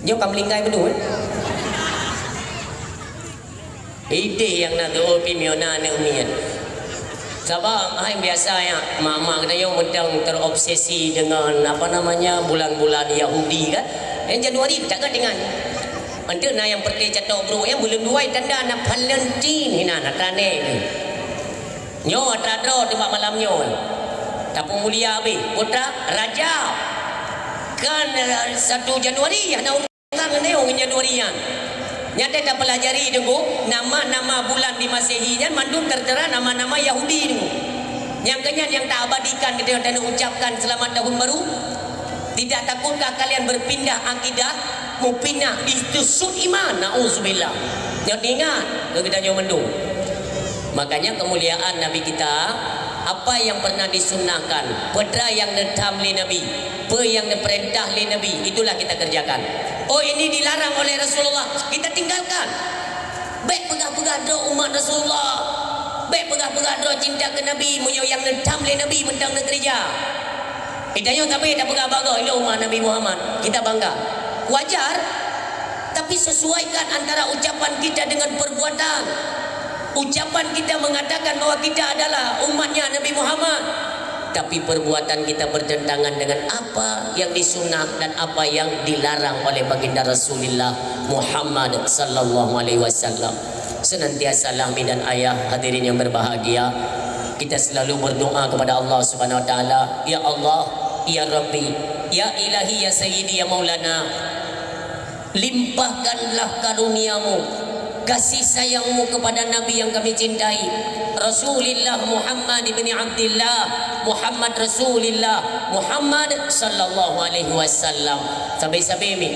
Nyo kam lingkai bedu. Ide yang nak tu pimiona ne umian. Sebab hai biasa ya mak-mak kita yang mentang terobsesi dengan apa namanya bulan-bulan Yahudi kan. Yang Januari jaga dengan ante na yang pergi catok bro yang bulan 2 tanda na Valentine hina na tane ni. Nyo tradro tiba malam nyo. Tapi mulia be putra raja. Kan 1 Januari ya na utang neong Januarian. Nyata dah pelajari dengku nama-nama bulan di Masehi nya mandum tertera nama-nama Yahudi dengku. Yang kenyan yang tak abadikan kita dan ucapkan selamat tahun baru. Tidak takutkah kalian berpindah akidah, mau pindah ditusuk iman? Nauzubillah. Yang ingat kita nyo mendung. Makanya kemuliaan Nabi kita apa yang pernah disunahkan, pedra yang netam li Nabi, apa yang diperintah li Nabi, itulah kita kerjakan. Oh ini dilarang oleh Rasulullah, kita tinggalkan. Baik pegang-pegang doa umat Rasulullah, baik pegang-pegang doa cinta ke Nabi, munyo yang netam li Nabi mentang gereja. Kita yo tapi tak pegang bangga ini umat Nabi Muhammad, kita bangga. Wajar, tapi sesuaikan antara ucapan kita dengan perbuatan. Ucapan kita mengatakan bahwa kita adalah umatnya Nabi Muhammad, tapi perbuatan kita bertentangan dengan apa yang disunah dan apa yang dilarang oleh baginda Rasulullah Muhammad sallallahu alaihi wasallam. Senantiasa lami dan ayah hadirin yang berbahagia, kita selalu berdoa kepada Allah Subhanahu wa taala, ya Allah, ya Rabbi, ya Ilahi, ya Sayyidi, ya Maulana, limpahkanlah karuniamu, kasih sayangmu kepada Nabi yang kami cintai, Rasulullah Muhammad bin Abdullah, Muhammad Rasulullah Muhammad sallallahu alaihi wasallam, sampai-sampai mi.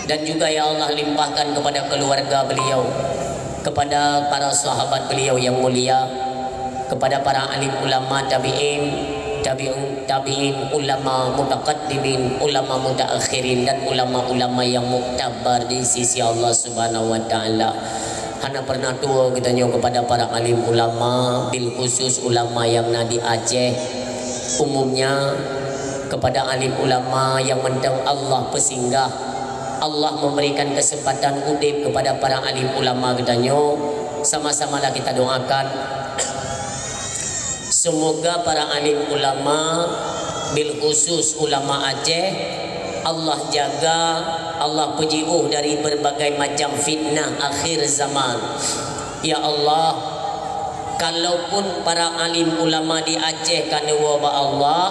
Dan juga ya Allah limpahkan kepada keluarga beliau, kepada para sahabat beliau yang mulia, kepada para alim ulama tabi'in, tabi'in, ulama mutaqaddimin, ulama mutaakhirin, dan ulama-ulama yang muktabar di sisi Allah Subhanahu wa taala. Hana pernah tua kita nyo kepada para alim ulama, bil khusus ulama yang nadi Aceh, umumnya kepada alim ulama yang mentang Allah pesinggah, Allah memberikan kesempatan udip kepada para alim ulama kita nyo. Sama-samalah kita doakan semoga para alim ulama, bil khusus ulama Aceh, Allah jaga, Allah pejiuh dari berbagai macam fitnah akhir zaman. Ya Allah, kalaupun para alim ulama di Aceh kana wabah Allah,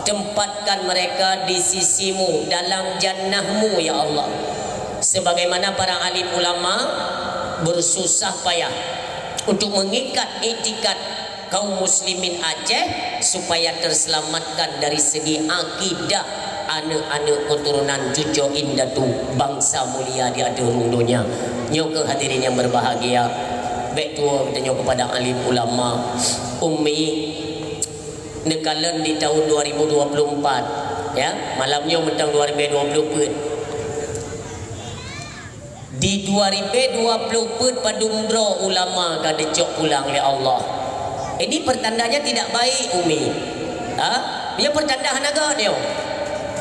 tempatkan mereka di sisimu dalam jannahmu ya Allah. Sebagaimana para alim ulama bersusah payah untuk mengikat iktikad kaum muslimin Aceh supaya terselamatkan dari segi akidah anak-anak keturunan cucu indatu bangsa mulia di adurung dunia. Nyo ke hadirin yang berbahagia, baik tua kita nyo kepada alim ulama ummi nekalan di tahun 2024 ya, malamnya mentang 2020 di 2020 padumro ulama kada cok pulang oleh Allah. Ini pertandanya tidak baik umi. Dia pertanda hanaga dia.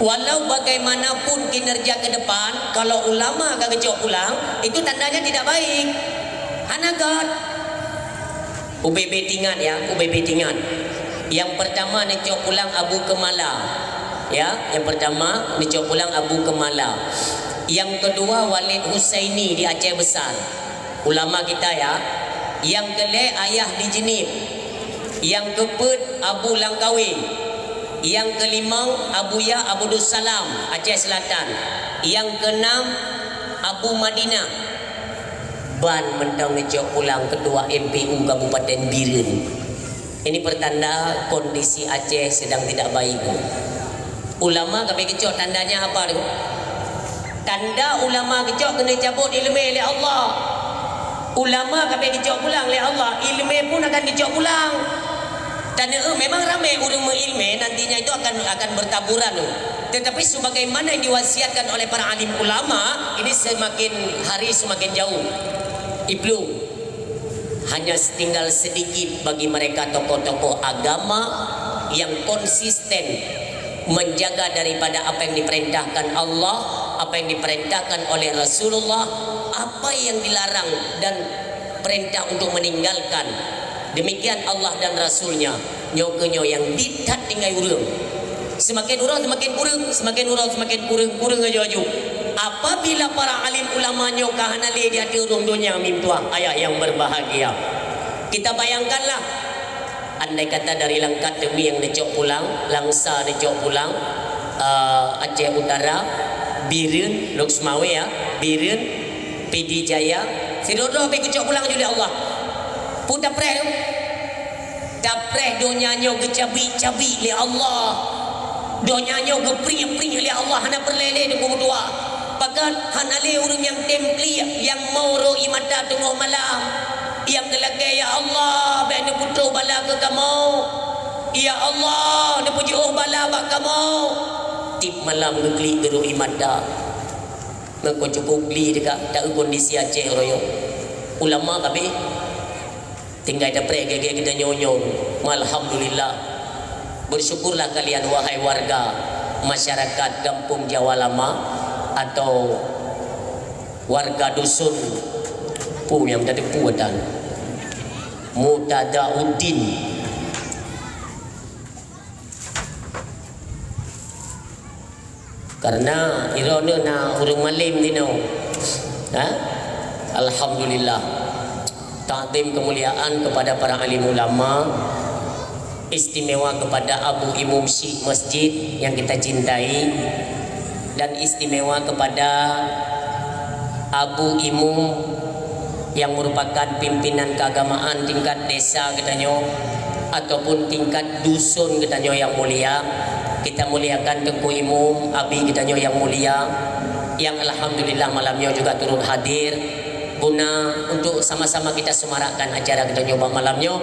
Walau bagaimanapun kinerja ke depan, kalau ulama kagak cok pulang, itu tandanya tidak baik. Hanaga. UBB tingat ya, UBB tingat. Yang pertama ni cok pulang Abu Kemala. Ya, yang pertama ni cok pulang Abu Kemala. Yang kedua Walid Husaini di Aceh Besar. Ulama kita ya. Yang kele ayah di Jenib. Yang keempat Abu Langkawi. Yang kelima Abu Ya Abdul Salam Aceh Selatan. Yang keenam Abu Madinah. Ban mentang ngejok pulang ketua MPU Kabupaten Biren. Ini pertanda kondisi Aceh sedang tidak baik. Ulama kami kecok tandanya apa tu? Tanda ulama kecok kena cabut ilmu oleh Allah. Ulama kami kecok pulang oleh Allah, ilmu pun akan kecok pulang. Dan memang ramai orang mengilmu nantinya itu akan bertaburan. Tetapi sebagaimana yang diwasiatkan oleh para alim ulama, ini semakin hari semakin jauh. Ibnu hanya tinggal sedikit bagi mereka tokoh-tokoh agama yang konsisten menjaga daripada apa yang diperintahkan Allah, apa yang diperintahkan oleh Rasulullah, apa yang dilarang dan perintah untuk meninggalkan. Demikian Allah dan Rasulnya. Nyokenyo yang ditat tinggal urang. Semakin urang semakin kurang, semakin urang semakin kurang aja. Apabila para alim ulamanya kahanali di hati urang dunia mimtuah ayah yang berbahagia. Kita bayangkanlah, andai kata dari Langkat Demi yang dicok pulang, Langsa dicok pulang, Aceh Utara, Biren, Loksmawe ya, Biren, PD Jaya, Sidodo pergi cok pulang juga Allah. Pun dapreh tu, dapreh donyanya kecabi-cabi li Allah, donyanya gepring-pring li Allah, hana berlele di berdua. Pakat hanale urang yang templi, yang mau roi mata tengah malam, yang gelagai ya Allah, baik ni putra bala ke kamu, ya Allah, ni pujuh bala bak kamu. Tip malam ngeklik geroi mata. Maka cukup beli dekat tak kondisi Aceh royo. Ulama kami tinggal dapat gege kita nyonyo. Alhamdulillah. Bersyukurlah kalian wahai warga masyarakat Kampung Jawa Lama atau warga dusun pu yang dari Puatan Mutadauddin. Karena irona na urang malim dino. Alhamdulillah. Takdim kemuliaan kepada para alim ulama, istimewa kepada Abu Imum Syekh Masjid yang kita cintai, dan istimewa kepada Abu Imum yang merupakan pimpinan keagamaan tingkat desa katanya ataupun tingkat dusun katanya yang mulia. Kita muliakan Tengku Imum Abi katanya yang mulia, yang alhamdulillah malamnya juga turut hadir guna untuk sama-sama kita semarakkan acara kita nyoba malamnya.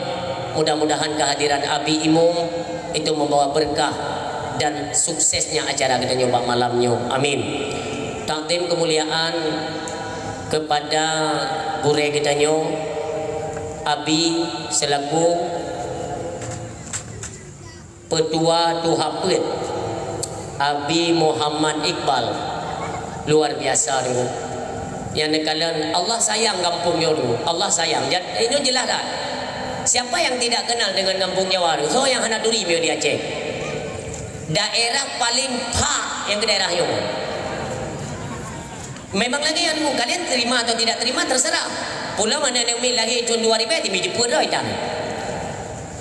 Mudah-mudahan kehadiran Abi Imum itu membawa berkah dan suksesnya acara kita nyoba malamnya. Amin. Takdim kemuliaan kepada gure kita nyo Abi selaku Petua Tuhapet Abi Muhammad Iqbal, luar biasa dulu. Yang nekalan Allah sayang kampungnya dulu. Allah sayang. Ini jelas tak? Siapa yang tidak kenal dengan kampung Jawa dulu? So yang hana duri di Aceh. Daerah paling pak yang ke daerah yang. Memang lagi yang kalian terima atau tidak terima terserah. Pulau mana yang lagi tahun 2000 di Jepun dah itu.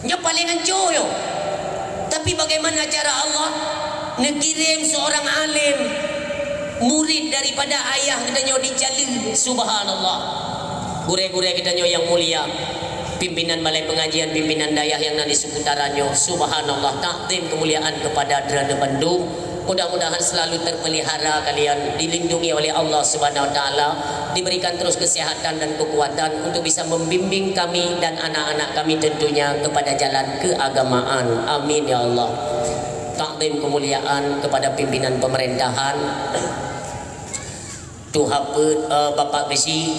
Yang paling hancur yo. Tapi bagaimana cara Allah ngirim seorang alim murid daripada ayah katanya dicalin, subhanallah. Gure-gure katanya yang mulia, pimpinan balai pengajian, pimpinan dayah yang ada di seputarannya, subhanallah. Takdim kemuliaan kepada Drana Bandung. Mudah-mudahan selalu terpelihara kalian, dilindungi oleh Allah Subhanahu wa taala, diberikan terus kesehatan dan kekuatan untuk bisa membimbing kami dan anak-anak kami tentunya kepada jalan keagamaan. Amin ya Allah. Takdim kemuliaan kepada pimpinan pemerintahan, Tuhapet Bapak Gesi,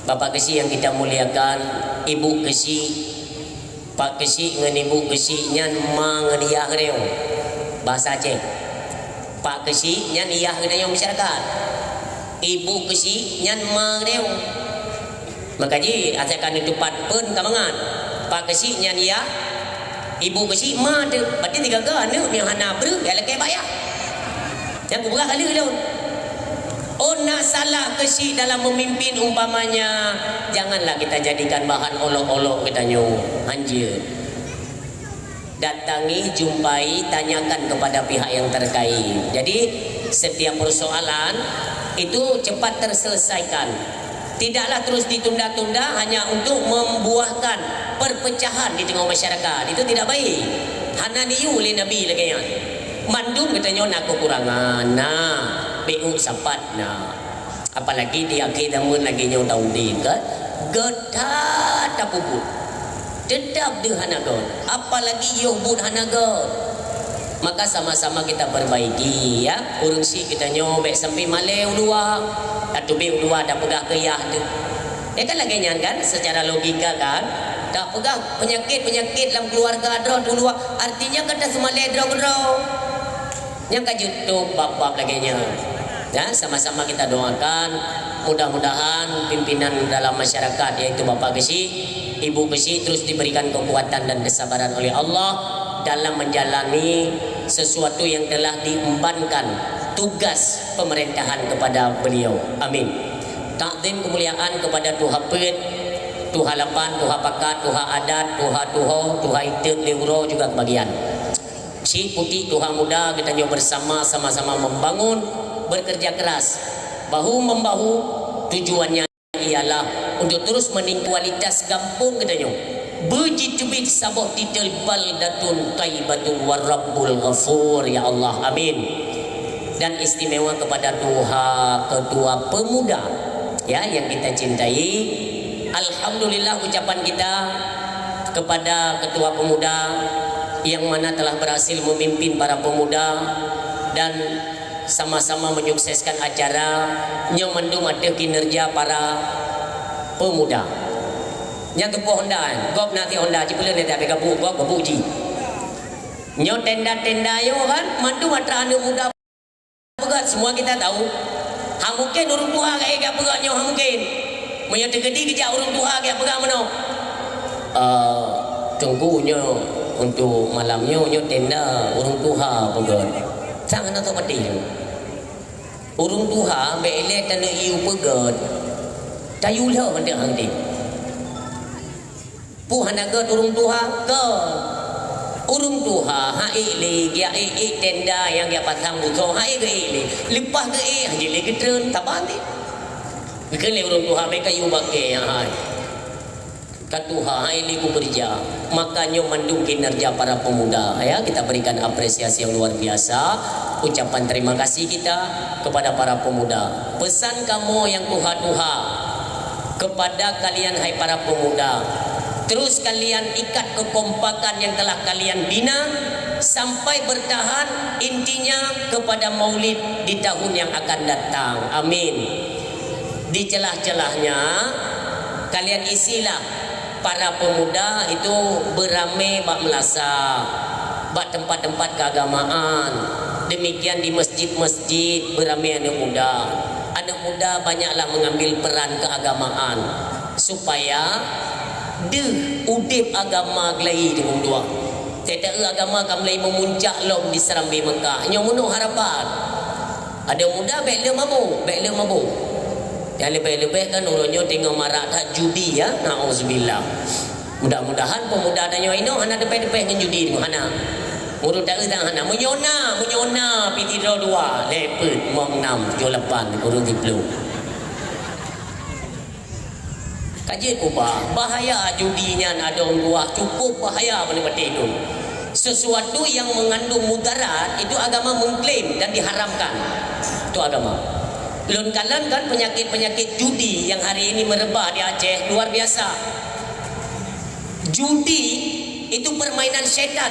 Bapak Gesi yang kita muliakan, Ibu Gesi, Pak Gesi dengan Ibu Gesi nyan mangdiah reo. Bahasa Aceh. Pak Kesi nyan iyah kena yang masyarakat. Ibu Kesi nyan mangreu. Makaji asalkan itu pat pun kamangan. Pak Kesi nyan iyah. Ibu Kesi ma tu. Berarti tiga kan ni yang hana ber ya lagi bayar. Yang berah kali dia. Oh nak salah Kesi dalam memimpin umpamanya, janganlah kita jadikan bahan olok-olok katanya. Anjir. Datangi, jumpai, tanyakan kepada pihak yang terkait. Jadi setiap persoalan itu cepat terselesaikan. Tidaklah terus ditunda-tunda hanya untuk membuahkan perpecahan di tengah masyarakat. Itu tidak baik. Hana diu oleh Nabi lagi ya. Mandum katanya nak kekurangan. Nah, BU sapat nah. Apalagi di akhir zaman lagi nyau tahun dekat. Getat tak puput. Tetap di hanagon, apalagi yobud hanagon. Maka sama-sama kita perbaiki ya. Urung si kita nyobek sampai maleu dua, atau beu dua dah pegah keyah tu. Ya kan lagi nyan kan, secara logika kan. Tak pegah penyakit dalam keluarga drone dulu. Artinya kata semale drone. Yang kajut tu bab-bab lagi nya. Ya, sama-sama kita doakan mudah-mudahan pimpinan dalam masyarakat yaitu Bapak Gesi, Ibu Gesi terus diberikan kekuatan dan kesabaran oleh Allah dalam menjalani sesuatu yang telah diembankan tugas pemerintahan kepada beliau. Amin. Takdim kemuliaan kepada Tuhan Pet, Tuhan Lapan, Tuhan Pakat, Tuhan Adat, Tuhan Tuho, Tuhan Itet, Leuro juga kebagian. Si putih Tuhan muda kita nyo bersama sama-sama membangun, bekerja keras, bahu membahu. Tujuannya ialah untuk terus meningkatkan kualitas kampung kita nyo. Berjitubit sabah titel baldatun taibatun warabbul ghafur ya Allah. Amin. Dan istimewa kepada Ketua Pemuda ya yang kita cintai. Alhamdulillah ucapan kita kepada Ketua Pemuda yang mana telah berhasil memimpin para pemuda dan sama-sama menyukseskan acara yang mendung ada kinerja para pemuda. Yang kepo Honda, gop nanti Honda cipula nanti apa gabu gop gabu ji. Nyo tenda-tenda yo kan mandu matra anak muda begat semua kita tahu. Ha mungkin urung tua kayak gak begat nyo ha mungkin. Menyo tegedi kejak urung tua kayak begat mano. Tunggunya untuk malamnya nyo tenda urung tuha pegat. Sangat atau mati. Urung tuha bele tanah iu pegat. Tayulah hendak hangdi. Pu hanaga urung tuha ke. Urung tuha ha ile dia tenda yang dia pasang buso ha ke ile. Lepas ke haji le ketren tabandi. Ke le urung tuha be kayu bake hai. Katuha ini ku kerja, makanya mendung kinerja para pemuda ya, kita berikan apresiasi yang luar biasa, ucapan terima kasih kita kepada para pemuda. Pesan kamu yang tuha-tuha kepada kalian hai para pemuda, terus kalian ikat kekompakan yang telah kalian bina sampai bertahan intinya kepada maulid di tahun yang akan datang. Amin. Di celah-celahnya kalian isilah para pemuda itu beramai bak melasa, bak tempat-tempat keagamaan. Demikian di masjid-masjid beramai anak muda. Anak muda banyaklah mengambil peran keagamaan supaya udip agama gelai dengan dua. Tidak agama kamlai memuncak lom di Serambi Mekah. Nyomuno harapan. Ada muda baik le mabuk. Yang lebih-lebih kan urunnya tengok marak tak judi ya. Na'udzubillah. Mudah-mudahan pemuda dan nyoino hana depan-depan dengan judi ni hana. Urut tak usah hana menyona piti dua lepet mong 6 78 urut 10. Kaji kubah bahaya judinya ada orang tua cukup bahaya pada itu. Sesuatu yang mengandung mudarat itu agama mengklaim dan diharamkan. Itu agama. Lun kalan kan penyakit-penyakit judi yang hari ini merebah di Aceh luar biasa. Judi itu permainan syaitan.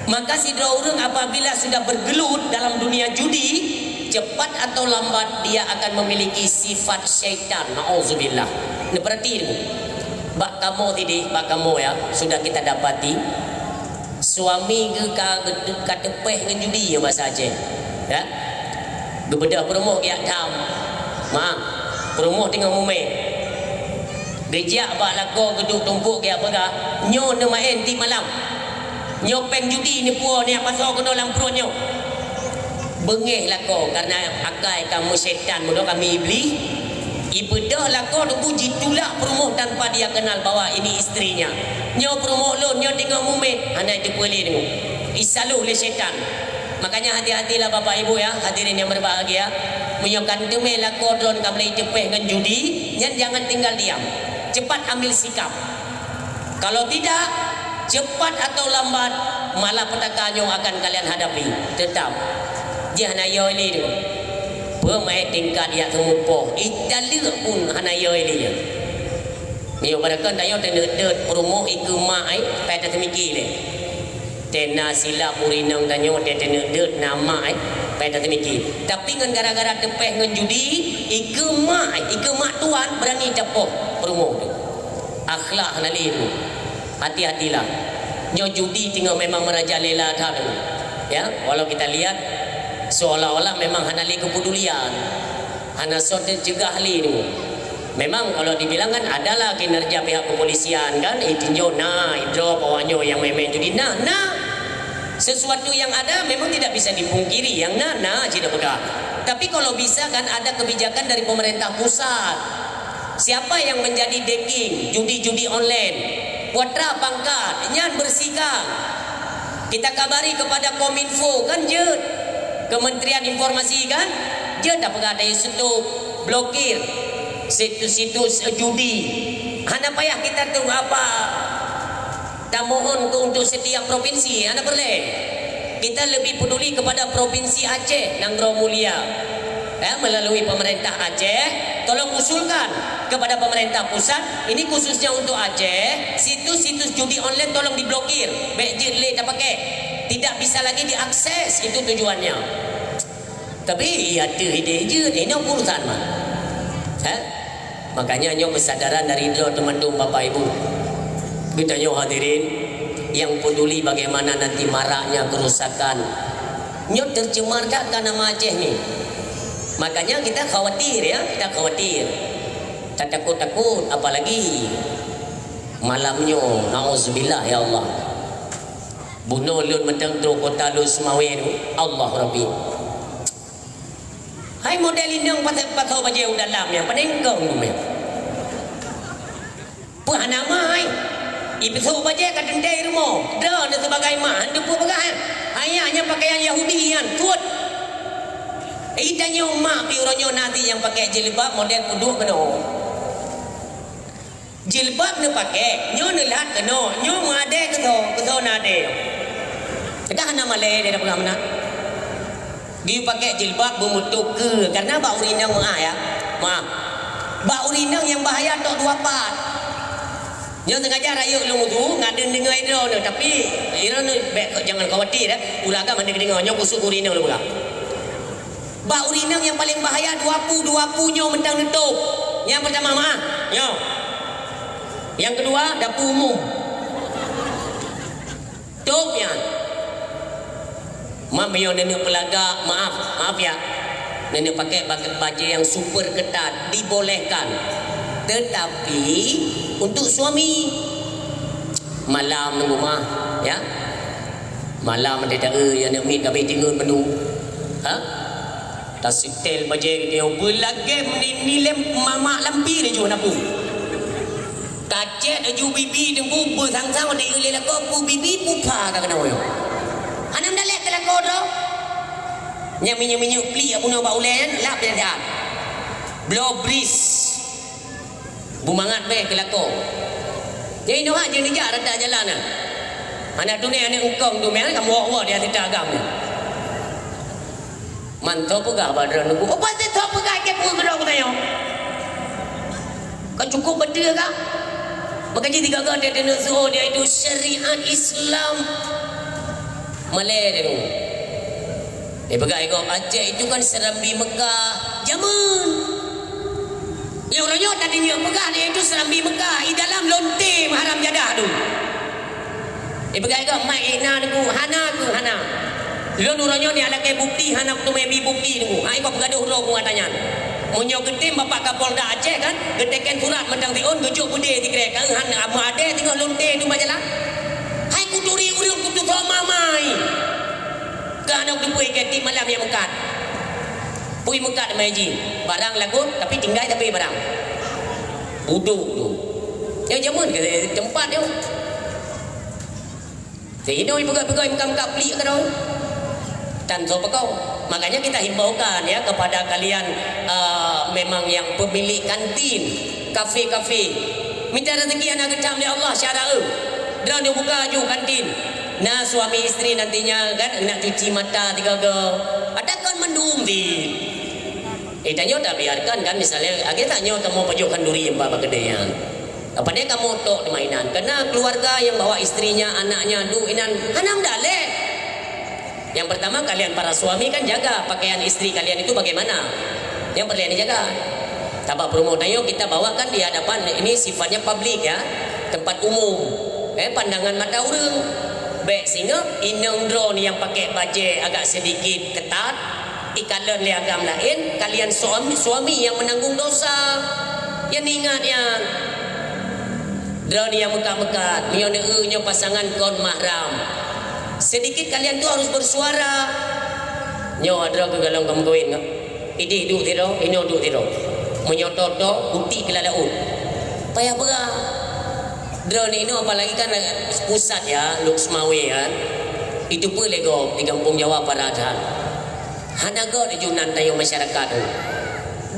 Maka si orang apabila sudah bergelut dalam dunia judi, cepat atau lambat dia akan memiliki sifat syaitan. Na'udzubillah. Ini berarti ini. Bak kamu ya sudah kita dapati suami ke katepeh dengan judi ya bahasa Aceh. Ya. Gebedah perumah kiak tam. Perumah tengah mumeh. Gejak bak lako geduk tumpuk kiak pegah. Nyo ne main ti malam. Nyo peng judi ni puo ni apa so kena dalam perut nyo. Bengeh lako karena akai kamu setan mudah kami iblis. Ibadah lako tu jitulak perumah tanpa dia kenal bahawa ini istrinya. Nyo perumah lon nyo tengah mumeh. Anak itu boleh dengar. Isaluh le setan. Makanya hati-hatilah Bapak Ibu ya, hadirin yang berbahagia. Menyokan demi lakodron kamlai cepeh dengan judi, jangan tinggal diam. Cepat ambil sikap. Kalau tidak, cepat atau lambat malapetaka yang akan kalian hadapi. Tetap. Jangan ayo ini tu. Pemain tingkat dia temupoh. Italuk pun hana ayo ini. Mio barakan tayo tendet promo ikumai pada temiki le. Tena sila purinang tanyo tena det nama pada temiki. Tapi dengan gara-gara tepeh dengan judi, ikemak tuan berani capoh promo tu. Akhlak nali tu. Hati-hatilah. Nyo judi tinggal memang merajalela dah tu. Ya, walau kita lihat seolah-olah memang hanali kepedulian, hana sote cegah hali itu. Memang kalau dibilang kan adalah kinerja pihak kepolisian kan, itinjau nah, idro pawanyo yang memang jadi nah. Sesuatu yang ada memang tidak bisa dipungkiri, yang nah tidak betul. Tapi kalau bisa kan ada kebijakan dari pemerintah pusat. Siapa yang menjadi deking judi online? Putra pangkat, nyan bersihkan. Kita kabari kepada Kominfo kan je, Kementerian Informasi kan, je tak pernah ada YouTube, blokir situs-situs judi. Hana payah kita tu apa? Tak mohon untuk setiap provinsi, anda boleh. Kita lebih peduli kepada provinsi Aceh, Nanggro Mulia. Melalui pemerintah Aceh, tolong usulkan kepada pemerintah pusat, ini khususnya untuk Aceh, situs-situs judi online tolong diblokir. Baik tak pakai, tidak bisa lagi diakses, itu tujuannya. Tapi ada ide je, ini urusan mah. Makanya nyo kesadaran dari teman-teman Bapak Ibu. Kita nyo hadirin yang peduli bagaimana nanti maraknya kerusakan. Nyo tercemarkan nama Aceh ni. Makanya kita khawatir ya, kita khawatir. Tak takut-takut apalagi malamnya nauzubillah ya Allah. Bunuh lun mentang tu kota lu Semawe tu. Allah Rabbi. Hai model indang patau baju dalam yang penengkong tu meh. Puan nama hai. Ibu baju kat dendai rumah. Dah sebagai mah, hendak buat bagai. Ayahnya pakaian Yahudi kan, tuat. Itanya mak piuronyo nanti yang pakai jilbab model puduk keno. Jilbab ne pakai, nyo ne lat keno, nyo ngade keto nade. Kita hana malay dia pegang mana? Dia pakai jilbab bermutuk ke karena bau rinang ya. Maaf. Bau rinang yang bahaya tok 24. Nyo sengaja rayu lu tu ngaden dengar itu ne tapi ira ne jangan khawatir ulaga mendengar nyo kusuk urinang lu pegang. Bau rinang yang paling bahaya duapu nyo mentang nutup. Yang pertama nyo. Yang kedua dapur umum. Tup ya. Mak yo nenek pelaga, maaf ya. Nenek pakai baju yang super ketat dibolehkan. Tetapi untuk suami malam rumah ya. Malam dia yang nak mi gabe tinggal menu. Tak setel bajai dia belagem ni lem mama lampi dia jual napu. Kacet dia jual bibi dengan bubu sang-sang dia ulil aku bu bibi pupa kena yo. Anam dah lek kala kodo. Nya minyu pli abu no baulen lap dia dah. Blow breeze. Bumangat be kelako. Jadi no hak je ni jak rada jalan ah. Anak tu ni anak engkong tu meh kamu wa dia tidak agam ni. Mantap pegah badan aku. Apa tu tak pegah ke pun kena aku tanya. Kau cukup betul kah? Makanya tiga kali dia nak suruh dia itu syariat Islam. Malay dia tu. Dia pegah ikut Aceh itu kan Serambi Mekah. Zaman. Yang orangnya tadinya pegah dia itu Serambi Mekah. Di dalam lonte haram jadah tu. Dia pegah ikut Mak Ina tu. Hana. Lalu nuranya ni ada ke bukti anak tu mebi bukti tu. Ai kau pegaduh ro katanya. Munyo getim bapak Kapolda Aceh kan, gedekan surat mendang diun tujuk bude dikira kan han ade tengah lonte tu majalah. Hai kuduri urang kudu mamai. Ka anak tu pui ke tim malam yang mekat. Pui mekat maji. Barang lagut tapi tinggal tapi barang. Uduk tu. Dia jamun ke tempat dia. Jadi noi pegai-pegai muka-muka pelik ke dah. Dan so kau. Makanya kita himbaukan ya kepada kalian memang yang pemilik kantin, kafe-kafe. Minta rezeki anak kecam ya Allah syara. Dan dia buka ju kantin. Nah suami isteri nantinya kan nak cuci mata tiga ke. Ada kan mendung di. Tanya tak biarkan kan misalnya kita tanya kamu pajuk kanduri yang bapak kedean. Apa dia kamu tok di mainan? Karena keluarga yang bawa istrinya, anaknya, inan hanam dalek. Yang pertama kalian para suami kan jaga pakaian istri kalian itu bagaimana. Yang perlu dijaga. Tabak promo tayo kita bawakan di hadapan ini sifatnya publik ya, tempat umum. Pandangan mata orang. baik singa inang drone yang pakai baju agak sedikit ketat ikalan le agam lain kalian suami yang menanggung dosa yang ingat yang drone yang mekat-mekat nyo pasangan kon mahram sedikit kalian tu harus bersuara nyo ada ke galang kamu kawin ngak ini duk tiro ini duk tiro menyotot uti ke ladaun payah berah drone ini apalagi kan pusat ya Luxmawe kan itu pun lego di kampung Jawa Paradan hanaga di junan tayo masyarakat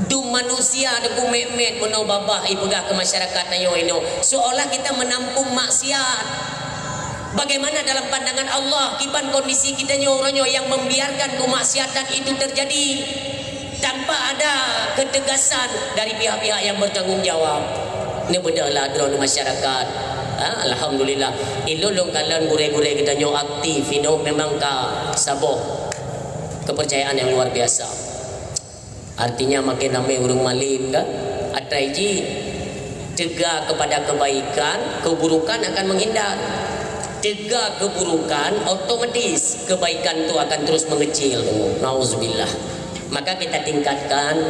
du manusia ada kumek-mek meno babah ipegah ke masyarakat tayo ino seolah kita menampung maksiat. Bagaimana dalam pandangan Allah kiban kondisi kita nyoronyo yang membiarkan kemaksiatan itu terjadi tanpa ada ketegasan dari pihak-pihak yang bertanggung jawab. Ini bedalah drone masyarakat. Alhamdulillah. Ilulung kalian gure-gure kita nyo aktif. Ino memang ka saboh kepercayaan yang luar biasa. Artinya makin ramai urung malim kan? Atraiji cegah kepada kebaikan, keburukan akan menghindar. Cegah keburukan, otomatis kebaikan itu akan terus mengecil. Nauzubillah. Maka kita tingkatkan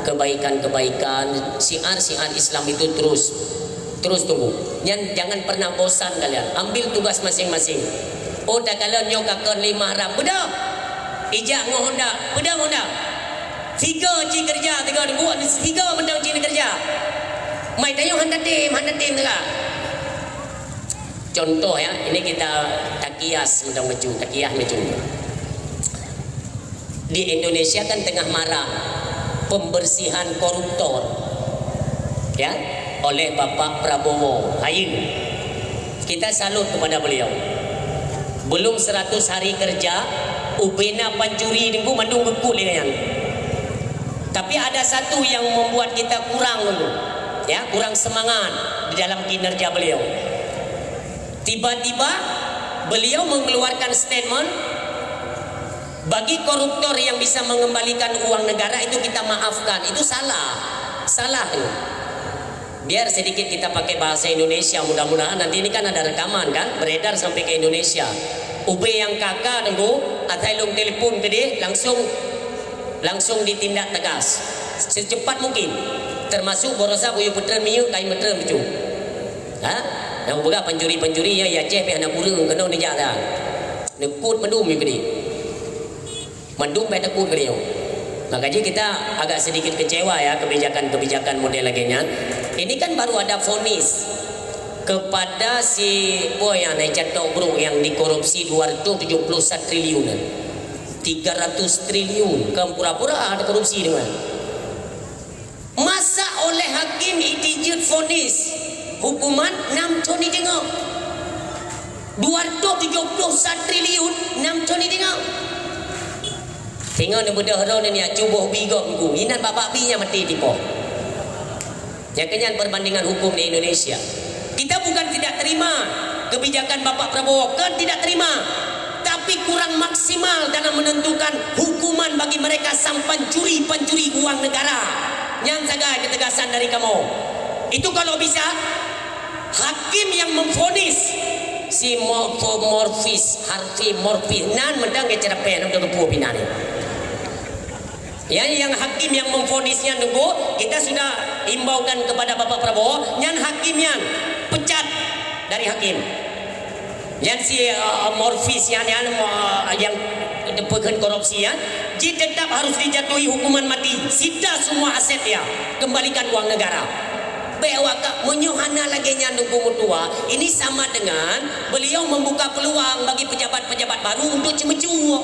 kebaikan-kebaikan, syiar-syiar Islam itu terus tunggu. Jangan pernah bosan kalian. Ambil tugas masing-masing. Oh, dah kalian nyokakan 5 harap. Bedah. Ijak ngohonda. Bedah honda. 3 ci kerja, 3 buat 3 mendang ci kerja. Mai tayo handa tim tengah. Contoh ya, ini kita takias mendang maju, takiyah maju. Di Indonesia kan tengah marak pembersihan koruptor ya oleh Bapak Prabowo Haying. Kita salut kepada beliau. Belum 100 hari kerja ubena pancuri dengku mandung bekul dengan. Tapi ada satu yang membuat kita kurang dulu ya, kurang semangat di dalam kinerja beliau. Tiba-tiba beliau mengeluarkan statement, bagi koruptor yang bisa mengembalikan uang negara itu kita maafkan. Itu salah tuh. Biar sedikit kita pakai bahasa Indonesia, mudah-mudahan nanti ini kan ada rekaman kan beredar sampai ke Indonesia. Ube yang kakak nunggu atailung telepon ke dia langsung ditindak tegas secepat mungkin, termasuk borosa buyu putran miyu kai meter becu. Yang boga pencuri-pencuri ya Aceh pe anak kurang kena ni jalan. Nekut mendum ke dia. Mendum pe nekut ke dia. Makanya kita agak sedikit kecewa ya kebijakan-kebijakan model laginya. Ini kan baru ada vonis kepada si boy yang naik catok bro yang dikorupsi 271 triliun. 300 triliun kan pura-pura ada korupsi dengan. Masa oleh hakim itijut vonis hukuman 6 tahun ni tengok 271 triliun 6 tahun ni tengok ni benda hero ni cuba bigok ku inat bapak binya mati tipu ya kenyan perbandingan hukum di Indonesia. Kita bukan tidak terima kebijakan Bapak Prabowo, kan tidak terima, tapi kurang maksimal dalam menentukan hukuman bagi mereka sang pencuri uang negara. Yang saga ketegasan dari kamu itu kalau bisa hakim yang memvonis si Harvey Morfis nan mendang ke cerapen untuk kepu pinane. Ya, yang hakim yang memvonisnya nunggu kita sudah imbaukan kepada Bapak Prabowo, yang hakim yang pecat dari hakim. Yang si Morfis yang pekan korupsi ya, dia tetap harus dijatuhi hukuman mati. Sita semua aset dia, kembalikan uang negara. Bewaka menyohana lagi nunggu mutua. Ini sama dengan beliau membuka peluang bagi pejabat-pejabat baru untuk cemecu.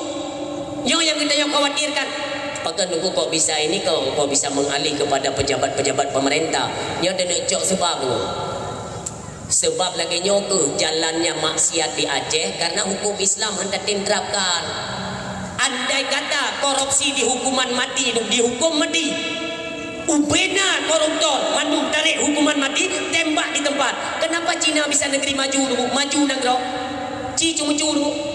Yang kita yang khawatirkan. Pakai nunggu kok bisa ini kok bisa mengalih kepada pejabat-pejabat pemerintah. Yang ada cok sebab tu. Sebab lagi nyoke jalannya maksiat di Aceh karena hukum Islam hendak diterapkan. Andai kata korupsi dihukuman mati, dihukum mati. Ubena koruptor mandung tarik hukuman mati, tembak di tempat. Kenapa Cina bisa negeri maju dulu? Maju negara. Cuma dulu.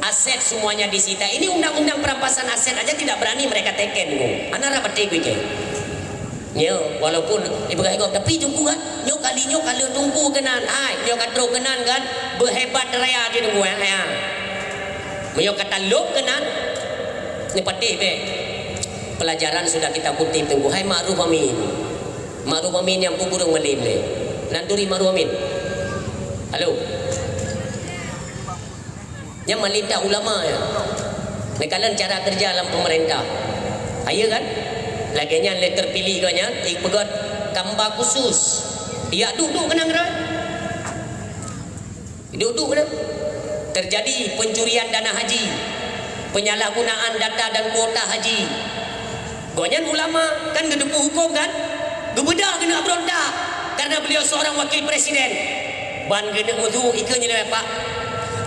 Aset semuanya disita. Ini undang-undang perampasan aset aja tidak berani mereka teken dulu. Anak rapat gue. Ya, walaupun ibu kata tapi tunggu kan, nyo kalinya kalau tunggu kenan, nyo kata kenan kan, berhebat raya di tunggu ya. Nyo kata lok kenan, ni pati be. Pelajaran sudah kita kutip tunggu. Hai ma'ruf amin. Ma'ruf amin yang pupurung malim le. Nanturi ma'ruf amin. Halo. Yang melindah ulama ya. Nekalan cara kerja dalam pemerintah. Ayo kan? Laginya le terpilih kanya ikut gambar khusus. Ia duduk kenang dah. Duduk dah. Terjadi pencurian dana haji, penyalahgunaan data dan kuota haji. Gonyan ulama kan gedepu hukum kan? Gebedah kena berontak karena beliau seorang wakil presiden. Ban gede mutu ikenya Pak.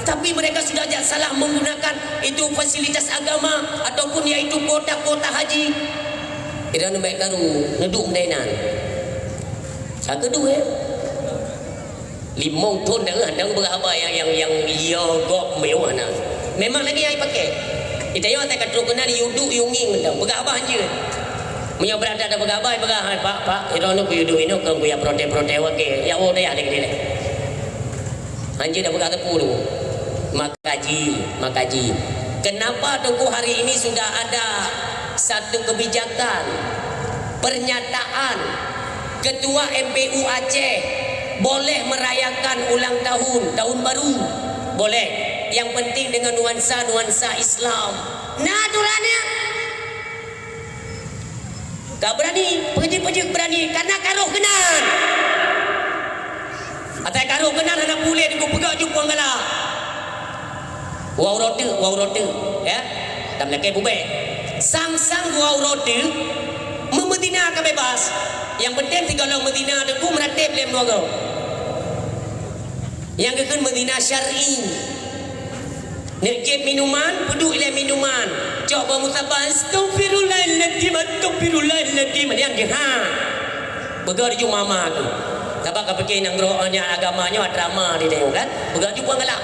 Tapi mereka sudah salah menggunakan itu fasilitas agama ataupun yaitu kuota-kuota haji. Ida nu baik karu neduk dainan. Satu dua. Limong ton dah andang berapa yang gok mewah nah. Memang lagi ai pakai. Kita yo tak katru kena yuduk yunging dah. Berapa hanje. Punya berada ada berapa Pak. Ida nu yudu ino ke buya prote-prote wake. Ya oh dah lagi ni. Hanje dah berkata puluh. Makaji. Kenapa tunggu hari ini sudah ada satu kebijakan pernyataan Ketua MPU Aceh boleh merayakan ulang tahun baru boleh, yang penting dengan nuansa Islam. Nah tulanya tak berani, pejik berani karena karuh kenan atau karuh kenan anak boleh aku pegang jumpa galak wau rote ya tam laki bube sang wau rote memedina ke bebas. Yang penting tiga orang Medina ada ku meratib lem dua kau. Yang kekan Medina syar'i. Nerjib minuman, peduk lem minuman. Coba musabah astaghfirullahaladzim. Yang jihad. Begar ju mama tu. Sebab kau pergi nang rohnya agamanya drama di dia kan. Begar ju puang galak.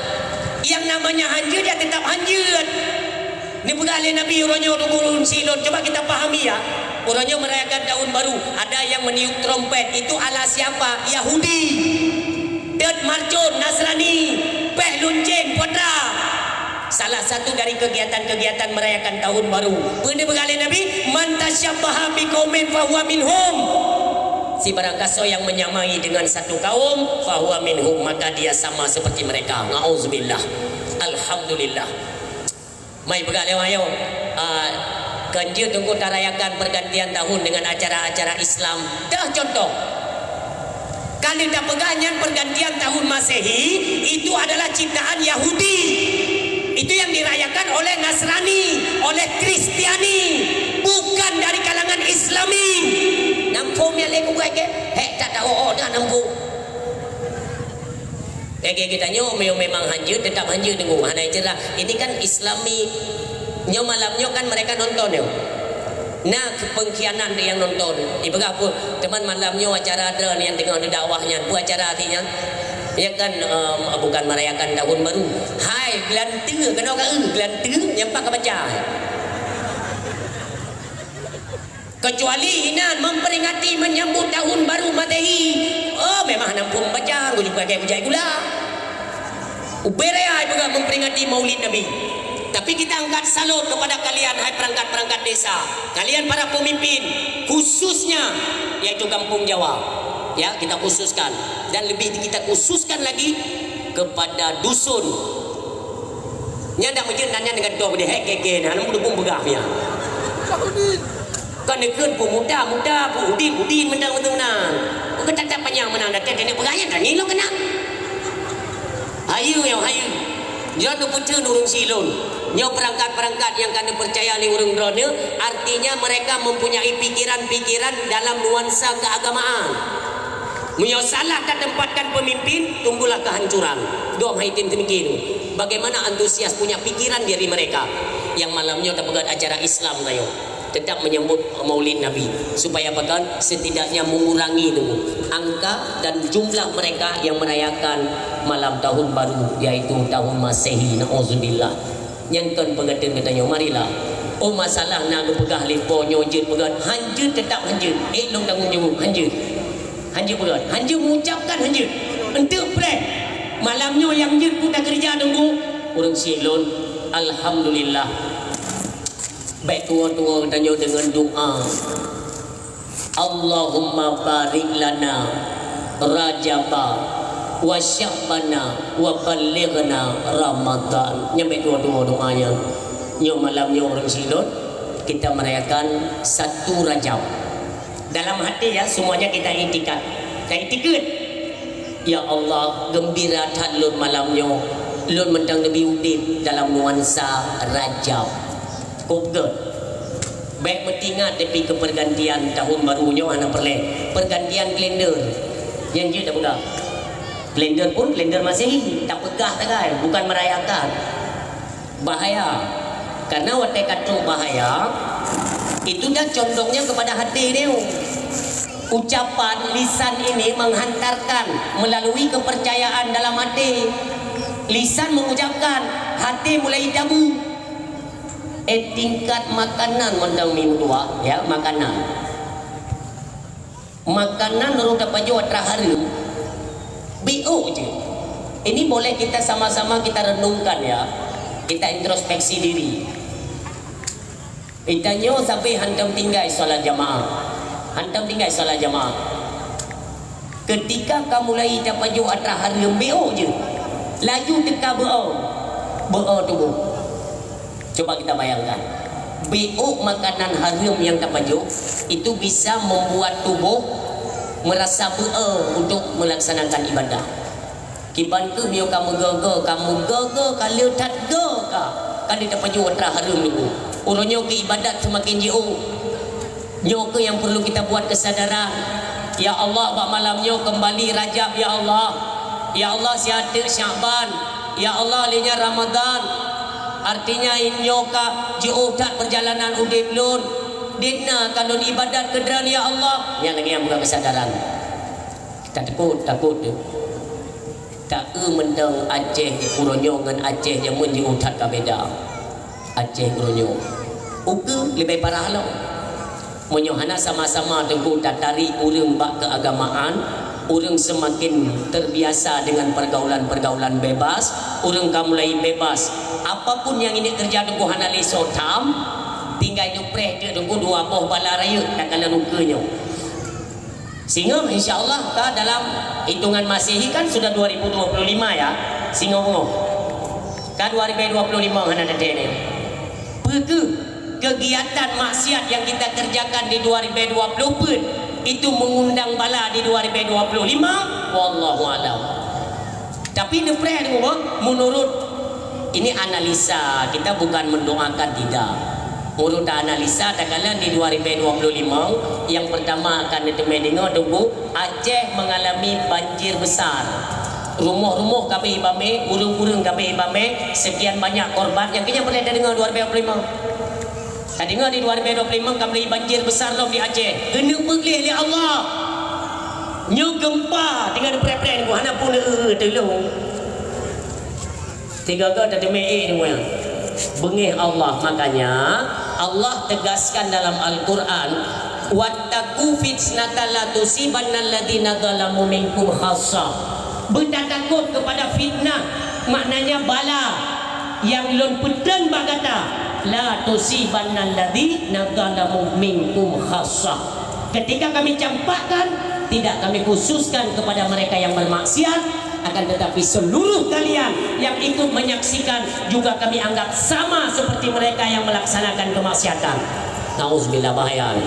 Yang namanya hanjir dia tetap hanjir. Ni begali Nabi orangnya turun silon. Coba kita pahami ya. Orangnya merayakan tahun baru. Ada yang meniup trompet. Itu ala siapa? Yahudi. Ded Marcon, Nasrani, Peh Lunjeng, Potra. Salah satu dari kegiatan-kegiatan merayakan tahun baru. Benda begali Nabi, man tasyabbaha biqaumin fahuwa minhum. Si barang kaso yang menyamai dengan satu kaum, fahuwa minhum, maka dia sama seperti mereka. Nauzubillah. Alhamdulillah. Mai begali ayo. Ganjil tunggu tarayakan pergantian tahun dengan acara-acara Islam. Dah contoh. Kalender pegangan pergantian tahun Masehi itu adalah ciptaan Yahudi. Itu yang dirayakan oleh Nasrani, oleh Kristiani, bukan dari kalangan Islami. Nampung yang leku ke? Tak tahu dah nampung. Kita nyo memang hanjir, tetap hanjir tunggu. Hanai cerah. Ini kan Islami. Nyo malamnya kan mereka nonton yo. Nah pengkhianat yang nonton. Ibu apa teman malamnya acara ada yang tengah ada dakwahnya. Bu acara artinya ya kan bukan merayakan tahun baru. Hai gelantung kena ka gelantung nyampak ka baca. Kecuali inan memperingati menyambut tahun baru Masehi. Oh memang nampung baca gua juga kayak bujai gula. Uberea ibu memperingati Maulid Nabi. Tapi kita angkat salut kepada kalian hai perangkat-perangkat desa, kalian para pemimpin khususnya yaitu kampung Jawa. Ya, kita khususkan dan lebih kita khususkan lagi kepada dusun. Nya ndak mungkin nanya dengan doa dia heke nah namun dukung begahnya. Kan nekeun pemuda udin menang-menang. Bukan tak panjang menang datang kena begahnya dan ngilo kena. Hayu. Jangan pucun urung silon. Nyo perangkat-perangkat yang kena percaya oleh urung drone, artinya mereka mempunyai pikiran-pikiran dalam nuansa keagamaan. Nyo salah tak tempatkan pemimpin, tunggulah kehancuran. Dom haitin demikian. Bagaimana antusias punya pikiran diri mereka yang malamnya terpegat acara Islam tayo. Tetap menyambut Maulid Nabi supaya bahkan setidaknya mengurangi angka dan jumlah mereka yang merayakan malam tahun baru yaitu tahun Masehi. Nauzubillah. Yang kan pengertian katanya marilah Oh masalah nak pegah lepo nyojit pegat. Hanjut tetap hanjut. Long tanggung jawab hanjut. Hanjut pegat. Hanjut mengucapkan hanjut. Entuk pray. Malamnya yang jut pun dah kerja tunggu. Orang silon. Alhamdulillah. Baik tua-tua tanya dengan doa. Allahumma barik lana Rajaba wa sya'bana wa balighna Ramadan. Nyampe dua-dua doanya. Nyo malamnya orang silon kita merayakan 1 Rajab. Dalam hati ya semuanya kita itikad. Kita itikad. Ya Allah, gembira tad lun malamnya. Lun mentang Nabi Udin dalam nuansa Rajab. Kogel. Baik mentingat tapi ke pergantian tahun barunya anak perleh. Pergantian kalender. Yang dia dah pegang. Kalender pun kalender Masehi tak pegah tak kan, bukan merayakan. Bahaya. Karena waktu kata bahaya itu dah condongnya kepada hati dia. Ucapan lisan ini menghantarkan melalui kepercayaan dalam hati. Lisan mengucapkan, hati mulai tabu. Tingkat makanan mendang minggu tua ya, makanan menurut apa jawab terakhir BO je. Ini boleh kita sama-sama kita renungkan ya, kita introspeksi diri. Itanya sampai hantam tinggal solat jamaah, hantam tinggal solat jamaah. Ketika kamu mulai dapat jawab terakhir BO je, laju teka BO tubuh. Coba kita bayangkan, BO makanan haram yang terpajuk itu bisa membuat tubuh merasa untuk melaksanakan ibadah. Kiban ke bio kamu gagal kalau tak gagal kan dia terpajuk antara haram itu. Urunnya ke ibadat semakin jauh. Nyo ke yang perlu kita buat kesadaran. Ya Allah, bak malamnya kembali Rajab ya Allah. Ya Allah sihat Syaban. Ya Allah linya Ramadan. Artinya inyoka jiudat perjalanan udip lun dina kalun ibadat kedran ya Allah. Yang lagi yang bukan kesadaran. Kita takut tak mendang Aceh uronyo dengan Aceh yang menjiudat ka beda. Aceh uronyo uke lebih parah lo. Menyohana sama-sama tengku tatari urang bak keagamaan. Orang semakin terbiasa dengan pergaulan-pergaulan bebas. Orang kamu mulai bebas. Apapun yang ini terjadi ku hanali sotam, tinggal nyupreh dia tunggu 2 boh bala raya tak kala nukanya. Sehingga insya-Allah ka dalam hitungan Masehi kan sudah 2025 ya. Sehingga ngono. Ka 2025 hana dete ni. Pergi kegiatan maksiat yang kita kerjakan di 2020 pun itu mengundang bala di 2025 wallahu alam. Tapi depreh menurut ini analisa, kita bukan mendoakan tidak. Menurut analisa tak kala di 2025 yang pertama akan ditemui tunggu Aceh mengalami banjir besar. Rumah-rumah kami ibame, urung-urung kami ibame, sekian banyak korban yang kita pernah dengar 2025. Tadi dengar di 2025 kami banjir besar loh di Aceh. Kena pergi oleh Allah. Nyo gempa tinggal pre-pre ni hana pun tolong. Tiga kali tadi mei ni moyang. Bengih Allah, makanya Allah tegaskan dalam Al-Qur'an, wattaqu fitnatan la tusibanna alladziina zalamu minkum khassah. Bertakut kepada fitnah, maknanya bala yang lon pedang bagata. La tusibanna alladziina zalamu minkum khassah. Ketika kami campakkan, tidak kami khususkan kepada mereka yang bermaksiat, akan tetapi seluruh kalian yang ikut menyaksikan juga kami anggap sama seperti mereka yang melaksanakan kemaksiatan. Nauzubillah, bahaya.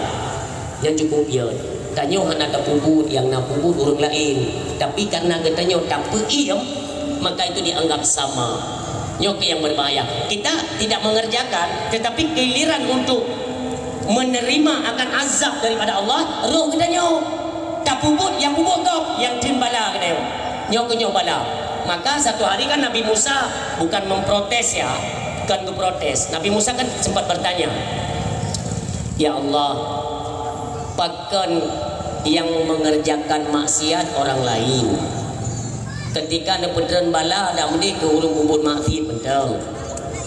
Yang cukup ya. Tanya hana tak pubut yang nak pubut orang lain, tapi karena katanya tak peiem, maka itu dianggap sama. Nyok yang berbahaya. Kita tidak mengerjakan, tetapi giliran untuk menerima akan azab daripada Allah, roh kita nyok tak pubut, yang pubut kau yang timbala kita nyok bala. Maka satu hari kan Nabi Musa bukan memprotes ya, bukan memprotes. Nabi Musa kan sempat bertanya, ya Allah, bahkan yang mengerjakan maksiat orang lain, ketika ada pedran bala ada mudi ke urung bubut maksiat pentang.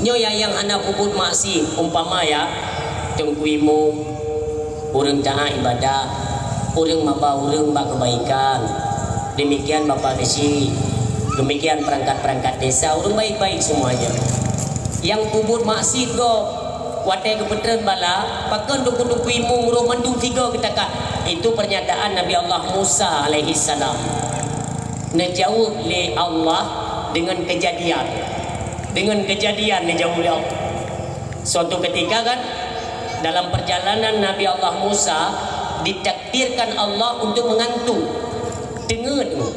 Nyo yang anak puput maksi umpama ya tengkuimu urang taat ibadah, urang maba urang bak kebaikan. Demikian Bapak Desi, demikian perangkat-perangkat desa, urang baik-baik semuanya. Yang puput maksi go watai kepetren bala pakan dukun-dukuimu ngurung mandung tiga kita kak. Itu pernyataan Nabi Allah Musa alaihi salam. Najawab li Allah dengan kejadian. Dengan kejadian dijauh oleh Allah. Suatu ketika kan dalam perjalanan Nabi Allah Musa ditakdirkan Allah untuk mengantuk. Dengar tu,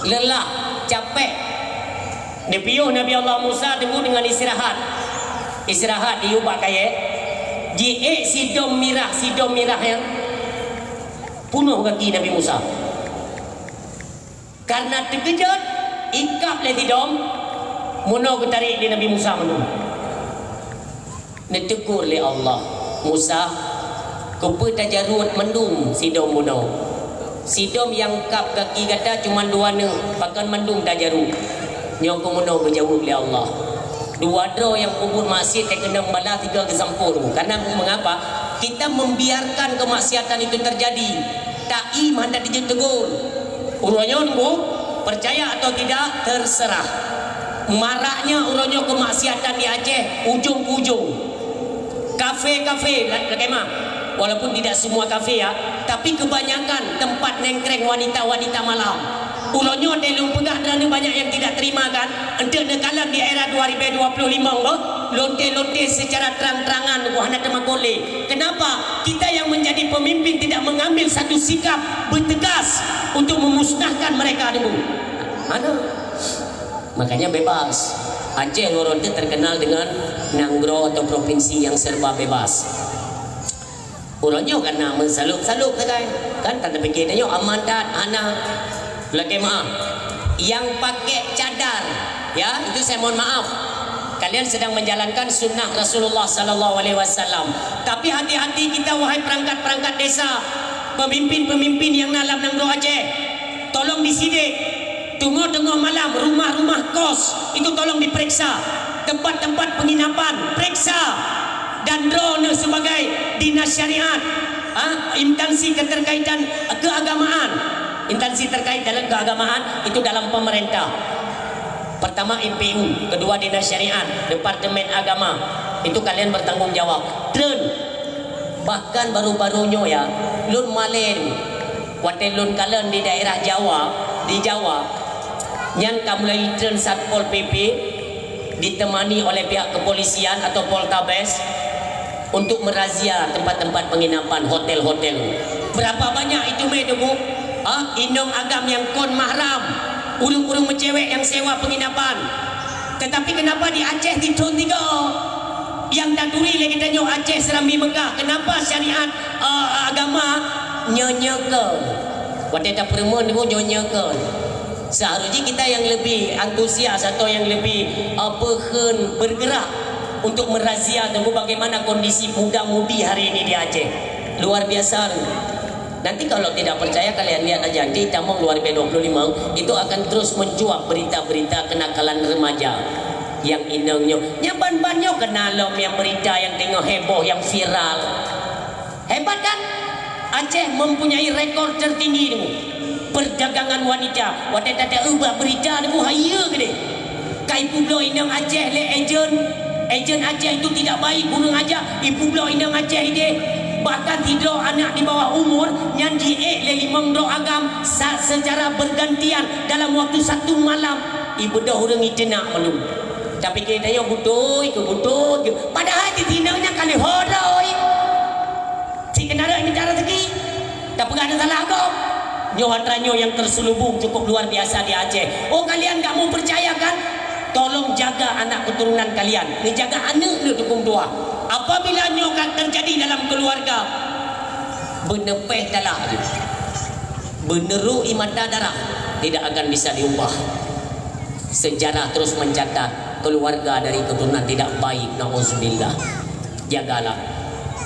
lelah, capek. Nepiuh Nabi Allah Musa tunggu dengan istirahat. Istirahat di ubah kaya. Ji sidom mirah yang punuh kaki Nabi Musa. Karena terkejut, ikap le tidom. Muno ketarik di Nabi Musa menung. Netegur oleh Allah Musa kupu tajarut mendung sidom muno. Sidom yang kap kaki kata cuma dua ne pakan mendung tajarut. Nyong muno berjawab oleh Allah. Dua dro yang kubur maksiat kena bala tiga kesampur. Karena mengapa? Kita membiarkan kemaksiatan itu terjadi. Ta'i hendak ditegur. Urangnya nunggu percaya atau tidak terserah. Maraknya ulangnya kemaksiatan di Aceh ujung ke ujung. Kafe-kafe bagaimana? Walaupun tidak semua kafe ya, tapi kebanyakan tempat nengkreng wanita-wanita malam. Ulangnya telung pegah dan banyak yang tidak terima kan. Ente nekalan di era 2025 loh, lonte-lonte secara terang-terangan buah nak temakole. Kenapa? Kita yang menjadi pemimpin tidak mengambil satu sikap bertegas untuk memusnahkan mereka dulu. Mana? Makanya bebas. Aceh Lorong itu terkenal dengan Nanggro atau provinsi yang serba bebas. Orangnya karena mensaluk-saluk kan tanda pikirnya amandat anak lagi maaf yang pakai cadar ya itu saya mohon maaf. Kalian sedang menjalankan sunnah Rasulullah sallallahu alaihi wasallam. Tapi hati-hati kita wahai perangkat-perangkat desa, pemimpin-pemimpin yang dalam Nanggro Aceh. Tolong disidik. Tengah-tengah malam rumah-rumah kos itu tolong diperiksa, tempat-tempat penginapan periksa, dan drone sebagai dinas syariat, instansi keterkaitan keagamaan, instansi terkait dalam keagamaan itu dalam pemerintah. Pertama IPU, kedua dinas syariat, departemen agama, itu kalian bertanggung jawab. Drone bahkan baru-barunya ya lun malen waten lun kalian di daerah Jawa, di Jawa yang kamulai tren Satpol PP ditemani oleh pihak kepolisian atau Poltabes untuk merazia tempat-tempat penginapan, hotel-hotel. Berapa banyak itu medebu? Indong agam yang kon mahram, ulung-ulung mencewek yang sewa penginapan. Tetapi kenapa di Aceh ditun tiga? Yang daduri lagi tanya Aceh Serambi Mekah. Kenapa syariat agama nyenyekan? Wadai perempuan itu nyenyekan. Seharusnya kita yang lebih antusias atau yang lebih bergerak untuk merazia tentang bagaimana kondisi muda-mudi hari ini di Aceh. Luar biasa. Nanti kalau tidak percaya kalian lihat aja di Tamong 2025 itu akan terus mencuat berita-berita kenakalan remaja yang inangnya nyaban-bannya kenalom yang berita yang tengok heboh yang viral. Hebat kan? Aceh mempunyai rekor tertinggi ni. Perdagangan wanita, wadah tak ubah berita ni buhaya ke ni. Kai pula inang Aceh le ejen Aceh itu tidak baik gunung aja. Ibu pula inang Aceh ini bahkan tidur anak di bawah umur yang le limang do agam secara bergantian dalam waktu satu malam. Ibu dah orang itu nak malu. Tapi kita yang butuh ke padahal ditinangnya kali horoi. Si kenara ini cara segi. Tak pernah ada salah kau. Nyohatranyo yang terselubung cukup luar biasa di Aceh. Oh kalian tak mau percaya kan? Tolong jaga anak keturunan kalian. Ni jaga anak ni dukung doa. Apabila nyokat terjadi dalam keluarga, benepeh dalah, beneru imata darah, tidak akan bisa diubah. Sejarah terus mencatat keluarga dari keturunan tidak baik. Nauzubillah. Jagalah.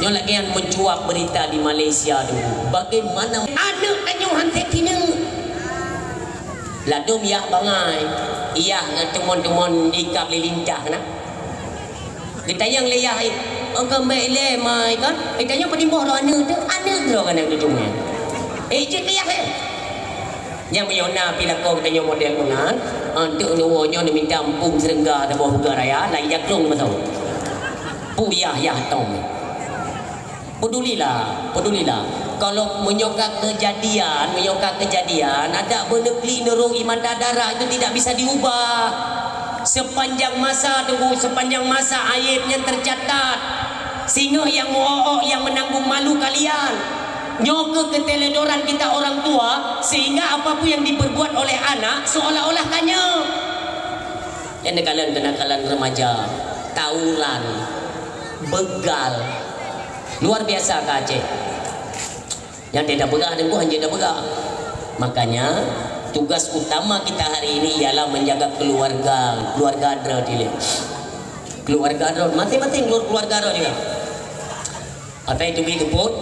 Yang lagi yang mencuap berita di Malaysia dulu. Bagaimana anak anyuhan tekina ladum ya bangai. Iya teman-teman ikap lilincah na. Ditayang leyah agak mai mai kan. Tanya penimbuh lo anu tu kan yang tujuannya. Je leyah yang menyona bila kau tanya model mengan, antuk nuwonya ni minta ampun serengga dan bawah buka raya, layak long betul. Puyah tong. Pedulilah. Kalau menyokak kejadian, ada benekli nerung iman darah itu tidak bisa diubah. Sepanjang masa aibnya tercatat. Sehingga yang yang menanggung malu kalian. Nyoke keteledoran kita orang tua, sehingga apapun yang diperbuat oleh anak seolah-olah kanya. Yang kenakalan remaja, tawuran, begal, luar biasa ke Aceh. Yang tidak begah dan bukan tidak begah. Makanya tugas utama kita hari ini ialah menjaga keluarga adra dia. Keluarga adra, mati-mati keluarga adra juga. Apa itu biduput?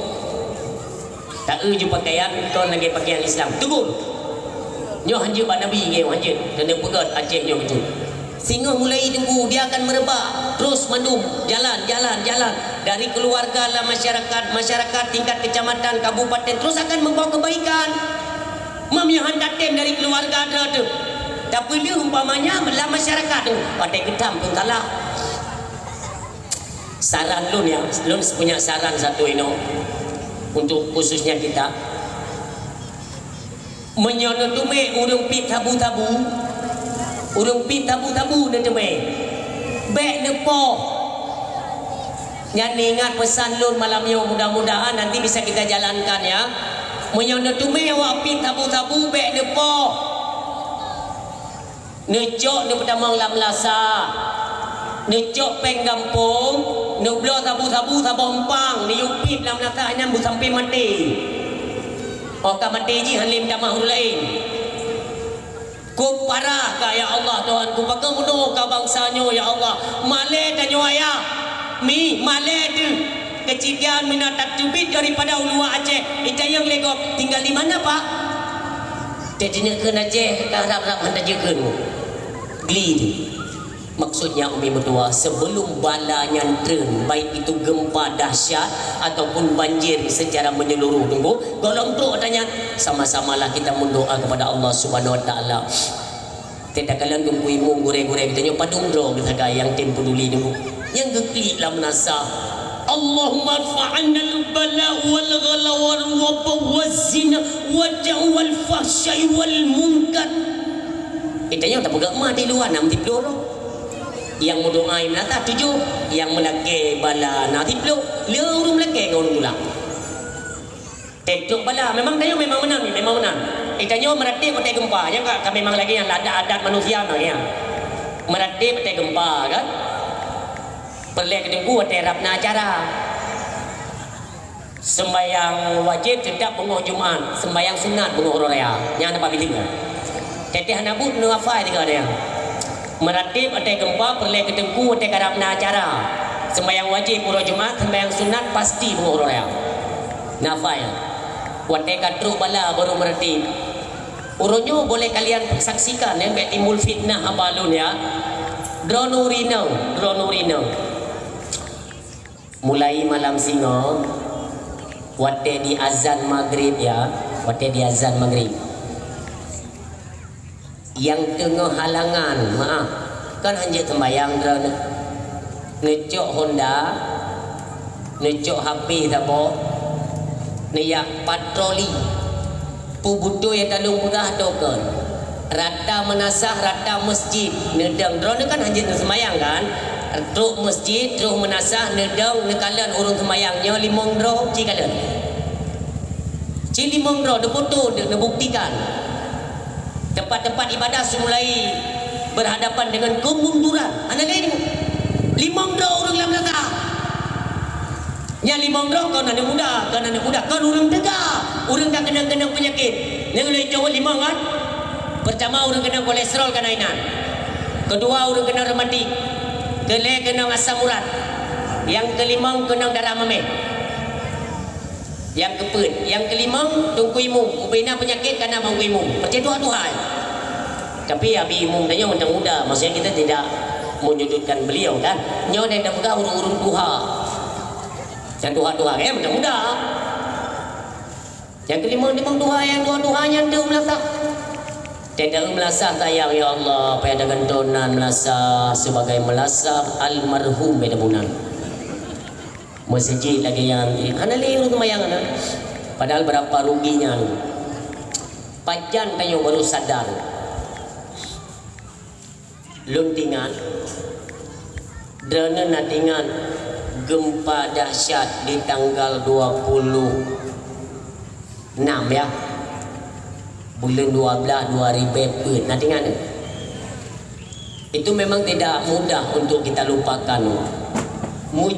Tak je pakaian kau lagi pakaian Islam. Tegur. Nyo hanje ba Nabi ke hanje. Kena pegat Aceh nyo betul. Sehingga mulai tunggu dia akan merebak, terus mandum, jalan dari keluarga lah masyarakat tingkat kecamatan, kabupaten terus akan membawa kebaikan. Mamihan datem dari keluarga ada tu. Tapi dia umpamanya lah masyarakat tu. Pakai gedam pun kalah. Saran lun ya, lun punya saran satu ini. Untuk khususnya kita menyonotume urung pit tabu-tabu netume bek nepo yang ingat pesan lun malam yo, mudah-mudahan nanti bisa kita jalankan ya. Menyonotume wa pit tabu-tabu bek nepo necok ne pertama lam lasa necok peng gampung nublo tabu-tabu tabompang ni upit lam nata inan bu sampai mati. Oka mati ji halim damah lain. Ku parah ka ya Allah Tuhan ku pakai mudo ka bangsanyo ya Allah. Male danyo ayah. Mi male tu. Kecikian minatak cubit daripada ulua Aceh. Ita yang legok tinggal di mana Pak? Jadi nak Aceh ka harap-harap hendak jekeun. Gli. Maksudnya Umi berdua sebelum bala nyantren, baik itu gempa dahsyat ataupun banjir secara menyeluruh tunggu golong tu adanya sama-samalah kita mendoa kepada Allah Subhanahu Wa Taala. Tidak kalian tunggu imu gure-gure kita nyoba padung kita gaya yang tim peduli tunggu yang geklik lam nasa Allahumma fa'anna al-bala wal ghala wal wabah wal zina wal fahsyai wal munkar. Kita nyoba tak pegang mah di luar nam tidur yang mendoai menata tujuh yang melake bala nanti belum lurung melake ngurung pula tetuk bala memang tayo memang menang itanyo merati pakai gempa yang kan memang lagi yang ada adat manusia ya merati pakai gempa kan perlek tunggu terap na acara sembahyang wajib tetap bungoh Jumat sembahyang sunat bungoh raya yang apa bilik teteh hanabut nu afai tiga dia meratib atai gempa perlek ketengku atai karapna acara sembahyang wajib pura Jumat sembahyang sunat pasti bungo raya nafai watai katru bala baru meratib uronyo boleh kalian saksikan yang timbul fitnah abalun ya dronurino mulai malam singo watai di azan maghrib ya watai di azan maghrib yang tengah halangan maaf kan hanya sembahyang drone ngecok Honda ngecok HP tabo niyak patroli pubuto yang talung mudah token rata menasah rata masjid nedang drone kan hanya sembahyang kan truk masjid truk menasah nedang nekalan urun sembahyangnya limong dro cikalan limong dro foto dibuktikan tempat-tempat ibadah mulai berhadapan dengan kemunduran. Anda lihat limong dro orang lam lata. Nya limong dro kau nana muda, kau orang tegak, orang tak kena penyakit. Yang boleh jauh limong kan? Pertama orang kena kolesterol kan ainan. Kedua orang kena rematik. Kelima kena asam urat. Yang kelima kena darah memeh. Yang keput, yang kelima tungku imum, ubina penyakit karena mangku imum. Macam tu hal. Tapi abi imum tanya muda-muda, maksudnya kita tidak menyudutkan beliau kan. Nyo dan dah urung-urung tuha. Yang tuha-tuha mudah-mudah. Yang kelima tuha yang tuha-tuhanya tu melasa. Tidak melasa tayang ya Allah pada gendonan melasa sebagai melasa almarhum pada bunan. Masjid lagi yang hanali urung mayang ana. Padahal berapa ruginya. Pajan tayo baru sadar. Luntingan drone natingan gempa dahsyat di tanggal 26 ya bulan 12 2000 natingan itu memang tidak mudah untuk kita lupakan.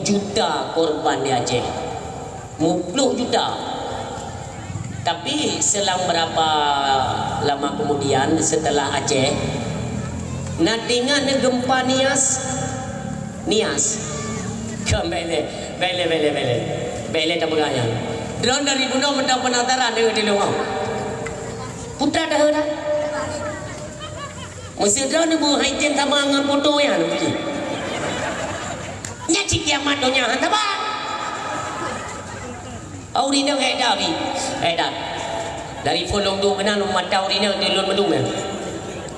Juta korban di Aceh, 10 juta. Tapi selang berapa lama kemudian setelah Aceh natingan gempa Nias bele tak bergaya drone dari Bundo mentang penataran dengan di luar putra dah mesti drone bu haitin sama dengan foto yang begini nyacik kiamat donya hantar Aurina dah dari folong tu kena mata Aurina telur medung ya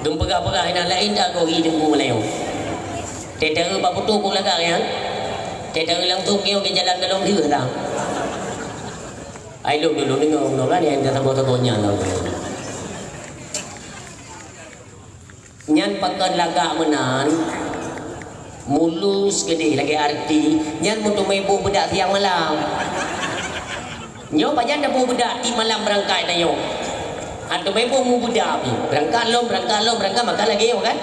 gempegah-pegah yang lain dah kau hidup Melayu. Tetera apa tu pun lagak ya. Tetera langsung kau ke jalan dalam dia dah. Ai lu dulu dengar kan yang kata botonya lah. Nyan pakai lagak menan mulus gede lagi arti nyan untuk ibu bedak siang malam. Nyo pajan dah bedak di malam berangkat dah yo. Atau memang mau budak ni berangkat makan lagi kan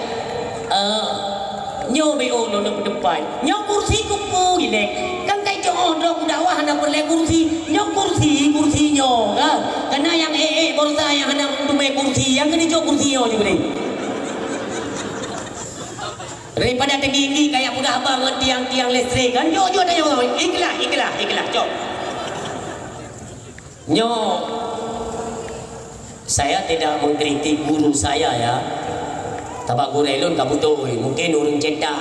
nyo beo lo nak depan nyo kursi kupu gilek kan kai jo dok dakwah hendak berlek kursi nyo kursi nyo kan karena yang borsa yang hendak untuk kursi yang kini jo kursi nyo juga ni daripada tinggi kayak budak banget tiang-tiang listrik kan jo ada yang ikhlas jo nyo. Saya tidak mengkritik guru saya ya. Tabak guru elon kabutoy. Mungkin urung cetak.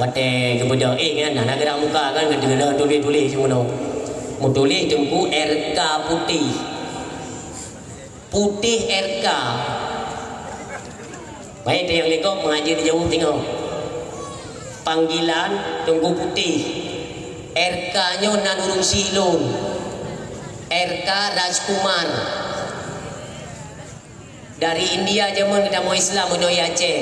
Wate kepada kan nak gerak muka kan kena tulis semua. Mau tulis tengku RK putih. Putih RK. Baik dia yang lekok mengajar di jauh tengok. Panggilan tengku putih. RK-nya Nanurung Silon. RK Rajkumar. Dari India zaman kita mau Islam menoi Aceh.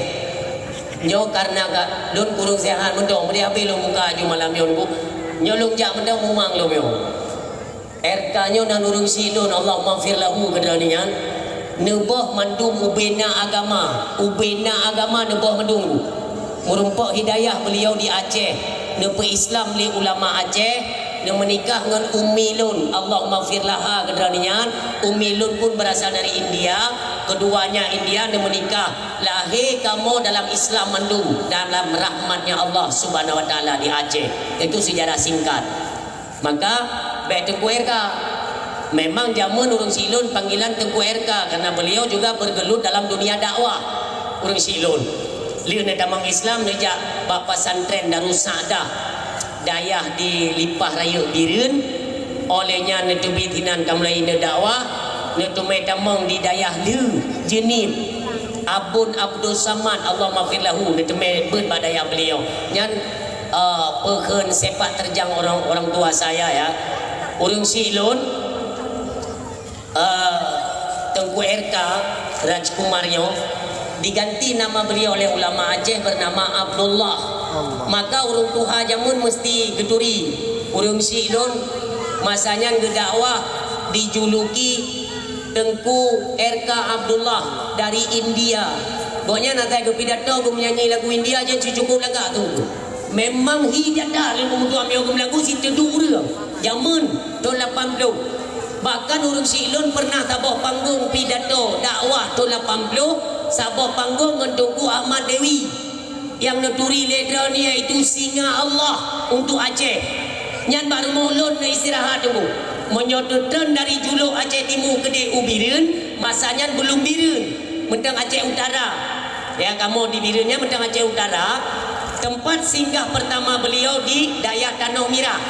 Nyo karena lun kurung sehat mendong dia ambil lo muka ju malam yon bu. Nyo lung jak mendong mumang lo yo. RK nyo Nanurung Silon Allah maghfir lahu kedanian. Nebah mandum ubena agama nebah mandum. Merumpok hidayah beliau di Aceh. Nebah Islam li ulama Aceh. Yang menikah dengan Ummi Lun Allah maghfirlaha kedanian. Ummi Lun pun berasal dari India. Keduanya India yang menikah. Lahir kamu dalam Islam mandum dalam rahmatnya Allah subhanahu wa ta'ala di Aceh. Itu sejarah singkat. Maka baik Tengku RK memang zaman Urung Silon panggilan Tengku RK karena beliau juga bergelut dalam dunia dakwah. Urung Silon liu damang Islam nejak Bapa Santren Darus Saadah dayah di Lipah Raya Biren olehnya netubi tinan kamulai dakwah netumai damang di dayah Lu Jenib Abun Abdul Samad Allah maghfir lahu netumai ber badaya beliau nyan peken sepak terjang orang tua saya ya Urung Silon Tengku RK Rajkumaryo diganti nama beliau oleh ulama Aceh bernama Abdullah. Maka urung tuha jamun mesti geduri Urung Silon masanya ngedakwah dijuluki Tengku RK Abdullah dari India. Pokoknya nanti ke pidato aku menyanyi lagu India aja cukup lagak tu. Memang hidat dah lagu tu ambil lagu si teduh dia. Jamun tahun 80. Bahkan Urung Silon pernah tabah panggung pidato dakwah tahun 80 sabah panggung dengan Ahmad Dewi yang nuturi ledra ni iaitu singa Allah untuk Aceh. Nyan baru mulun na istirahat tu. Menyodotan dari juluk Aceh Timur ke Ubiren, masanya belum Biren, mentang Aceh Utara. Ya kamu di Birennya mentang Aceh Utara. Tempat singgah pertama beliau di Dayak Tanah Merah.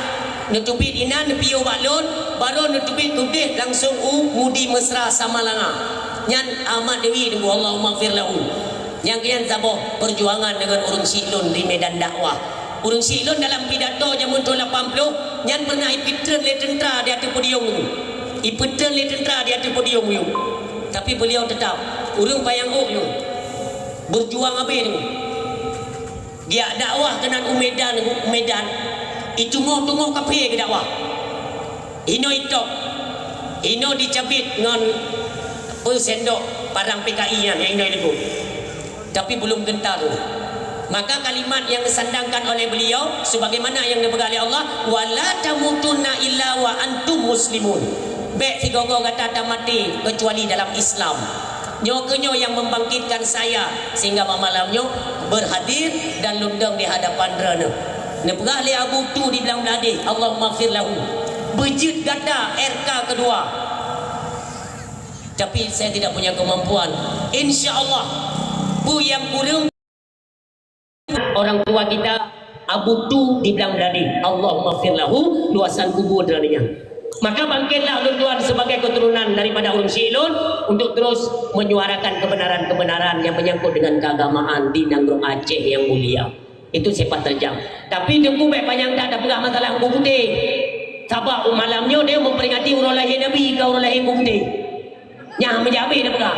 Nutubit ina nepiu baklon, baru nutubit kudih langsung mudi mesra sama langa. Nyan Ahmad Dewi nunggu Allahumma fir lahu. Yang kian saboh perjuangan dengan urung silun di medan dakwah. Urung silun dalam pidato jamun 80 nyan pernah ipitren le tentera di atas podium tu. Ipitren le tentera di atas podium tu. Tapi beliau tetap urung payang tu. Berjuang habis tu. Dia dakwah kena Medan itu tunggu kafe ke dakwah. Ino dicabit dengan sendok parang PKI yang ino itu. Tapi belum gentar tu. Maka kalimat yang disandangkan oleh beliau sebagaimana yang dipegang oleh Allah, wala tamutunna illa wa antum muslimun. Baik tiga orang kata tak mati kecuali dalam Islam. Nyokenyo yang membangkitkan saya sehingga malamnya berhadir dan lundang di hadapan drana. Nepegah li Abu tu di dalam hadis, Allahumma fir lahu. Bejit gada RK kedua. Tapi saya tidak punya kemampuan. Insya-Allah bu yang kurang orang tua kita Abu tu di dalam hadis, Allahumma fir lahu, luasan kubur drananya. Maka bangkitlah tuan-tuan sebagai keturunan daripada urang Silun untuk terus menyuarakan kebenaran-kebenaran yang menyangkut dengan keagamaan di Nanggroe Aceh yang mulia. Itu sepak terjang. Tapi tunggu baik panjang tak ada pegah masalah Buku Putih. Sebab malamnya dia memperingati urang lahir Nabi ke urang lahir Buku Putih. Yang menjabih dia pegah.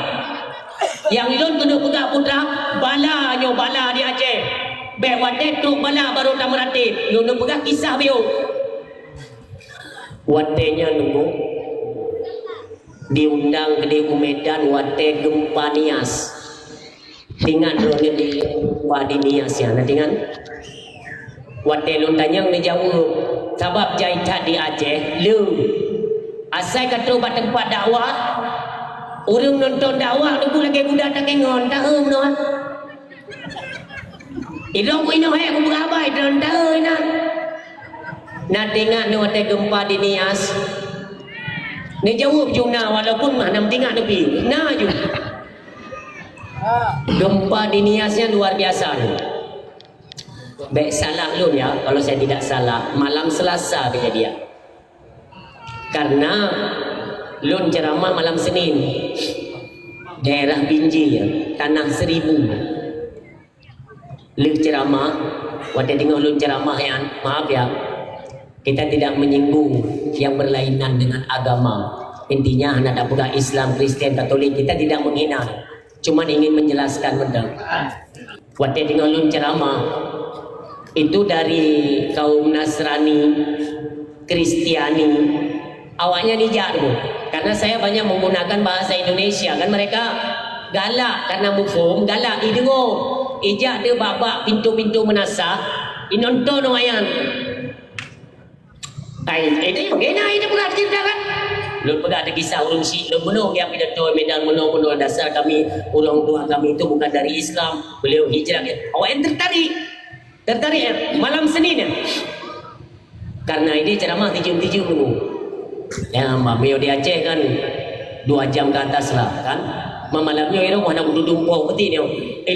Yang Ilun kena pegah putra bala di Aceh. Baik wadah tu bala baru tak meratib. Ilun pegah kisah biu. Watenya nunggu diundang ke Medan wate gempa nias tingan drone di wadi nias ya tingan wate lontanyang di jauh sebab jaita di Aceh lu asai kata bat tempat dakwah orang nonton dakwah tu lagi budak tak kengon tak noh idong ino he ku berabai dan dah nah. Nak tengok ni ada gempa di Nias. Ni jawab juna walaupun mana tengok lebih. Nah ju. Gempa di Niasnya luar biasa. Baik salah lu ya kalau saya tidak salah malam Selasa kejadian. Karena lun ceramah malam Senin. Daerah Binji ya, Tanah Seribu. Lu ceramah, waktu tengok lun ceramah yang maaf ya. Kita tidak menyinggung yang berlainan dengan agama. Intinya anak tak pegang Islam, Kristen, Katolik. Kita tidak menghina. Cuma ingin menjelaskan betul. Waktu tengok lun ceramah itu dari kaum Nasrani, Kristiani. Awaknya nijak dulu. Karena saya banyak menggunakan bahasa Indonesia. Kan mereka galak karena mufhum, galak didengar. Ijak dia babak pintu-pintu menasah. Inonton wayan. Itu berat cerita kan. Lun pegang ada kisah urung Silun menung yang pidato Medan menung dasar kami orang tua kami itu bukan dari Islam. Beliau hijrah. Awak yang tertarik malam Senin ya. Karena ini ceramah 7 dulu. Ya beliau di Aceh kan 2 jam ke atas lah kan. Malamnya itu mana duduk pau peti dia.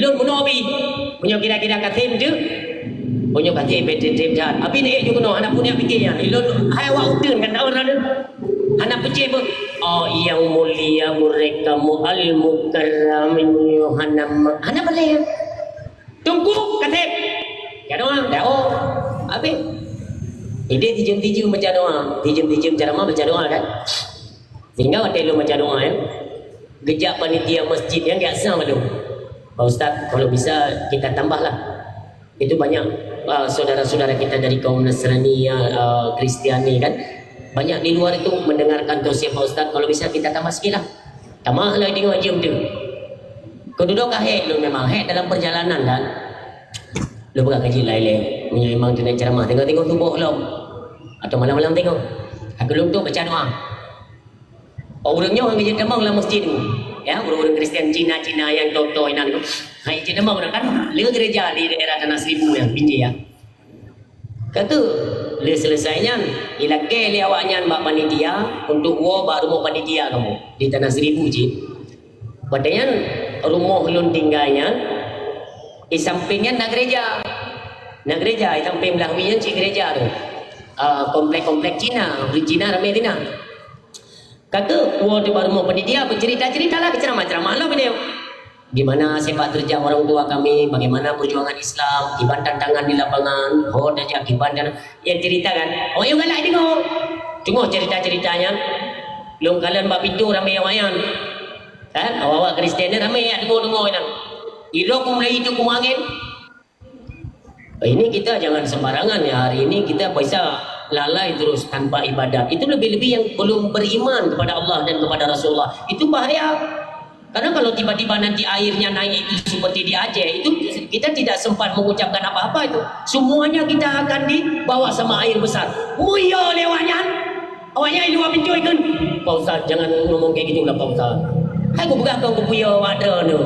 Lun menung abi. Punya kira-kira katim tu. Punya kata betul jahat. Abi ni juga no anak punya fikirnya. Ilon hai wa utun kan orang ada. Anak pecah pun. Oh yang mulia mereka mual mukarram Yohanam. Anak boleh. Tunggu kata. Ya doang. Dah Abi. Ide dijam-dijam baca doa. Dijam-dijam ceramah baca doa kan. Sehingga waktu lu baca doa ya. Gejak panitia masjid yang biasa malu. Pak Ustaz kalau bisa kita tambahlah. Itu banyak saudara-saudara kita dari kaum Nasrani, Kristiani kan banyak di luar itu mendengarkan tausiah Pak Ustaz. Kalau bisa kita tambah sikit lah, tambah lagi tengok jam tu keduduk kahek lu memang hek dalam perjalanan kan lu bukan kaji lain-lain punya memang tu naik ceramah tengok-tengok tubuh lu atau malam-malam tengok aku lu tu baca doa orangnya orang kerja demang dalam masjid tu ya orang-orang Kristian Cina yang tok-tok inan tu hai kerja demang kan le gereja di daerah Tanah Seribu yang Binjai ya kata le selesainya ilake le awaknya mbak panitia untuk baru mau panitia kamu di Tanah Seribu je padahal rumah lun tinggalnya di sampingnya nak gereja Nak gereja, sampai Melawi cik gereja tu. Komplek-komplek Cina, beli Cina ramai Cina. Kata, waktu baru mau pendidikan, bercerita-cerita lah, ceramah-ceramah lah beliau. Gimana sepak terjang orang tua kami, bagaimana perjuangan Islam, kiban tantangan di lapangan, aja kiban dan yang cerita kan. Oh yang galak tengok. Tengok cerita-ceritanya. Long kalian bab itu ramai awayan. Kan? Awak Kristian ramai ya tengok-tengok kan. Iro ku mulai itu ku angin. Ini kita jangan sembarangan ya. Hari ini kita bisa lalai terus tanpa ibadat. Itu lebih-lebih yang belum beriman kepada Allah dan kepada Rasulullah. Itu bahaya. Karena kalau tiba-tiba nanti airnya naik itu seperti di Aceh, itu kita tidak sempat mengucapkan apa-apa itu. Semuanya kita akan dibawa sama air besar. Muyo lewatnya. Awaknya luar pintu ikan. Pak Ustaz, jangan ngomong kayak gitu lah Pak Ustaz. Aku begah kau kepuyo ada tu.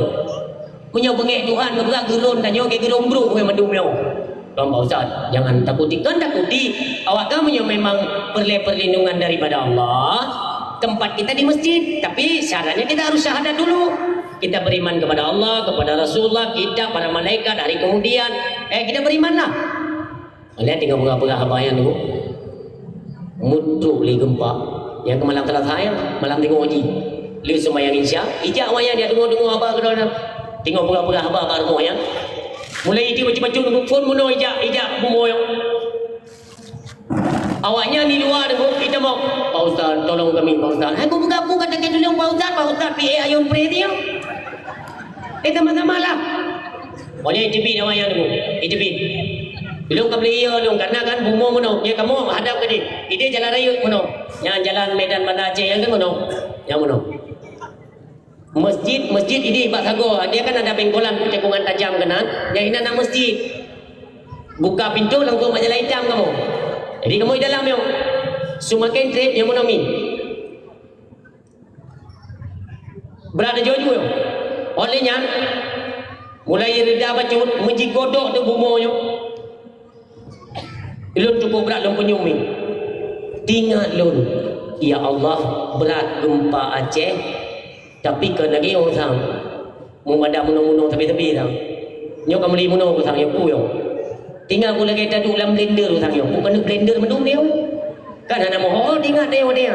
Punya bengek Tuhan, ngebegah gerun tanya kayak gerun bro yang mendung yo. Pak Ustaz, jangan takuti. Kan takuti. Awak kamu yang memang perlindungan daripada Allah. Tempat kita di masjid, tapi syaratnya kita harus syahadat dulu. Kita beriman kepada Allah, kepada Rasulullah, kita, para malaikat. Hari kemudian, kita berimanlah. Lihat tinggal berapa habayan tu. Mutuk li gempa. Yang ke malam telah saya, malam tengok haji. Lihat sembahyang Isya, ijak awaknya dia tengok-tengok apa kedua. Tengok berapa haba baru ya. Mulai itu macam-macam tengok phone mono ijak bumo yang. Awaknya di luar tu, kita mau Pak Ustaz tolong kami Pak Ustaz. Aku buka kata kita tolong Pak Ustaz PA ayun pray dia. Sama-sama lah. Boleh itibin awaknya tu. Itibin. Belum kau beli belum karena kan bumo mono. Ya kamu hadap ke dia. Ide jalan raya mono. Yang jalan Medan Bandar Aceh yang kan mono. Yang mono. Masjid ini Pak Sago. Dia kan ada bengkolan cekungan tajam kanan. Yang ini nama masjid. Buka pintu langsung majalah hitam kamu. Jadi kamu di dalam yang sumakin trip yang menami berada jauh yang olehnya mulai reda bacut menjigodok tu bumonya ilun cukup berat lun penyumi tinggal lun ya Allah berat gempa Aceh tapi ke lagi orang sang mau ada munung-munung tepi-tepi sang nyok kamu li munung sang yang pu yang tinggal pula kita duduk dalam blender tu tanya. Bukan blender mendung dia. Kan ada mohon tinggal dia.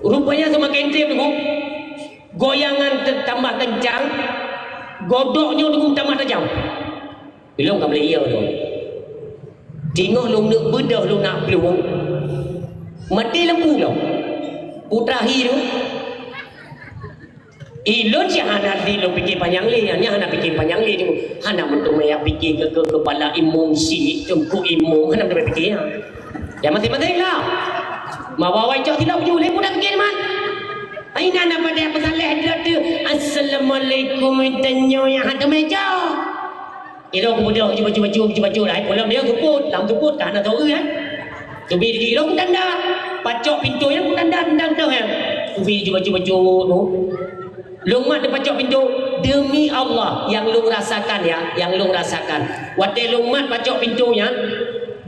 Rupanya semakin trip tu. Goyangan tambah kencang. Godoknya tu tambah tajam. Belum kau boleh iya tu. Tengok lu nak bedah lu nak pelung. Mati lembu tu. Putrahi tu. Ilon si hana di lo fikir panjang le, hana fikir panjang le tu, hana mentu maya fikir ke kepala imum si, tungku imum, hana mentu fikir ya. Ya mati-mati lah. Mawawai cak tidak punya le pun dah fikir man. Aina nak pada pesan leh tu. Assalamualaikum tanyo yang ada meja. Ilo kemudian baju lah. Kalau dia tuput, lam tuput kan ada tahu kan. Tubi di ilo tanda, pacok pintu yang tanda tu kan. Tubi baju tu. Lungmat di pacok pintu demi Allah yang lu rasakan ya, yang lu rasakan. Waktu lungmat pacok pintunya,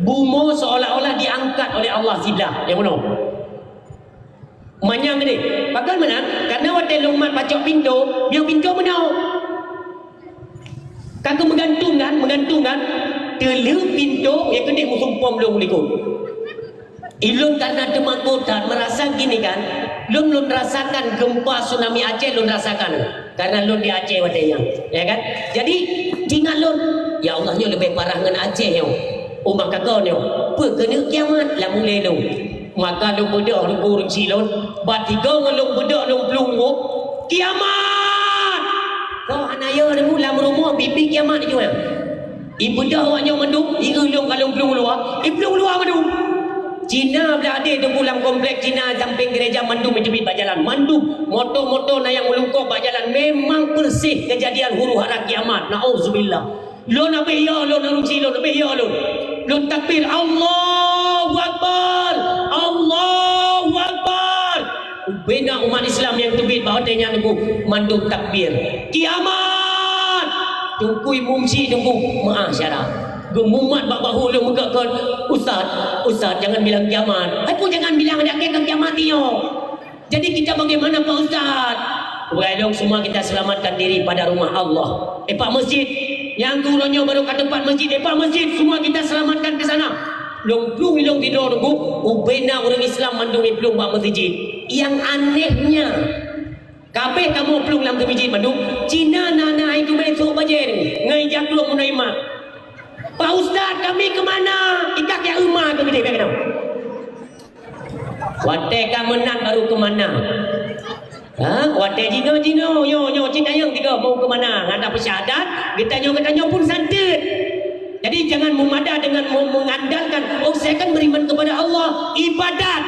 bumo seolah-olah diangkat oleh Allah Zillah. Yang mana? Manyang ni. Bagaimana? Karena waktu lungmat pacok pintu, biar pintu mana? Kagak menggantung kan? Telu pintu yang kena musuh pom lu likut. Ilun karena demam bodan merasa gini kan, lun rasakan gempa tsunami Aceh lun rasakan karena lun di Aceh wadanya, ya kan? Jadi tinggal lun, ya Allahnya lebih parah dengan Aceh yo. Umat kakak yo, kena kiamat lah mulai lun. Maka lun bedak lun burung silon, batiga ngelung bedak lun pelunggu, kiamat. Kau anaya ni mulam rumah pipi kiamat ni juga. Ibu dah awaknya mendung, ibu lun kalau pelung luar, pelung luar mendung. Cina berada di dalam komplek Cina samping gereja mandum itu bit jalan mandum motor-motor na yang melungkuk bak jalan memang bersih kejadian huru hara kiamat nauzubillah lo nak ya lo nak ruci lo nak ya lo takbir Allahu akbar bina umat Islam yang tubit bahawa tanya nunggu mandum takbir kiamat tungkui mumsi tunggu ma'asyarah gemumat bahu lu muka kan Ustaz jangan bilang kiamat. Aku jangan bilang ada kiamat dia. Jadi kita bagaimana Pak Ustaz? Berelong semua kita selamatkan diri pada rumah Allah. Pak masjid Yang turunnya baru ke tempat masjid. Depan masjid semua kita selamatkan ke sana. Plung ilong tidur nunggu. Ubena orang Islam mandungi plung buat masjid. Yang anehnya, kabeh kamu plung dalam masjid mandung. Cina nana itu besok bajen. Ngai jaklung menerima. Pak Ustaz kami kemana? Ikak yang rumah ke gede kenapa? Wate kamenan baru kemana? Wate jino yo cina yang tiga mau kemana? Ada pesyadat, kita pun santet. Jadi jangan memadah dengan mengandalkan. Oh saya kan beriman kepada Allah, ibadat.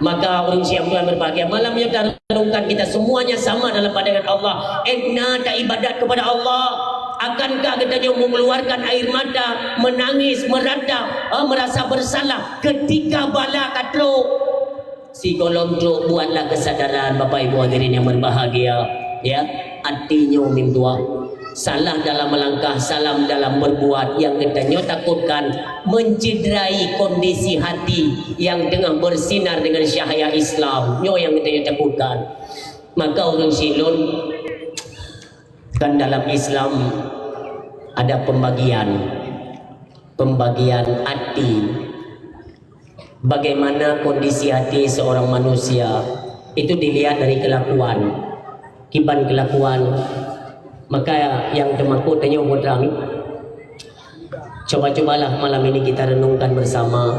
Maka orang siap Tuhan berbahagia. Malamnya kita renungkan kita semuanya sama dalam pandangan Allah. Enak tak ibadat kepada Allah. Akankah kita mengeluarkan air mata, menangis, meratap, merasa bersalah ketika bala katlo? Si kolom tu buatlah kesadaran Bapak Ibu hadirin yang berbahagia, ya. Artinya mintua salah dalam melangkah, salam dalam berbuat yang kita takutkan mencederai kondisi hati yang tengah bersinar dengan cahaya Islam. Nyo yang kita takutkan. Maka orang silun kan dalam Islam ada pembagian hati. Bagaimana kondisi hati seorang manusia itu dilihat dari kelakuan, kiban kelakuan. Maka yang temaku tanya buat kami, coba-cobalah malam ini kita renungkan bersama.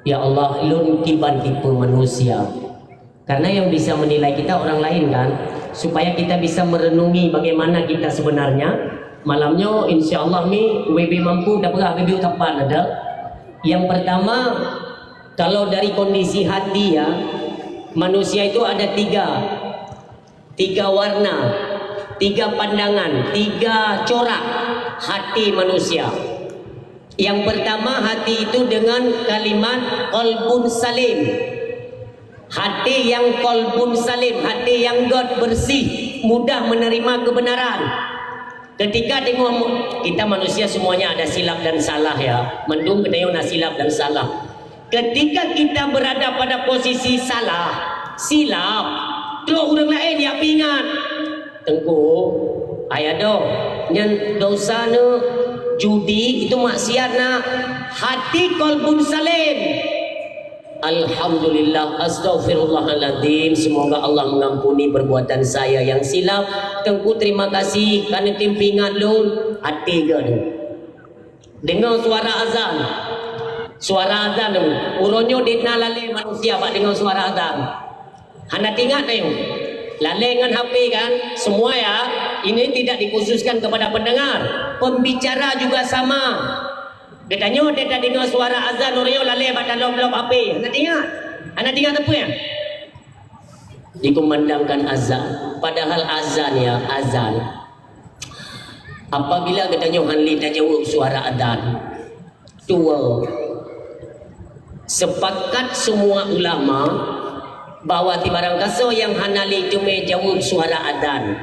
Ya Allah, lun kiban tipe manusia. Karena yang bisa menilai kita orang lain kan, supaya kita bisa merenungi bagaimana kita sebenarnya. Malamnya insya Allah mi WB mampu dapat review tepat ada. Yang pertama, kalau dari kondisi hati ya, manusia itu ada tiga warna, 3 pandangan, 3 corak hati manusia. Yang pertama, hati itu dengan kalimat qalbun salim. Hati yang qalbun salim, hati yang God bersih, mudah menerima kebenaran. Ketika tengok kita manusia semuanya ada silap dan salah ya. Mendung kedayo na silap dan salah. Ketika kita berada pada posisi salah, silap, terus orang lain yang ingat tengku ayado nyan dosa ne judi itu maksiat na hati qalbun salim. Alhamdulillah, astaghfirullahaladzim, semoga Allah mengampuni perbuatan saya yang silap. Tengku terima kasih karena timpingan lun hati ke dengar suara azan uronyo ditna lale manusia pak dengar suara azan. Anda ingat tayong lale dengan HP kan semua ya, ini tidak dikhususkan kepada pendengar, pembicara juga sama. Katanya dia dengar suara azan uronyo lale pada lom HP. Anda ingat apa ya? Dikumandangkan azan, padahal azan ya azan. Apabila katanya hanli tak jauh suara azan, tua sepakat semua ulama bahwa di barang kaso yang hanali cuma jauh suara azan,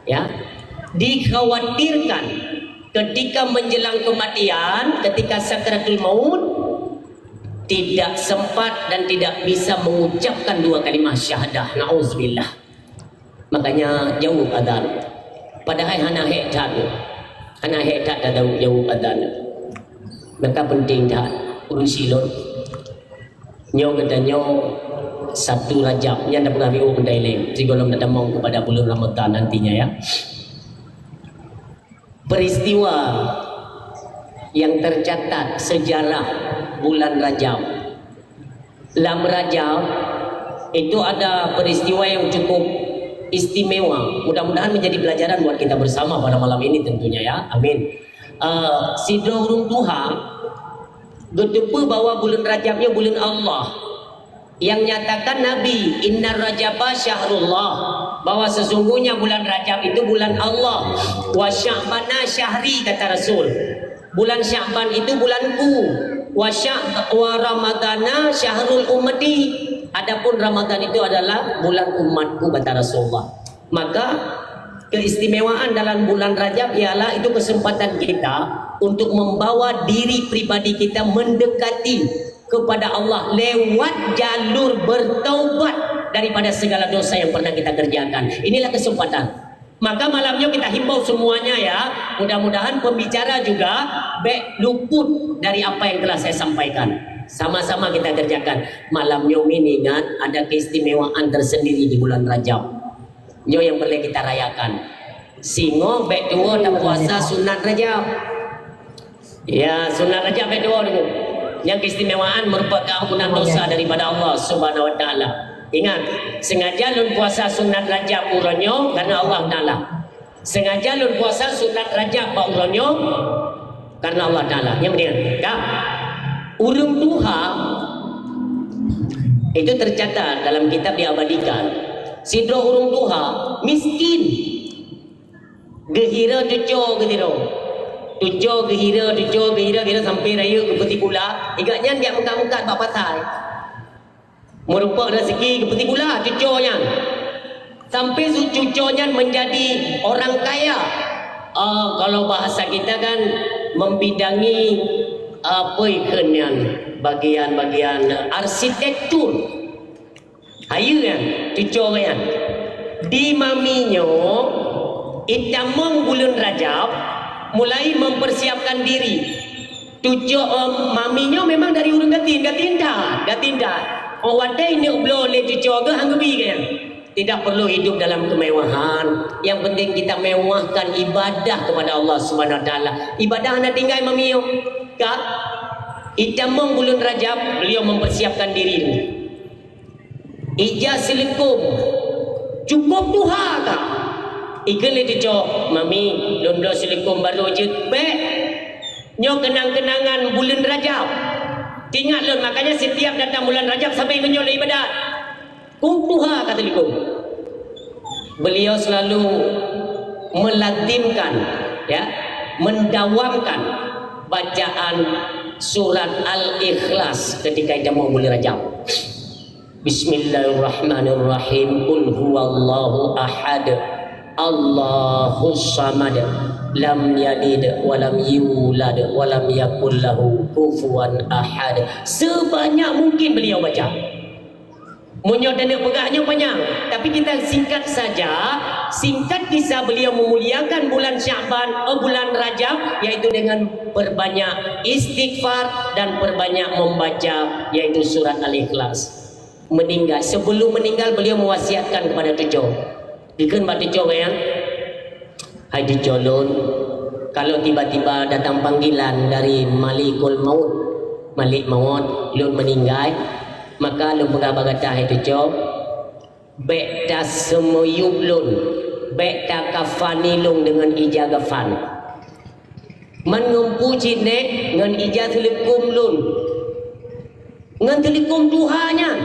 ya dikhawatirkan ketika menjelang kematian, ketika sakratul maut tidak sempat dan tidak bisa mengucapkan 2 kalimat syahadah, na'udzubillah. Makanya jauh adzan. Padahal hana hektat ada jauh adzan. Maka penting dah urun silon. Nyo katanya 1 Rajab nya dah pengawi pendai lem. Sigolom nak demong kepada bulan Ramadan nantinya ya. Peristiwa yang tercatat sejarah bulan Rajab. Dalam Rajab itu ada peristiwa yang cukup istimewa. Mudah-mudahan menjadi pelajaran buat kita bersama pada malam ini tentunya ya. Amin. Sidro urung Tuhan berdepu bahwa bulan Rajabnya bulan Allah. Yang nyatakan Nabi, Inna Rajaba Syahrullah, bahwa sesungguhnya bulan Rajab itu bulan Allah. Wa Sya'bana syahri, kata Rasul. Bulan Sya'ban itu bulanku. Wa Ramadana syahrul ummati. Adapun Ramadan itu adalah bulan umatku, kata Rasulullah. Maka keistimewaan dalam bulan Rajab ialah itu kesempatan kita untuk membawa diri pribadi kita mendekati kepada Allah lewat jalur bertaubat daripada segala dosa yang pernah kita kerjakan. Inilah kesempatan. Maka malamnya kita himbau semuanya ya, mudah-mudahan pembicara juga luput dari apa yang telah saya sampaikan. Sama-sama kita kerjakan. Malamnya ini ingat ada keistimewaan tersendiri di bulan Rajab. Nyo yang boleh kita rayakan. Singo bek dua dan puasa sunat Rajab. Ya, sunat Rajab bek dua dulu. Yang keistimewaan merupakan ampunan dosa daripada Allah Subhanahu wa taala. Ingat, sengaja lun puasa sunat Rajab uronyo karena Allah Ta'ala. Sengaja lun puasa sunat Rajab uronyo karena Allah Ta'ala. Yang penting, kak, urung duha itu tercatat dalam kitab diabadikan. Sidro urung duha miskin. Gehira tujo gehira. Tujo gehira sampai raya ke peti pula. Ingatnya dia mengkat-mengkat bak patai. Merupakan rezeki kepeti pula cucunya sampai cucunya menjadi orang kaya. Kalau bahasa kita kan membidangi apa ikannya bagian-bagian arsitektur ayu kan cucunya di maminyo itamong bulan Rajab mulai mempersiapkan diri. Cucu maminyo memang dari urung gatinda. Oh wadai ni ublo le cucu ke hanggebi kan. Tidak perlu hidup dalam kemewahan. Yang penting kita mewahkan ibadah kepada Allah Subhanahu wa taala. Ibadah nak tinggal mamiyo. Kak, itamong bulan Rajab beliau mempersiapkan diri. Ija silikum. Cukup duha kak. Ikan le cucu, mami londo silikum baru je be. Nyo kenang-kenangan bulan Rajab. Ingat lun, makanya setiap datang bulan Rajab sampai menyol ibadat. Kumpuha kata likum. Beliau selalu melazimkan, ya, mendawamkan bacaan surat Al-Ikhlas ketika kita mau bulan Rajab. Bismillahirrahmanirrahim. Qul huwallahu ahad. Allahus samad. Lam yalid walam yulad walam yakul lahu kufuwan ahad. Sebanyak mungkin beliau baca. Munyo dan pegahnya panjang, tapi kita singkat saja. Singkat kisah beliau memuliakan bulan Syaban, bulan Rajab, yaitu dengan perbanyak istighfar dan perbanyak membaca yaitu surat Al-Ikhlas. Sebelum meninggal beliau mewasiatkan kepada tujuh. Diken bat tujuh kan? Hai dicolon, kalau tiba-tiba datang panggilan dari Malikul Maut, Malik Maut, lun meninggal, maka lun berkata hai tujuh, bekta semuyub lun, bekta kafani lun dengan ija kafan, menumpu cinek dengan ija telikum lun, dengan telikum tuhanya,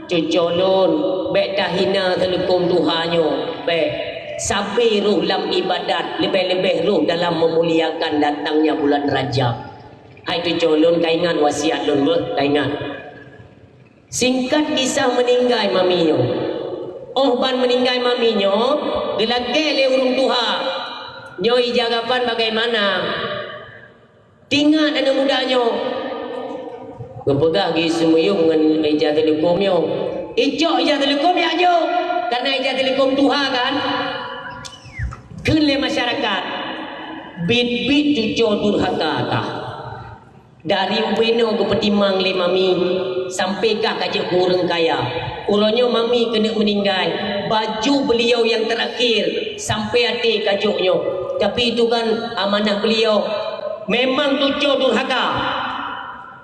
cucolun, bekta hina telikum tuhanya, bek. Sampai ruh dalam ibadat, lebih-lebih ruh dalam memuliakan datangnya bulan Rajab. Hai tu colon kaingan wasiat lun kaingan. Singkat kisah meninggal maminyo. Ban meninggal maminyo, gelage le urung tuha. Nyoi jagapan bagaimana? Tinggal anak mudanya. Kepegah gi semuyung dengan ija telekomnya. Ijok ija telekom ya jo. Karena ija telekom tuha kan. Kenle masyarakat bit-bit cucu durhaka tah dari ubeno ke petimang le mami sampai kah kajak kurang kaya ulonyo mami kena meninggal baju beliau yang terakhir sampai hati kajuknya tapi itu kan amanah beliau memang cucu durhaka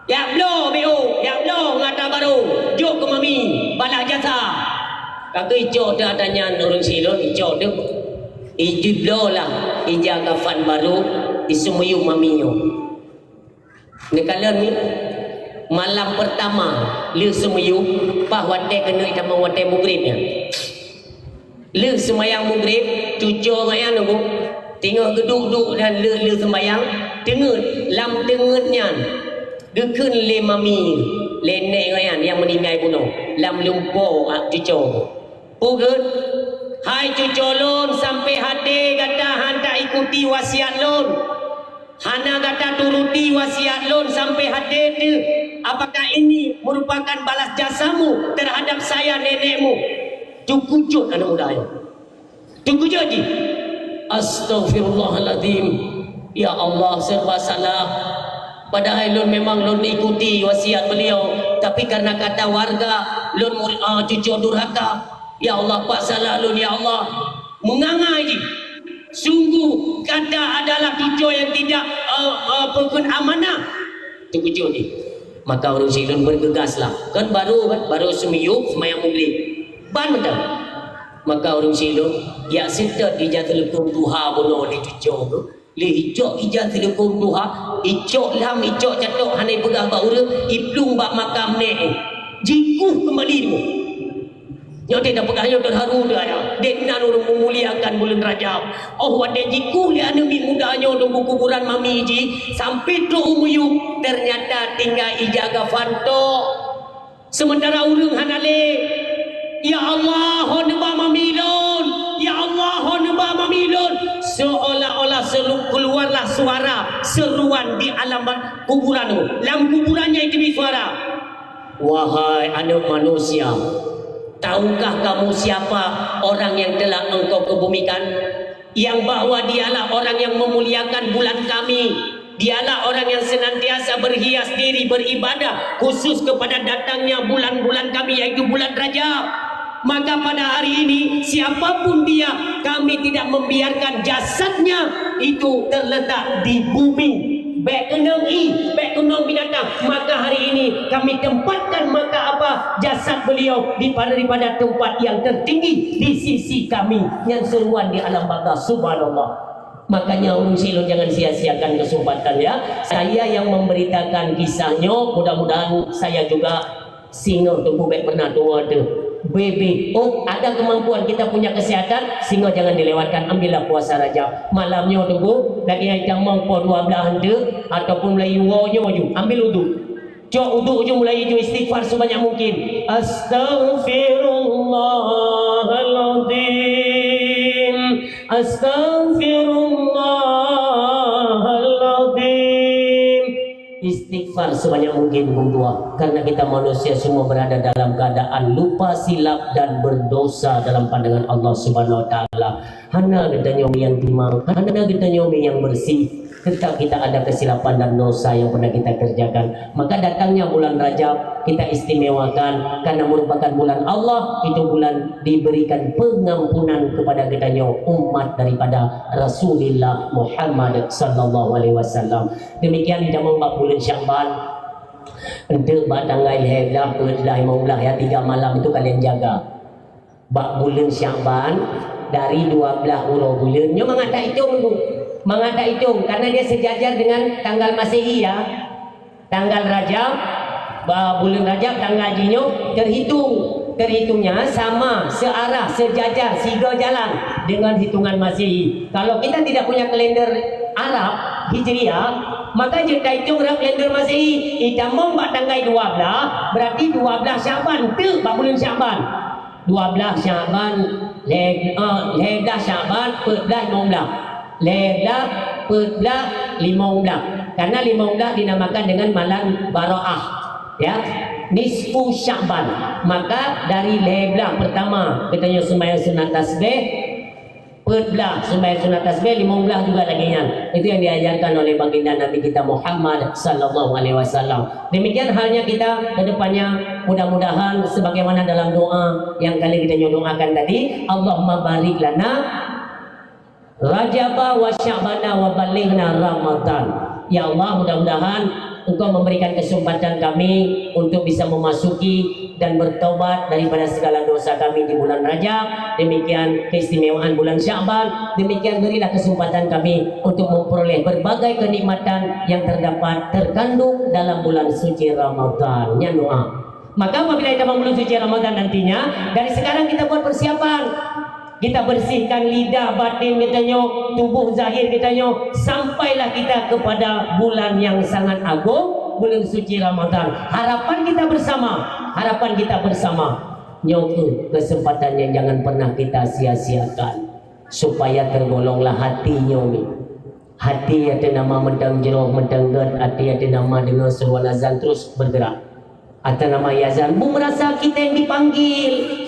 ya blo beo ya blo ngata baru jok ke mami balah jasa kata ijo dah adanya nurun silon ijo dia ijiblo lah ija kafan baru isumuyu maminyo nekalan ni malam pertama le sumuyu pah wate kena itama wate mugribnya le semayang mugrib cucu ngaya nunggu tinggal geduk-duk dan le sembayang dengar lam dengarnya dekun le mami le nek ngaya yang meninggal bunuh lam lumpo cucu pugut. Hai cucolon sampai hati kata hanta ikuti wasiat lon. Hana kata turuti wasiat lon sampai hati tu. Apakah ini merupakan balas jasamu terhadap saya nenekmu? Cukucut anak muda. Tunggu jadi. Astaghfirullahaladzim. Ya Allah, serba salah. Padahal lun memang lun ikuti wasiat beliau, tapi karena kata warga lun cucu durhaka. Ya Allah, pak salah lun, ya Allah. Menganga je. Sungguh kata adalah cucu yang tidak pekun amanah. Tunggu jadi. Maka orang silun bergegaslah. Kan baru semiyuk semayang mublik. Ban betul. Maka orang silun ya sedot ija telekom duha bono di cucu tu. Le icok ija telekom duha, icok lam icok catok hanai pegah ba ura, iplung ba makam ne. Jikuh kembali mu. Nyo te dah pegah nyo terharu dah ya. Dek nan orang memuliakan bulan Rajab. Oh wade jikuh li anu mi muda nyo tunggu kuburan mami ji sampai tu umuyuk ternyata tinggal ijaga fanto. Sementara urang hanale ya Allah honba mamilon, ya Allah honba mamilon, seolah-olah keluarlah suara seruan di alam kuburan. Dalam kuburannya itu suara. Wahai anak manusia, tahukah kamu siapa orang yang telah engkau kebumikan? Yang bahwa dialah orang yang memuliakan bulan kami. Dialah orang yang senantiasa berhias diri beribadah khusus kepada datangnya bulan-bulan kami, yaitu bulan Rajab. Maka pada hari ini siapapun dia, kami tidak membiarkan jasadnya itu terletak di bumi. Baik kenong binatang. Maka hari ini kami tempatkan maka apa jasad beliau daripada tempat yang tertinggi di sisi kami yang seruan di alam barzah. Subhanallah. Makanya orang silun jangan sia-siakan kesempatan ya. Saya yang memberitakan kisahnya, mudah-mudahan saya juga singa tunggu baik pernah tua tu. Baby, oh ada kemampuan kita punya kesehatan, singa jangan dilewatkan, ambillah puasa Rajab. Malamnya tunggu, lagi yang mau po 12 hande ataupun mulai yuonya ju, ambil wudu. Cok wudu ju mulai ju istighfar sebanyak mungkin. Astaghfirullahaladzim, astaghfirullahaladzim. Istighfar sebanyak mungkin berdua, karena kita manusia semua berada dalam keadaan lupa, silap dan berdosa dalam pandangan Allah Subhanahu wa taala. Hana kita nyomi yang timang, hana kita nyomi yang bersih. Tetap kita ada kesilapan dan dosa yang pernah kita kerjakan. Maka datangnya bulan Rajab kita istimewakan karena merupakan bulan Allah. Itu bulan diberikan pengampunan kepada kita umat daripada Rasulullah Muhammad sallallahu alaihi wasallam. Demikian di dalam bulan Syaban. Untuk tanggal heblah, pedlah, imamlah ya 3 malam itu kalian jaga. Bak bulan Syaban dari 12 urang bulan. Nyo mangata hitung tu. Mangata hitung karena dia sejajar dengan tanggal Masehi ya. Tanggal Rajab, bulan Rajab tanggal jinyo terhitungnya sama, searah, sejajar, siga jalan dengan hitungan Masehi. Kalau kita tidak punya kalender Arab Hijriah, maka kita hitung kalender Masehi. Kita mau tanggal 12, berarti 12 Syaban tu bulan Syaban. 12 Syaban, Laylah Syaban, Pedlah, Imamlah. Laylah, Pedlah, 15. Karena 15 dinamakan dengan malam Bara'ah. Ya, nisfu Syaban. Maka dari Laylah pertama kita sembahyang sunat tasbih, Pedlah sembahyang sunat tasbih, 15 juga lagi nya. Itu yang diajarkan oleh baginda Nabi kita Muhammad sallallahu alaihi wasallam. Demikian halnya kita ke depannya, mudah-mudahan sebagaimana dalam doa yang kali kita doakan tadi, Allahumma barik lana Rajaba wa Sya'bana wa balighna Ramadan. Ya Allah, mudah-mudahan Engkau memberikan kesempatan kami untuk bisa memasuki dan bertobat daripada segala dosa kami di bulan Rajab. Demikian keistimewaan bulan Sya'ban. Demikian berilah kesempatan kami untuk memperoleh berbagai kenikmatan yang terkandung dalam bulan suci Ramadan. Ya doa. Maka apabila kita bulan suci Ramadan nantinya, dari sekarang kita buat persiapan. Kita bersihkan lidah batin kita tubuh zahir kita sampailah kita kepada bulan yang sangat agung, bulan suci Ramadan. Harapan kita bersama nyoku kesempatan yang jangan pernah kita sia-siakan, supaya tergolonglah hati nyomi. Hati ada nama mentang jeroh mentang ged, hati ada nama dengan seruan azan terus bergerak. Atau nama yazan, bu merasa kita yang dipanggil.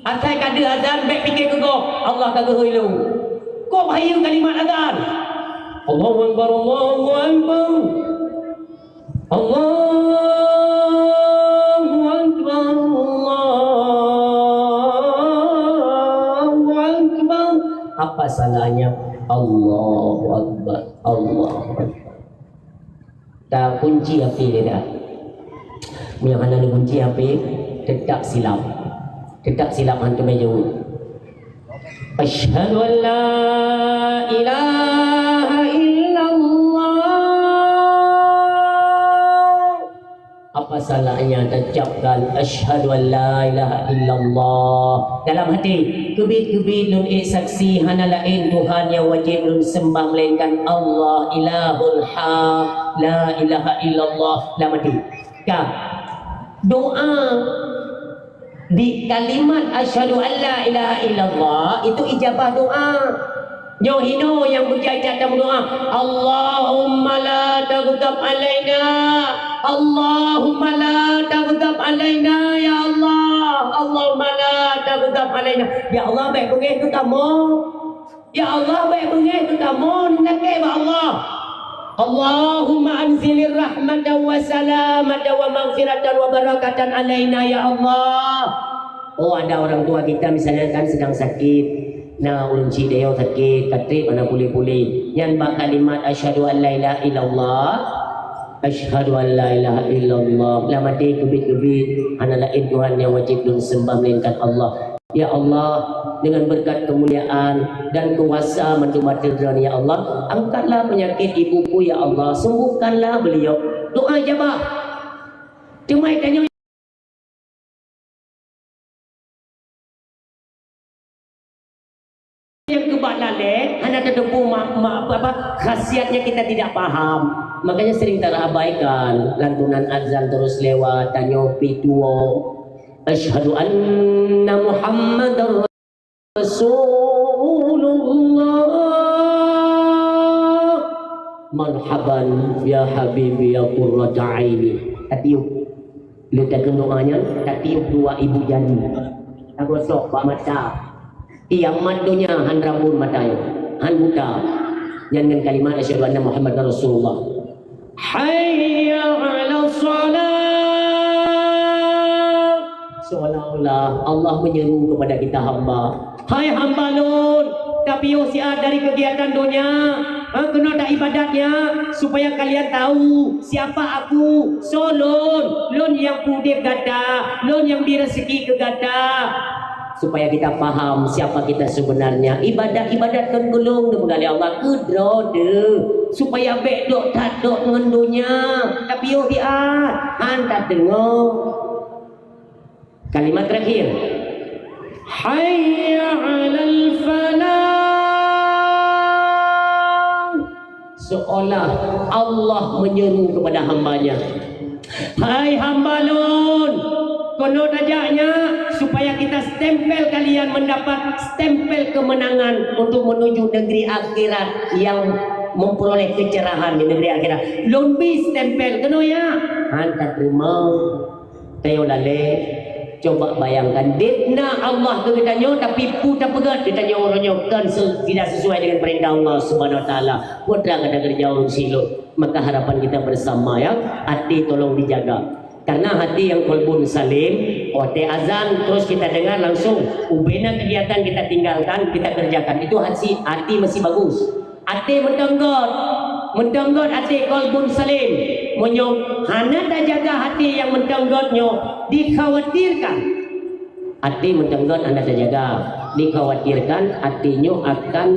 Asal kada azan baik fikir ke kau. Allah kagak helu. Kau bahaya kalimat azan. Allahu akbar, Allahu akbar. Allahu akbar, Allahu akbar. Apa salahnya? Allahu akbar, Allahu akbar. Tak kunci api dia dah. Yang ada kunci api tetap silap. Tetap silap hantu meja. Asyhadu an la ilaha illallah. Apa salahnya terucapkan asyhadu an la ilaha illallah dalam hati? Kebit-kebit nun saksi hana lain Tuhan yang wajib nun sembah melainkan Allah ilahul haq la ilaha illallah dalam hati. Kah doa di kalimat asyhadu an la ilaha illallah itu ijabah doa. Nyo hino yang berjaya dalam doa, Allahumma la taghdab alaina, Allahumma la taghdab alaina ya Allah, Allahumma la taghdab alaina. Ya Allah baik bengih tu tamu. Ya Allah baik bengih tu tamu nakeh ba Allah. Allahumma anzilir rahmatan wa salamatan wa maghfiratan wa barakatan alaina ya Allah. Oh, ada orang tua kita misalnya kan sedang sakit. Nah, ulun cideo sakit, katrik mana pulih-pulih. Yang bak kalimat asyhadu an la ilaha illallah. Asyhadu an la ilaha illallah. La mati kebit-kebit ana lain Tuhan yang wajib disembah melainkan Allah. Ya Allah, dengan berkat kemuliaan dan kuasa mendumatirkan ya Allah, angkatlah penyakit ibuku ya Allah, sembuhkanlah beliau. Doa jabah. Cuma tanya yang kebak lalek, hanya terdepu apa khasiatnya kita tidak paham. Makanya sering terabaikan. Lantunan azan terus lewat, tanyo pituo. Asyhadu anna Muhammadar Rasulullah. Marhaban ya habibi ya qurrata aini. Tatiup. Letakkan doanya, tatiup dua ibu jani. Tak gosok pak mata. Yang madunya han rambut matanya, han buta. Dengan kalimat asyhadu anna Muhammadar Rasulullah. Hayya 'ala shalah. Seolah-olah Allah menyeru kepada kita hamba. Hai hamba lun, tapi usia dari kegiatan dunia, kena ada ibadatnya supaya kalian tahu siapa aku. So lun yang pudip gada, lun yang direzeki ke gada. Supaya kita paham siapa kita sebenarnya. Ibadat-ibadat kan gulung mengali Allah kedrode supaya baik dok tak dok dengan dunia. Tapi yo biat han tak dengar. Kalimat terakhir. Hayya 'alal falah. Seolah Allah menyeru kepada hambanya. Hai hamba lun, kono dajaknya supaya kita stempel kalian mendapat stempel kemenangan untuk menuju negeri akhirat yang memperoleh kecerahan di negeri akhirat. Lombi stempel kena ya. Hantar terima. Tayo lale. Coba bayangkan ditna Allah tu ditanya tapi putar pegat ditanya orangnya kan tidak sesuai dengan perintah Allah Subhanahu wa taala. Putra kada kerja orang siluk. Maka harapan kita bersama ya, hati tolong dijaga. Karena hati yang kolbun salim, ote azan terus kita dengar langsung, ubena kegiatan kita tinggalkan, kita kerjakan. Itu hati masih bagus. Hati mentenggot hati kolbun salim. Menyo hana tak jaga hati yang mentenggotnya, dikhawatirkan. Hati mentenggot anda tak jaga, dikhawatirkan hatinya akan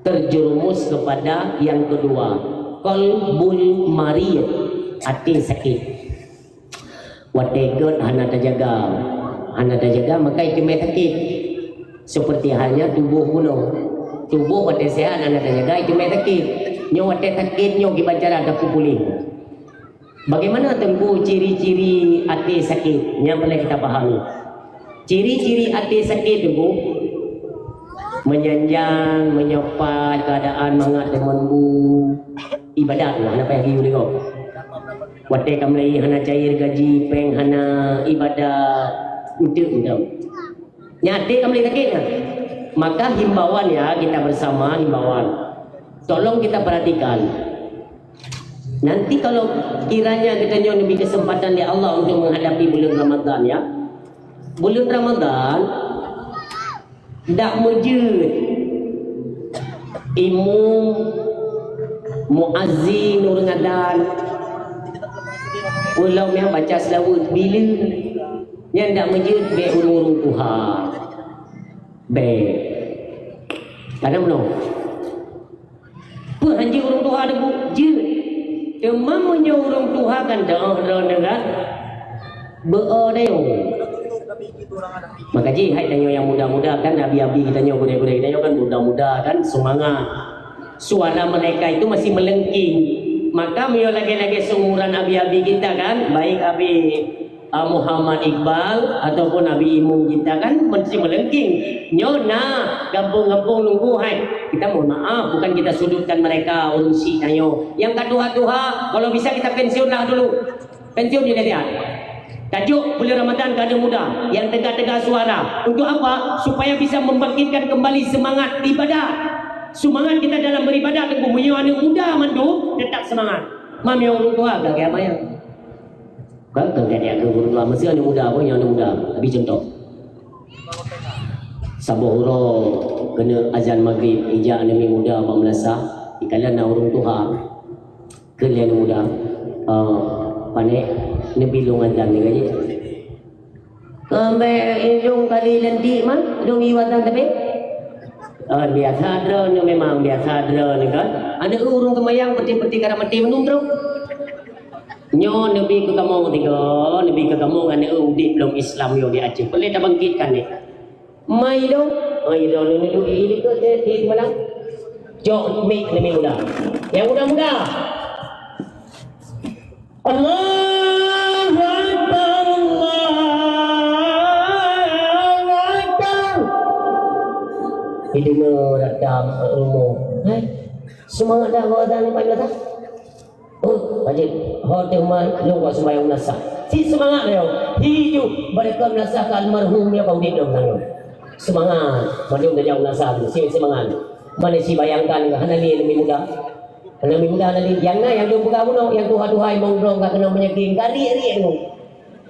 terjerumus kepada yang kedua, kolbun marid, hati sakit. Wategot hana terjaga maka itu sakit. Seperti halnya tubuh wate sehat hana terjaga itu sakit. Nyo wate sakit nyo gibacara ada pulih. Bagaimana tengku ciri-ciri hati sakit yang perlu kita pahami? Ciri-ciri hati sakit tengku menyanjang, menyopat keadaan mangat dengan bu ibadat lah. Apa yang hiu kau? Wate kamlai hana cair gaji peng hana ibadat untuk. Nyatik kamu sakit kan? Maka himbauan ya, kita bersama himbauan. Tolong kita perhatikan. Nanti kalau kiranya kita lebih kesempatan di Allah untuk menghadapi bulan Ramadan ya. Bulan Ramadan tak mujud imam muazzin orang adan ulam yang baca selawat bila yang tak mujud be urung Tuhan be karena belum pun hanji urung Tuhan ada je temamnya urung Tuhan kan dah dengan beadeo. Maka ji hai tanya yang muda-muda kan abi-abi kita nyo gede-gede kita nyo kan muda-muda kan semangat. Suara mereka itu masih melengking. Maka mio lagi-lagi seumuran abi-abi kita kan, baik abi Muhammad Iqbal ataupun abi Imung kita kan masih melengking. Nyo nah gampung-gampung nunggu hai. Kita mohon maaf bukan kita sudutkan mereka urusi nyo. Yang kedua-dua kalau bisa kita pensiunlah dulu. Pensiun jadi dia. Tajuk bulan Ramadan keadaan muda yang tegak-tegak suara. Untuk apa? Supaya bisa membangkitkan kembali semangat ibadah. Semangat kita dalam beribadah. Tengku punya anak muda mandu tetap semangat. Mami orang tua agak kayak apa ya? Kan kan dia ke orang tua mesti anak muda pun yang anak muda. Habis contoh. Sabohoro kena azan maghrib ijak anak muda abang melasa. Ikalan orang tua. Kalian anak muda. Panik Nabi long azan ni gaji. Kambe ilung kali nanti man dong iwatan tapi. Biasa ada ni memang biasa ada ni kan. Ada urung kemayang peti-peti karena mati menung terus. Nyo Nabi ke kamu tiga, Nabi ke kamu kan udik belum Islam yo di Aceh. Boleh dah bangkitkan ni. Mai dong ni ini ke di malam. Jok mik ni muda. Yang muda-muda. Allahu Akbar, Allahu Akbar. Itu meradam ilmu. Semangat dah kau dah ni pada dah. Oh, wajib. Hotel mai lu kau sembahyang nasa. Si semangat dia. Hidup mereka merasakan almarhum dia kau hidup nang. Semangat. Maju dah jauh nasa tu. Si semangat. Mana si bayangkan hana ni lebih muda. Kalau muda nanti yang na yang dia buka bunuh yang Tuhan mongkrong tak kena penyakit kari tu.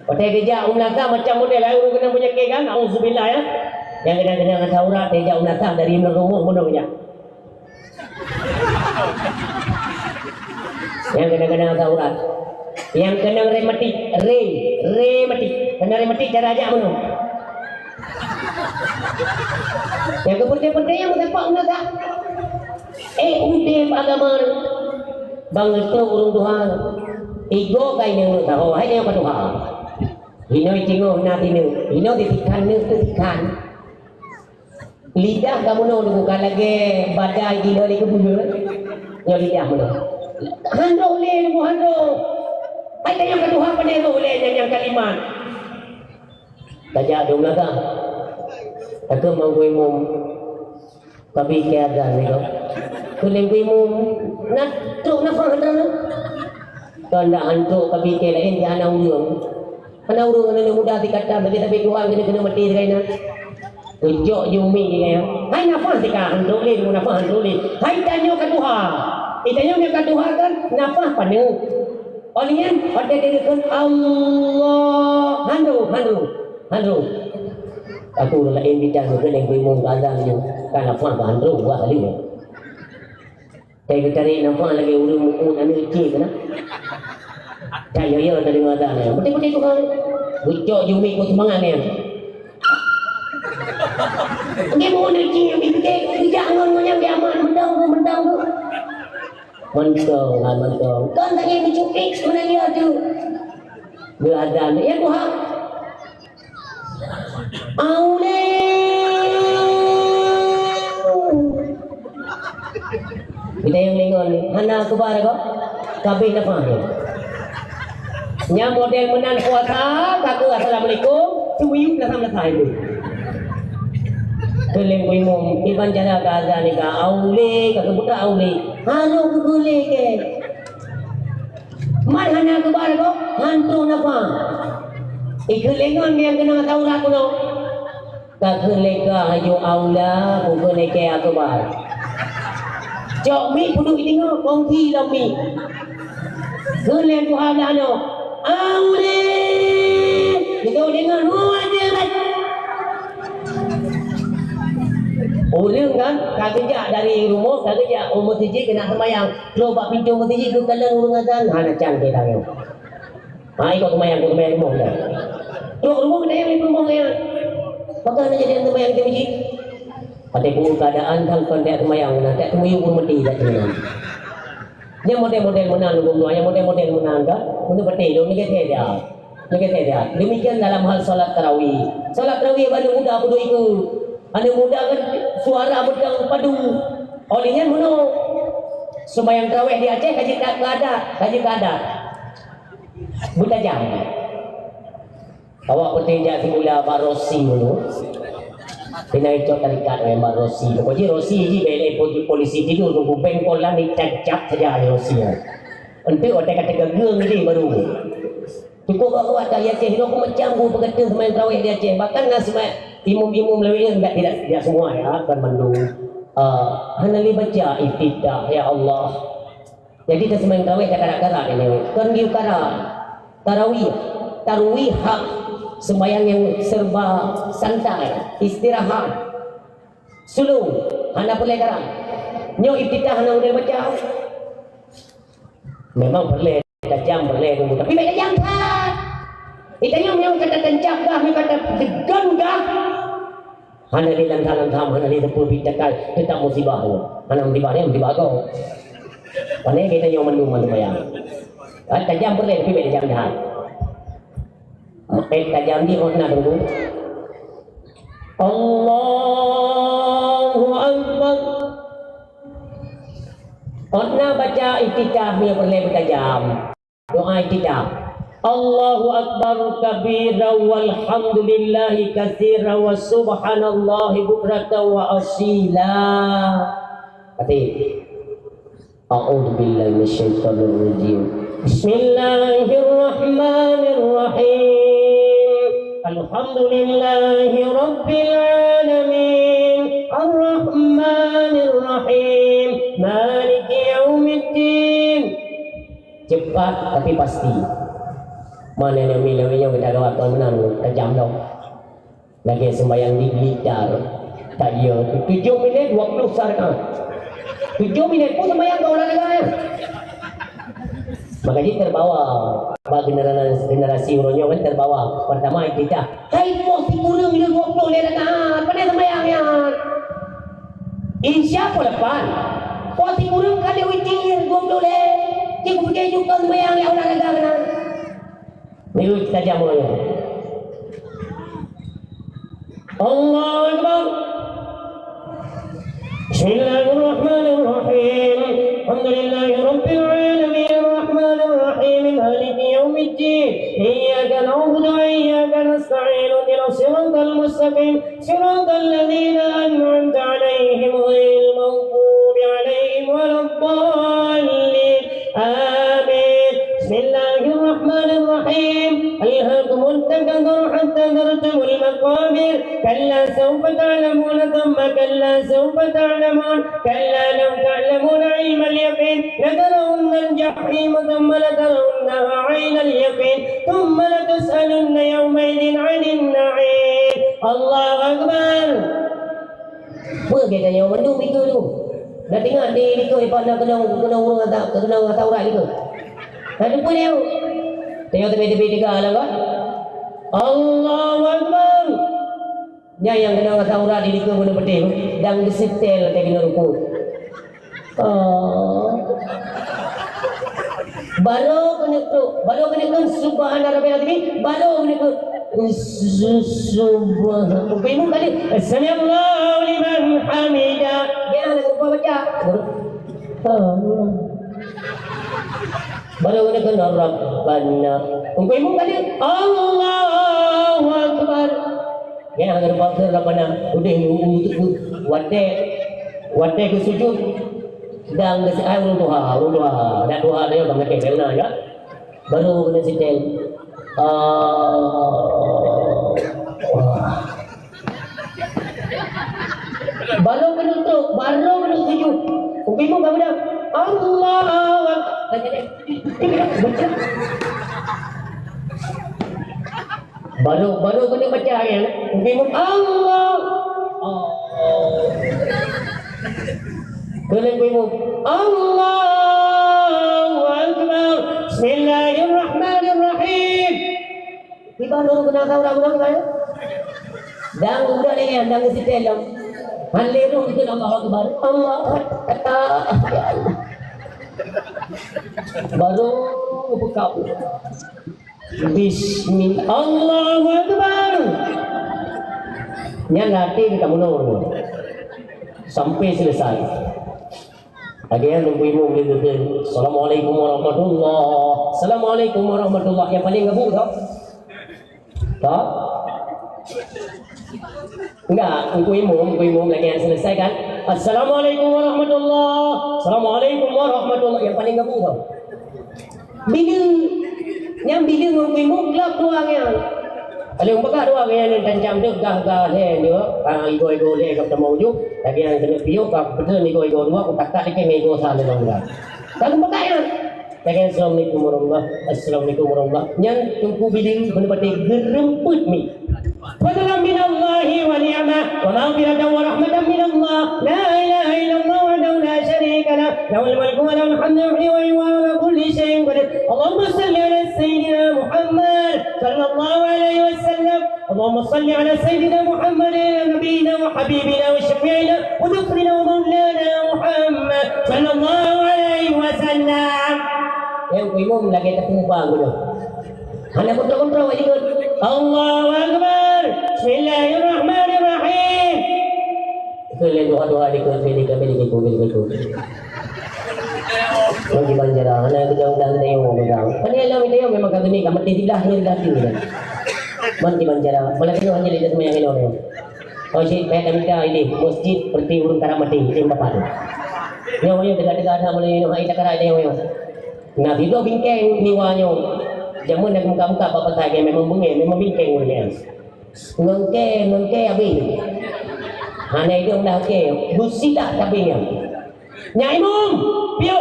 Pakai kerja umlaka macam model lain kena penyakit kan. Auzubillah ya. Yang kena Taurat kerja umlaka dari merumuk bunuh kerja. Yang kena Taurat. Yang kena rematik, rematik. Kena rematik cara aja bunuh. Yang kepenting-penting yang sepak umlaka. Udah agama banget tu urung Tuhan. Ego kay nang tahu hai dia Tuhan. Hinoy tingo na tinu. Hino ditikan ni tikan. Lidah kamu no bukan lagi badai di dari kebun. Yo lidah mo. Hando le mo hando. Hai dia yang Tuhan pada le yang kalimat. Tajak dong naga. Aku mau gue mau tapi keadaan ni kau. Kuling mu nak truk nak faham dah. Kanda hantu kabi ke lain dia anak urang. Anak urang ni muda dikata bagi tapi Tuhan kena mati sekali nak. Ujuk Yumi ni. Hai nafas tika hantu le mu nafas hantu le. Hai tanyo ke Tuhan. Itanyo ke Tuhan kan nafas panu. Olian pada dia kan Allah hantu. Aku lain bicara dengan mu azan ni kan nafas hantu buat kali ni. Saya cari nampak lagi urung anu cik kan. Saya ya dari mana ni. Betul-betul tu kan. Ucok Yumi ku semangat ni. Dia mau nak cik Yumi ke jangan ngonya dia aman mendang tu. Mentang. Kan tak yang dicupik mana dia tu. Beladan ya Tuhan. Aule. Kita yang lingon ni, hana kebar kau, kabeh nak faham. Nya model menan puasa, kaku assalamualaikum, cuyu dah sama saya tu. Keling bingung, iban jana kaza ni ka aule, ka buta aule, halo kule ke. Mar hana kebar kau, hantu nak faham. Ikelingon yang kena tahu aku no. Kakak leka hayu aula bukan leka akbar. Jok mi puduk tengok kongki dah mi. Gelen tu ada no. Aule. Kita dengar aja kan. Orang kan kerja dari rumah, kerja umur masjid kena sembahyang. Coba pintu masjid tu kalian urang azan, nak cantik dah yo. Ikut sembahyang rumah dah. Terus rumah kena yang rumah ya. Pakai jadi sembahyang di masjid. Pada pun keadaan kan kondak sembahyang nak temui pun mati dah tu. Dia model-model menang rumah, yang model-model menang kan. Untuk betul ni kata dia. Ni kata dia. Demikian dalam hal solat tarawih. Solat tarawih baru mudah bodoh itu. Anda muda kan suara bedang padu. Olehnya mana? Sembahyang tarawih di Aceh kaji kada. Buta jam. Awak bertinjak semula barosi dulu. Pinai cok tarikat dengan barosi. Pokoknya rosi ni bela polisi tidur tunggu bengkol lah ni cak saja rosi. Untuk orang kata gegeng ni baru. Cukup awak tak yakin aku macam aku berkata sembahyang tarawih di Aceh. Bahkan nak sembahyang imum-imum lebih tidak semua ya akan mendung hanali baca iftidah ya Allah. Jadi kita sembahyang tarawih kadang-kadang ini kan diukara tarawih hak sembahyang yang serba santai istirahat sulung hana boleh karang nyo iftidah hana boleh baca memang boleh tajam boleh dulu tapi baik tajam kan itanya yang kata tancap dah kata degan dah hana di lantaran hana di tepul bitakal tetap musibah hana musibah kau pandai kita yang mendung bayang tajam boleh tapi baik tajam dah tajam di orna dulu Allahu Akbar orna baca iftitah ni boleh bertajam doa iftitah Allahu Akbar kabira walhamdulillahi katsira wa subhanallahi bukratan wa asila. Kata A'udzu billahi minasyaitonir rajim. Bismillahirrahmanirrahim. Alhamdulillahi rabbil alamin. Arrahmanir rahim. Maliki yaumiddin. Cepat tapi pasti. Mana yang milih-milih kita gawat tuan menang tajam dong. Lagi sembahyang di Blitar. Tak ya 7 minit 20 sarkan. 7 minit pun sembahyang kau olahraga. Makanya terbawa generasi uronyo kan terbawa. Pertama kita, hai pos kurang minit 20 lewat pandai sembahyang ya. Insya Allah lepas. Pos kurang kali witir 20 lewat. Dia kemudian juga sembahyang ya olahraga kan. Mari kita jamu ya. Allahu Akbar. Bismillahirrahmanirrahim. Alhamdulillahi rabbil alamin arrahmanir rahim maliki yaumiddin. Iyyaka na'budu wa iyyaka nasta'in ihdinas siratal mustaqim siratal ladzina an'amta 'alaihim ghairil maghdubi 'alaihim waladdallin. Amin. Bismillahirrahmanirrahim. ألهاكم التكاثر حتى زرتم المقابر كلا سوف تعلمون ثم كلا سوف تعلمون كلا لو تعلمون علم اليقين لترون الجحيم ثم لترونها عين اليقين ثم لتسألن يومئذ عن النعيم. الله أكبر. Apa kita yang mendung itu tu? Dah tengok di itu ipan nak kena urang atau orang itu. Ada pun dia. Tengok tepi-tepi tiga lah kan? Allahu Akbar. Yang kena kata orang di diku guna betul. Dan disetel tak kena ruku. Baru kena kan subhana rabbil azim. Baru kena kan subhana. Bingung kali. Sami'allahu liman hamidah. Dia nak lupa baca. Baru kena kena Rabbana. Ungkoi mung kali Allahu Akbar. Ya agar baca Rabbana. Udah wate ke sujud. Dan ke ayat doa. Dan doa dia orang nak kena ya. Baru kena setel. Baru kena sujud. Ubi mu baru dah. Allah. Baru kena baca ya. Ubi mu Allah. Kena ubi mu Allahu Akbar. Bismillahirrahmanirrahim. Tiba baru kena kau orang saya. Dan udah dengan dan si telom. Haliru itu Allahu Akbar. Allah kata ya Allah. Baru buka. Bismillah Allahu Akbar. Nya nanti kita mulai sampai selesai. Akhirnya nunggu imam gitu. Assalamualaikum warahmatullahi. Assalamualaikum warahmatullahi. Yang paling ngebuk tau? Tak? Enggak, nunggu imam lagi yang selesai kan? Assalamualaikum warahmatullahi. Assalamualaikum warahmatullahi. Yang paling ngebuk tau? Bila nunggu imam gelap doangnya. Kalau umpaka doang yang tancam tu gah le dia, ego le kat temu ju, lagi yang kena piu kap betul ego dua aku takak dekat ego sana dong dah. Kalau umpaka yang lagi assalamualaikum warahmatullahi. Yang tunggu biling benar-benar geremput mi. Fadlan min Allah wa ni'mah wa maghfiratan wa rahmatan min Allah. La ilaha illallah wahdahu la syarika lah. Lahul mulku wa lahul hamdu wa huwa ala kulli syai'in qadir. Allahumma shalli ala sayyidina Muhammad sallallahu alaihi wasallam. Allahumma shalli ala sayyidina Muhammad nabiyina wa habibina wa syafi'ina wa dhukrina wa maulana Muhammad sallallahu alaihi wasallam. Yang imam lagi tak lupa guna. Hanya kontrol wajib. Allahu Akbar. Bismillahirrahmanirrahim. Kalian doa di kami. Bagi banjara, anak kita undang tengok orang. Panialam itu memang kata ni kamu tidak tinggi. Mandi banjara. Boleh tengok hanya lihat semua yang ini. Oh si kami ini masjid seperti urun karamati ini bapak. Nyawa dekat-dekat ada boleh hai tak ada nyawa. Nah itu bingkeng niwanyo. Jamun nak muka-muka apa saja memang bunyi, memang bingkeng boleh. Ngengke habis. Hanya itu dah ke. Busi tak tabinya. Nyai mum, piu.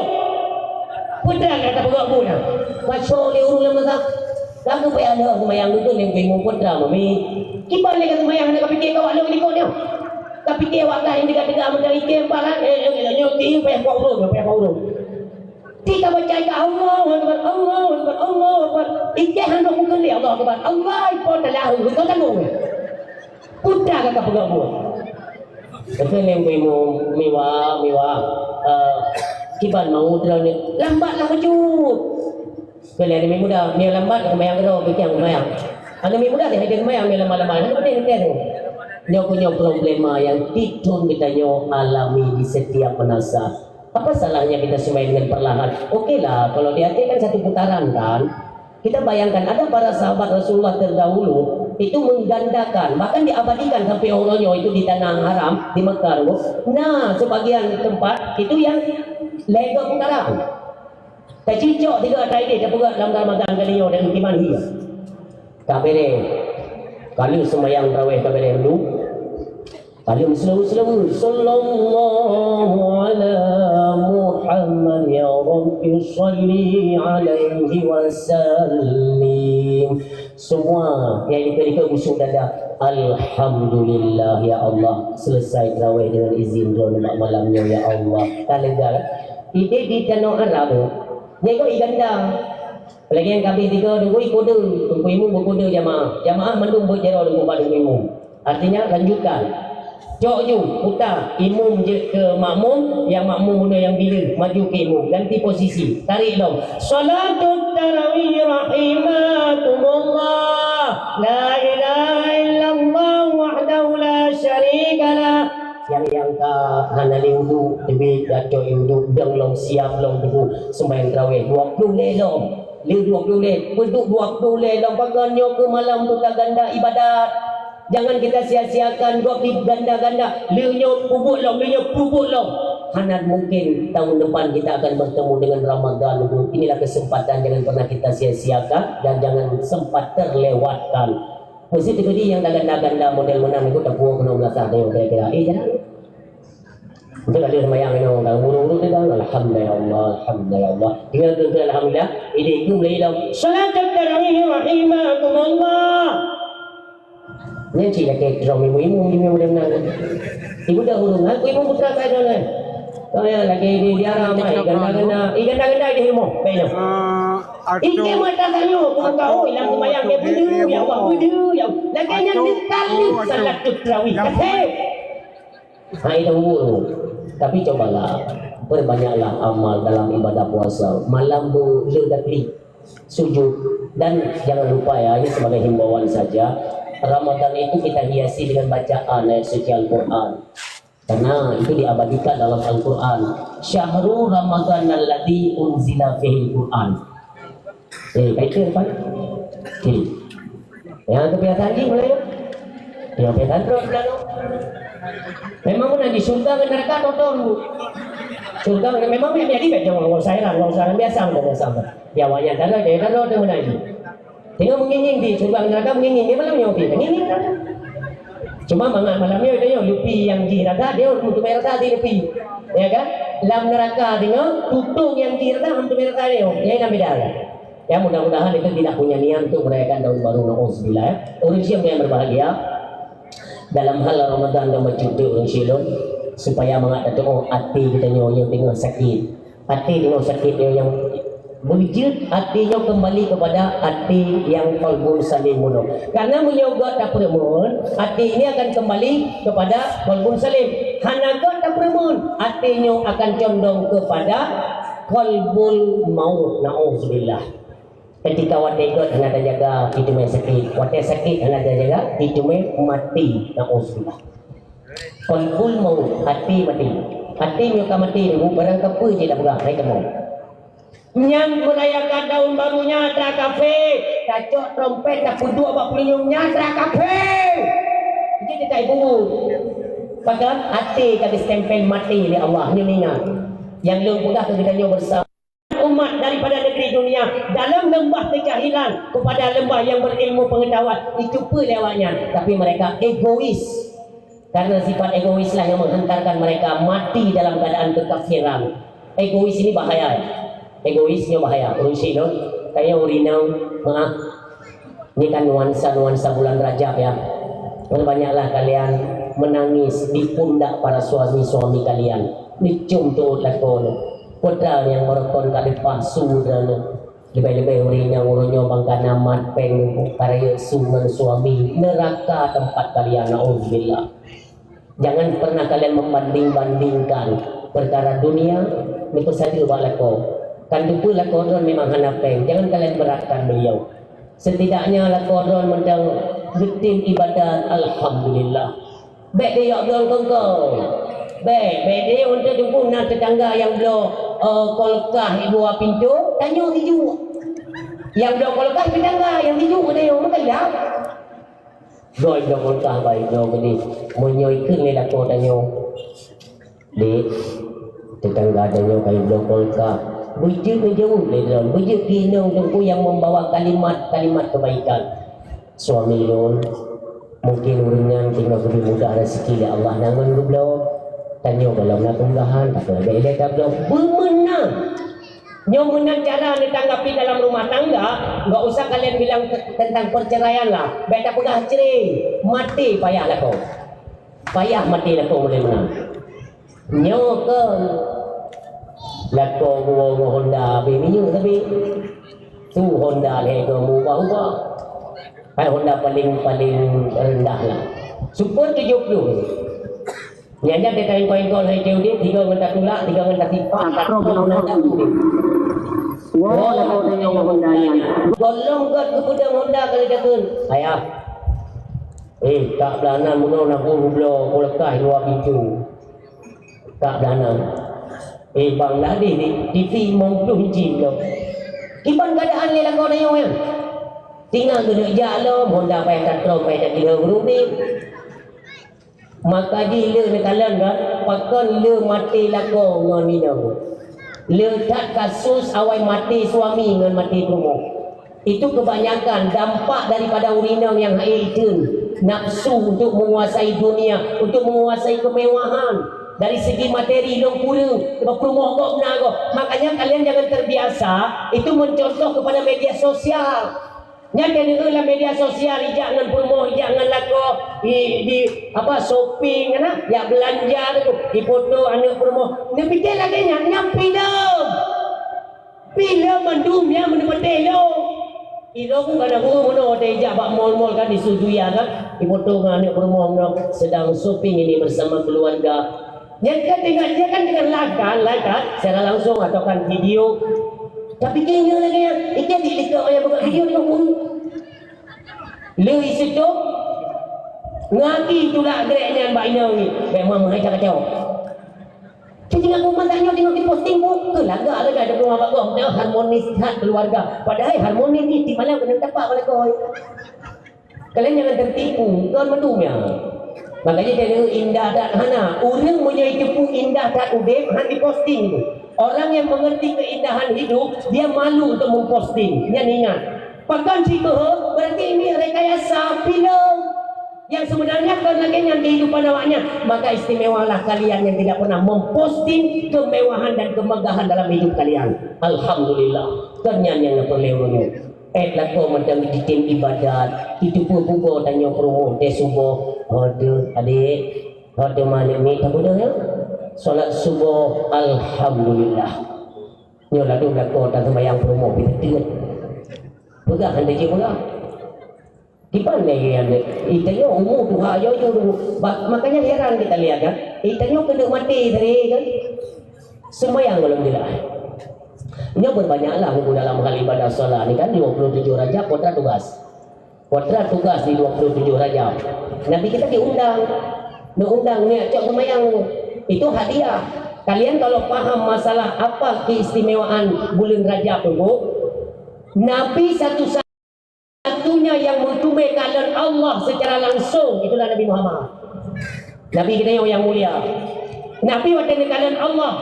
Putra kata pegak pun. Masuk le urung lama tak. Lagu payah ada semayang itu yang bingung putra mami. Kibar le kata semayang nak fikir kau ada ikut dia. Tapi dia waktu ini dekat-dekat mencari kempalan nyoti payah kau. Kita baca Allah Akbar. Ikut hendak mungkin dia Allah Akbar. Allah ikut adalah hukum tanggung. Putra kata pegak pun. Betul yang mewah. Kiban mau terang lambatlah maju. Kalian ni muda, ni lambat kemayang kau bikin kemayang. Anda ni muda dia kemayang ni lama-lama. Anda betul kan? Dia punya problema yang titun kita alami di setiap penasa. Apa salahnya kita semai dengan perlahan? Okeylah, kalau diartikan satu putaran kan. Kita bayangkan ada para sahabat Rasulullah terdahulu itu menggandakan, bahkan diabadikan sampai orangnya itu di tanah haram di Mekah. Nah, sebagian tempat itu yang lega putaran. Tercicok tiga hari dia terpegat dalam Ramadan kali ini dan iman dia. Kabere, kali semayang tarawih kabere dulu. Kali Muslim sallallahu ala Muhammad ya Rabbi salli alaihi wasallim. Semua yang diberikan busuk dada alhamdulillah ya Allah. Selesai tarawih dengan izin Tuhan malamnya ya Allah. Tak lega. Ide di tanah Arab dia kau iganda. Lagi yang kami tiga tunggu kode, tunggu imam berkode jamaah mendung berjara dengan pada imam. Artinya lanjutkan. Jok ju, putar imam je ke makmum, yang makmum guna yang bila maju ke imam, ganti posisi, tarik dong. Salatut tarawih rahimatumullah, la ilaha illallah wahdahu la syarikalah. Yang hana liudu, lebih jatuh liudu, deng long siap long tubuh, sembahyang tarawih 20 lelong, liu 20 lelong, penduk 20 lelong, pagannya ke malam tu tak ganda ibadat. Jangan kita sia-siakan dua ganda-ganda. Liunya pupuk long. Hanan mungkin tahun depan kita akan bertemu dengan Ramadan. Inilah kesempatan, jangan pernah kita sia-siakan dan jangan sempat terlewatkan. Mesti tadi yang ganda-ganda model menang itu tak puas kena belasah tengok kira-kira. Jangan. Itu ada sembahyang ni orang buru-buru dia dah alhamdulillah alhamdulillah. Tinggal tu alhamdulillah. Ini itu mulai dah salat tarawih rahimakumullah. Ni cik dah ke rong ibu benar. Ibu dah hurung aku ibu putra saya dah. Saya lagi di dia ramai ganda-ganda di rumah benar. Ini mata saya kau ilang sembahyang ke budu ya Allah budu ya. Lagi yang sekali salat tarawih. Hai tahu. Tapi cobalah perbanyaklah amal dalam ibadah puasa. Malam berlebih sujud dan jangan lupa ya, ini sebagai himbauan saja. Ramadan itu kita hiasi dengan bacaan ayat suci Al-Quran. Karena itu diabadikan dalam Al-Quran. Syahrul Ramadan alladzi unzila fihi Al-Quran. Kaitan apa? Yang kebiasaan ini mulai. Yang kebiasaan terus belakang. Memang pun di surga ke neraka nonton. Surga memang dia jadi baca orang biasa biasa. Ya wajah kalau dia kalau dia mana ini. Tengok menginying di surga neraka menginying dia malam nyopi. Menginying. Cuma malamnya dia lupi yang di neraka dia untuk merata di lupi. Ya kan? Dalam neraka tengok tutung yang di neraka untuk merata dia. Ya ini beda. Ya mudah-mudahan itu tidak punya niat untuk merayakan tahun baru nauzubillah ya. Orang siapa yang berbahagia dalam hal Ramadan dan mencuti orang silon supaya mengatakan oh hati kita yang tengah sakit, hati tengah sakit yang berjid, hatinya kembali kepada hati yang qalbun salim muno. Karena menyogot tak permun, hati ini akan kembali kepada qalbun salim. Hanagot tak permun, hatinya akan condong kepada qalbul maut. Nauzubillah. Ketika wategot hendak jaga itu main sakit, wate sakit hendak jaga itu main mati. Nauzubillah. Qalbul maut, hati mati. Hati nyoka mati, barang apa je dah berah naik kamu. Yang merayakan tahun barunya tra kafe, kacok trompet tak puduk abak pelindungnya tra kafe. Jadi kita ibu. Padahal hati kami stempel mati oleh Allah. Ini ingat. Yang lembutlah kita bersama umat daripada negeri dunia dalam lembah kejahilan kepada lembah yang berilmu pengetahuan itu lewatnya, tapi mereka egois. Karena sifat egoislah yang menghantarkan mereka mati dalam keadaan kekafiran. Egois ini bahaya. Egoisnya bahaya. Urusi no, kayak urinau, maaf. Ini kan nuansa bulan Rajab ya. Banyaklah kalian menangis di pundak para suami-suami kalian. Dicium tuh lakon. Putra yang merekon kali palsu dan lebih-lebih urinya urunyo bangkana mat peng karya suman suami neraka tempat kalian. Nauzubillah. Jangan pernah kalian membanding-bandingkan perkara dunia ni saja balako. Kan tu lakodron memang hanapeng. Jangan kalian beratkan beliau. Setidaknya lakodron mendang rutin ibadat alhamdulillah. Baik dia yang kongkong. Baik dia untuk jumpa nak tetangga yang belum kolkah ibu pintu tanya hijau. Yang belum kolkah tetangga yang hijau mana yang makan dah. Doi belum kolkah baik doi ni. Menyoikan ni dah kau tanya. Dek tetangga tanya kai belum kolkah. Bujur jauh le dalam bujur kinong tungku yang membawa kalimat-kalimat kebaikan. Suami lon mungkin uringan tinggal lebih mudah rezeki dari Allah namun belum tanya kalau nak kemudahan tak ada dia tak belum bermenang. Nyo menang cara ditanggapi dalam rumah tangga, enggak usah kalian bilang tentang perceraian lah. Baik tak pedah cerai, mati payahlah kau. Payah matilah kau boleh menang. Nyo ke lako gua Honda bini tapi tu Honda le ke ubah-ubah. Honda paling rendah lah. Super 70. Nyanya dia kain koin-koin hai jauh dia 3 ngenta tulak 3 ngenta tipak tak tahu nak tu. Wah nak tengok Honda yang golong kat kepada Honda kali takun. Ayah. Tak belana muno nak bublo kolekah luar pintu. Tak belana. Bang dah di TV mau tu hiji lo. Kiban keadaan ni lah kau tengok ya. Tinggal duduk jalan Honda payah tak terus payah tak kira berubah. Maka di le nekalan kan pakan le mati lako ngon minang le tak kasus awai mati suami ngon mati rumah itu kebanyakan dampak daripada urinang yang haitun nafsu untuk menguasai dunia, untuk menguasai kemewahan. Dari segi materi dong kurang, perumah kok benar kok. Makanya kalian jangan terbiasa itu mencontoh kepada media sosial. Nyata lah media sosial, jangan promo, jangan laku di apa shopping, kan? Ya belanja tu, di foto anak promo. Ni fikir lagi nyam film mendum ya mendapat telo. Ilo pun kadang mana ada ijab mall-mall kan disujui kan, di foto dengan anak promo sedang shopping ini bersama keluarga. Dia kan dengan lakan secara langsung atau kan video. Tapi kena lagi yang itu dilihat yang buat video dengan pun. Lewis itu ngaki itulah geraknya mbak Ina ni. Memang mengajar kacau. Jadi aku tanya tengok di posting pun kelagak lah ada rumah bagus. Dia harmonis hat keluarga. Padahal harmonis ni di mana kena dapat oleh kau. Kalian jangan tertipu. Tuan mendumnya. Makanya dia indah dan hana. Orang punya itu indah dan udip han di posting itu. Orang yang mengerti keindahan hidup, dia malu untuk memposting. Dia ingat. Pakan cerita berarti ini rekayasa film. Yang sebenarnya kalau lagi yang kehidupan awaknya, maka istimewalah kalian yang tidak pernah memposting kemewahan dan kemegahan dalam hidup kalian. Alhamdulillah. Ternyata yang perlewanya. Laku macam di tim ibadat itu pun buku tanya promo dia subuh adik ada malam ni tak boleh ya solat subuh alhamdulillah nyolah tu laku tak sembahyang promo kita tengok pegang anda je pula di pandai yang itanya umur tu ayo makanya heran kita lihat kan itanya kena mati tadi kan sembahyang alhamdulillah. Ini berbanyaklah buku dalam hal ibadah solat ni kan 27 Rajab Putra tugas di 27 Rajab. Nabi kita diundang ni cok sembahyang itu hadiah. Kalian kalau paham masalah apa keistimewaan bulan Rajab itu, Nabi satu-satunya yang mentunaikan Allah secara langsung itulah Nabi Muhammad. Nabi kita yang mulia. Nabi waktu kalian Allah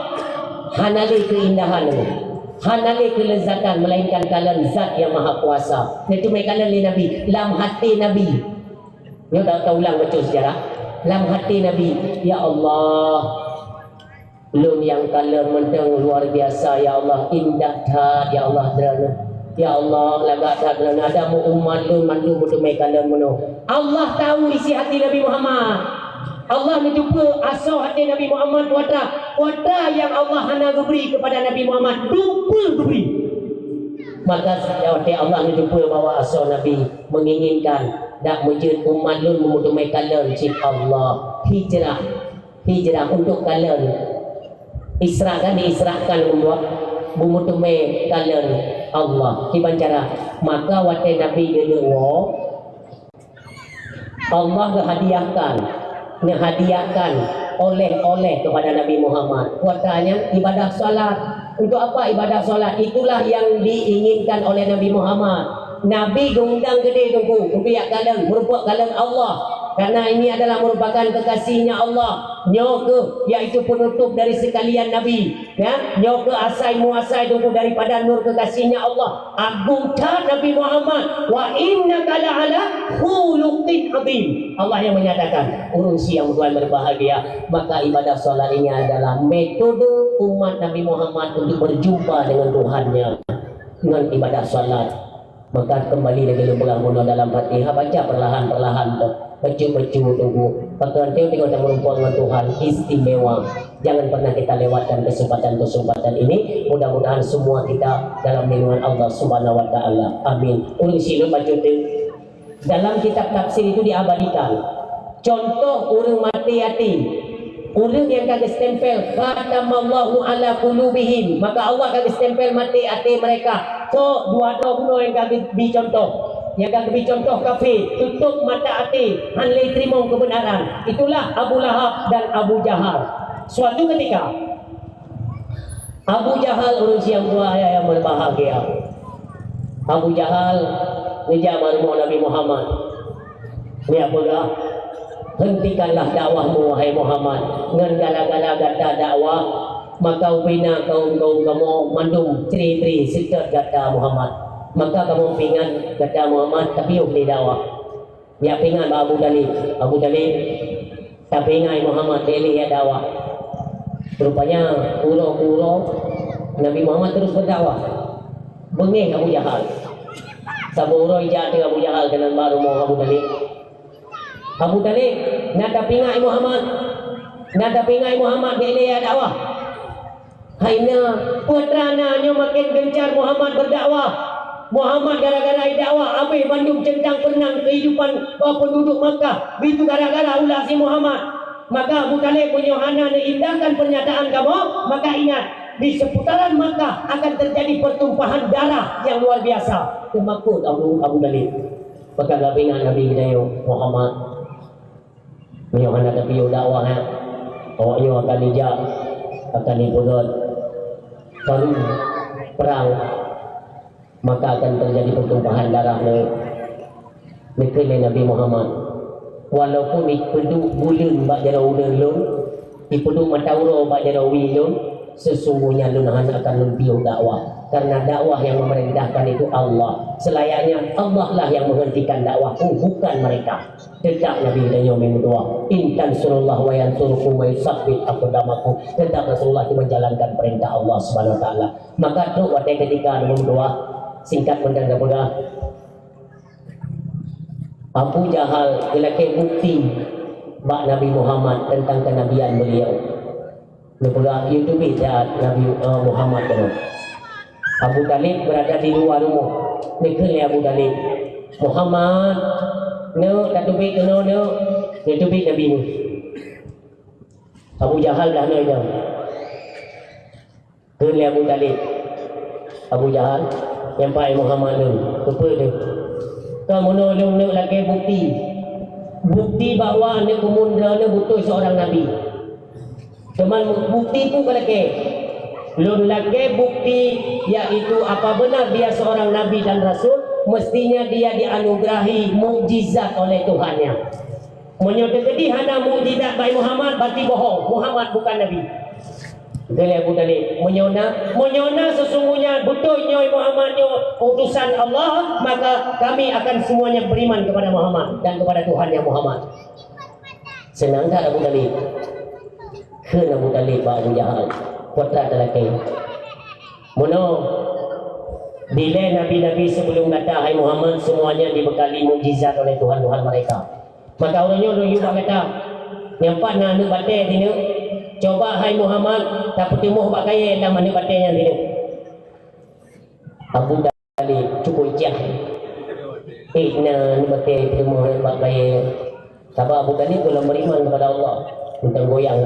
hanali keindahan itu. Hanali kelezatan melainkan kalian zat yang maha kuasa. Itu mereka Nabi lam hati Nabi. Dia tak ulang betul sejarah. Lam hati Nabi, ya Allah, lun yang kalian mentang luar biasa, ya Allah indah dah, ya Allah derana. Ya Allah lagak dah derana ada mu umat lun mandu mutu mereka kalian meno. Allah tahu isi hati Nabi Muhammad. Allah menjumpa asal hati Nabi Muhammad kuatra yang Allah hana beri kepada Nabi Muhammad dupul beri. Maka hati Allah menjumpa bahwa asal Nabi menginginkan dak menjadi umat lun memutumai kalian cik Allah hijrah untuk kalian diisrakan membuat memutumai kalian Allah dibancara. Maka waktu Nabi dia Allah ngehadiahkan oleh-oleh kepada Nabi Muhammad. Kuatanya ibadah salat. Untuk apa ibadah salat? Itulah yang diinginkan oleh Nabi Muhammad. Nabi undang gede tunggu. Biar kalian merupakan kalian Allah. Karena ini adalah merupakan kekasihnya Allah. Nyoke yaitu penutup dari sekalian Nabi. Ya, nyoke asai muasai tunggu daripada nur kekasihnya Allah. Agungkan Nabi Muhammad. Wa innaka la'ala khuluqin azim. Allah yang menyatakan urusi yang berbahagia. Maka ibadah solat ini adalah metode umat Nabi Muhammad untuk berjumpa dengan Tuhannya dengan ibadah solat. Maka kembali lagi berlamun dalam Fatihah, baca perlahan-perlahan Baju-baju tunggu. Bakalan tengok merumpun dengan Tuhan istimewa. Jangan pernah kita lewatkan kesempatan ini. Mudah-mudahan semua kita dalam lindungan Allah Subhanahu Wa Taala. Amin. Ulun silu baju tu. Dalam kitab tafsir itu diabadikan. Contoh orang mati yatim. Orang yang kagak stempel khatamallahu ala qulubihim. Maka Allah kagak stempel mati hati mereka. So dua bunuh yang kagak dicontoh. Yang akan beri contoh kafir, tutup mata hati, hanlai terima kebenaran. Itulah Abu Lahab dan Abu Jahal. Suatu ketika Abu Jahal urus yang dua yang berbahagia. Abu Jahal menjamah Nabi Muhammad. Ya pula, hentikanlah dakwahmu wahai Muhammad. Dengan gala-gala gata dakwah, maka ubina kaum kamu mandum tri-tri sekat gata Muhammad. Maka kamu pingan kata Muhammad tapi boleh dakwah. Ya pingan Abu Dalib tak pingan Muhammad dia ya dakwah. Rupanya kuro-kuro Nabi Muhammad terus berdakwah. Bengih Abu Jahal. Saburoi jatuh Abu Jahal dengan baru mau Abu Talib. Abu Talib nada pingai Muhammad. Nada pingai Muhammad dia dakwah. Haina putranya makin gencar Muhammad berdakwah. Muhammad gara-gara dakwah Abi Bandung centang penang kehidupan penduduk Makkah. Itu gara-gara ulah si Muhammad. Maka Abu Talib punya hana indahkan pernyataan kamu, maka ingat di seputaran Makkah akan terjadi pertumpahan darah yang luar biasa. Kemakut Abu Talib. Maka gabingan Nabi kita Muhammad. Punya hana tapi dakwah ya. Awaknya akan dijak, akan dipudut. Baru perang, maka akan terjadi pertumpahan darah oleh Nabi Muhammad. Walaupun dipeduk bulan bak jara ulen lun, dipeduk matauro bak jara wilun, sesungguhnya lunahan akan lempiu dakwah. Karena dakwah yang memerintahkan itu Allah. Selayaknya Allah lah yang menghentikan dakwah, bukan mereka. Tetap Nabi kita berdoa, intan surullah wa yansurukum wa yusabbit aqdamakum. Tetap Rasulullah itu menjalankan perintah Allah Subhanahu wa taala. Maka tu waktu ketika berdoa, singkat mendengar berdoa, Abu Jahal gelake bukti bak Nabi Muhammad tentang kenabian beliau. Berdoa itu beda Nabi Muhammad itu. Abu Talib berada di luar rumah. Nikah Abu Talib. Muhammad, no, tak tubik no, dia tubik Nabi ni. Abu Jahal dah no dah. Kerana Abu Talib. Abu Jahal yang pai Muhammad tu. Apa tu? Kamu nolong lagi bukti bahawa anda kemundra anda butuh seorang Nabi. Teman bukti tu kalau ke lun lagi bukti yaitu apa benar dia seorang Nabi dan Rasul, mestinya dia dianugerahi mukjizat oleh Tuhannya. Menyodekedi hana mukjizat baik Muhammad berarti bohong. Muhammad bukan Nabi. Dia Abu Talib menyona sesungguhnya betul nyoy Muhammad utusan Allah, maka kami akan semuanya beriman kepada Muhammad dan kepada Tuhan yang Muhammad. Senang tak Abu Talib? Ke Abu Talib Abu Jahal putra lelaki. Mono bila nabi-nabi sebelum kata hai Muhammad semuanya dibekali mukjizat oleh Tuhan mereka. Maka orangnya orang juga kata nyampak nak anu batai tino. Coba hai Muhammad tak pertemu bak kaya dalam mana batai yang tino. Abu Talib cukup jah. Anu batai pertemu bak kaya. Sebab Abu Talib belum beriman kepada Allah. Tentang goyang.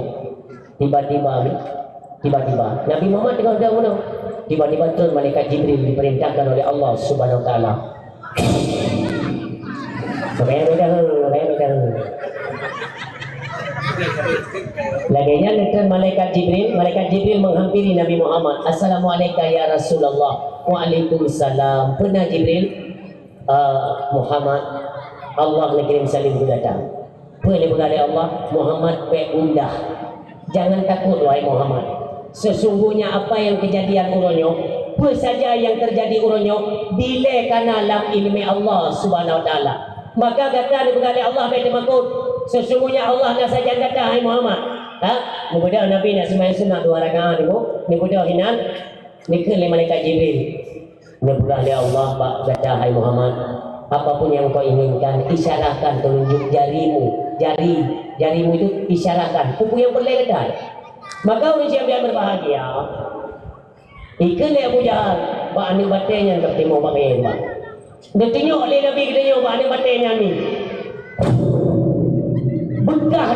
Tiba-tiba Nabi Muhammad tengah jauh mana? Tiba-tiba turun malaikat Jibril diperintahkan oleh Allah Subhanahu wa taala. Laginya turun malaikat Jibril menghampiri Nabi Muhammad. Assalamualaikum ya Rasulullah. Waalaikumsalam. Pernah Jibril Muhammad Allah nak kirim salim ke datang. Boleh berkata Allah Muhammad undah. Jangan takut wahai Muhammad. Sesungguhnya apa yang kejadian uronyo, apa saja yang terjadi uronyo, dilai karena alam ilmi Allah Subhanahu wa taala. Maka kata diberi Allah baik makut. Sesungguhnya Allah nak saja kata hai Muhammad. Ni budak Nabi nak sembahyang sunat 2 rakaat ni budak hinan ni ke malaikat Jibril. Ni budak dia Allah kata hai Muhammad, apapun yang kau inginkan isyaratkan telunjuk jarimu itu isyaratkan kuku yang boleh kedai. Maka orang siap dia berbahagia. Ikan dia Abu Jahal bak anu batenya ketemu pakai bak. Dia tengok oleh Nabi kita tengok bak anu batenya ni. Bekah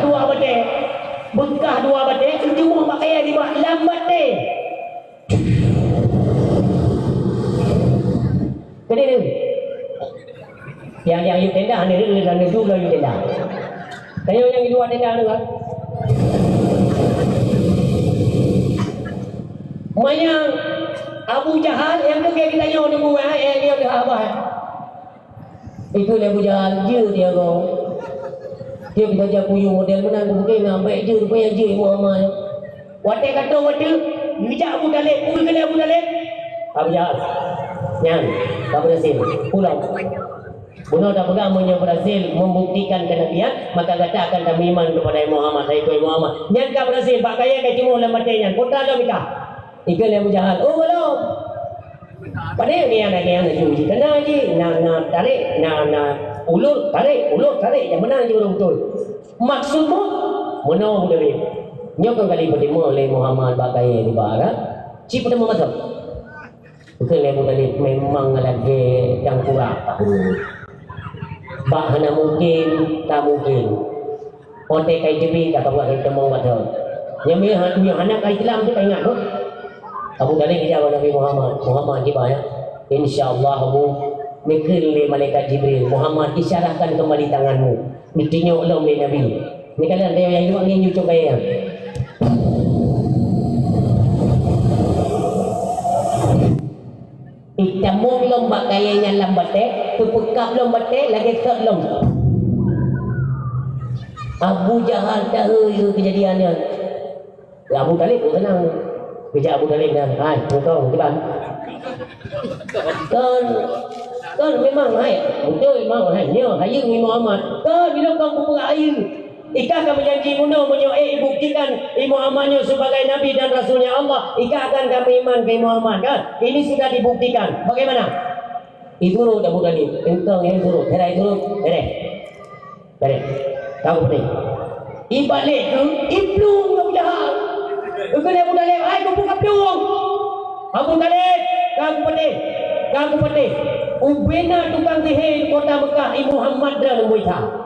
dua batai cuma pakai di bak lam batai. Kene ni. Yang you tenda ni dan dulu you tenda. Tengok yang di luar tenda tu kan. Mayang Abu Jahal yang tu kita tanya orang buat dia apa? Itu Abu Jahal dia kau. Dia kita jadi puyu model mana mungkin ambil je rupanya je Muhammad. Watai kata bijak Abu Talib, pukul kali Abu Talib. Abu Jahal. Yang tak berhasil. Pulang. Bunuh dan agamanya berhasil membuktikan kenabian, maka katakan kami iman kepada Muhammad. Saya ikut Muhammad. Yang kau berhasil, pak kaya kau cuma dalam matanya. Putra dah nikah. Ikut yang berjahal. Oh belum. Pada ni anak yang nak cuci kena je. Nak tarik, nak ulur tarik. Yang menang je orang betul. Maksudmu, bunuh boleh. Nyokong kali bertemu oleh Muhammad pak kaya di barat. Cip pertama masuk. Bukan lebu tadi memang lagi yang kurang tahu. Bak hana mungkin, tak mungkin. Ote kai jebi kata buat ketemu betul. Yang hana kai Islam tu tak ingat tu. Abu Talib jawab Nabi Muhammad gimana? Insya-Allah Abu mikir le malaikat Jibril. Muhammad isyarahkan kembali tanganmu. Ditunjuk oleh Nabi. Ni kalian dia yang dua ni cucuk gaya. Itamung lomba kayanya lambate, pepekap lomba lagi kat lomba. Abu Jahal tahu kejadiannya. Abu Talib pun tenang. Kerja Abu Talib dah. Hai, kau cepat. Kan memang hai. Betul memang hai. Dia hayung ni Muhammad. Kan bila kau berperang hayung. Ika akan berjanji mundur buktikan Muhammadnya sebagai Nabi dan Rasulnya Allah. Ika akan kami iman ke Muhammad kan? Ini sudah dibuktikan. Bagaimana? Itu dah bukan ini. Engkau yang suruh. Herai suruh. Herai. Kau pening. Ibalik tu, iplung Abu Jahal. Engkau dia budak lewat. Hai, kau buka pelung. Abu Talib. Kau pening. Ubena tukang sihir kota Mekah. Muhammad dan Muhammad.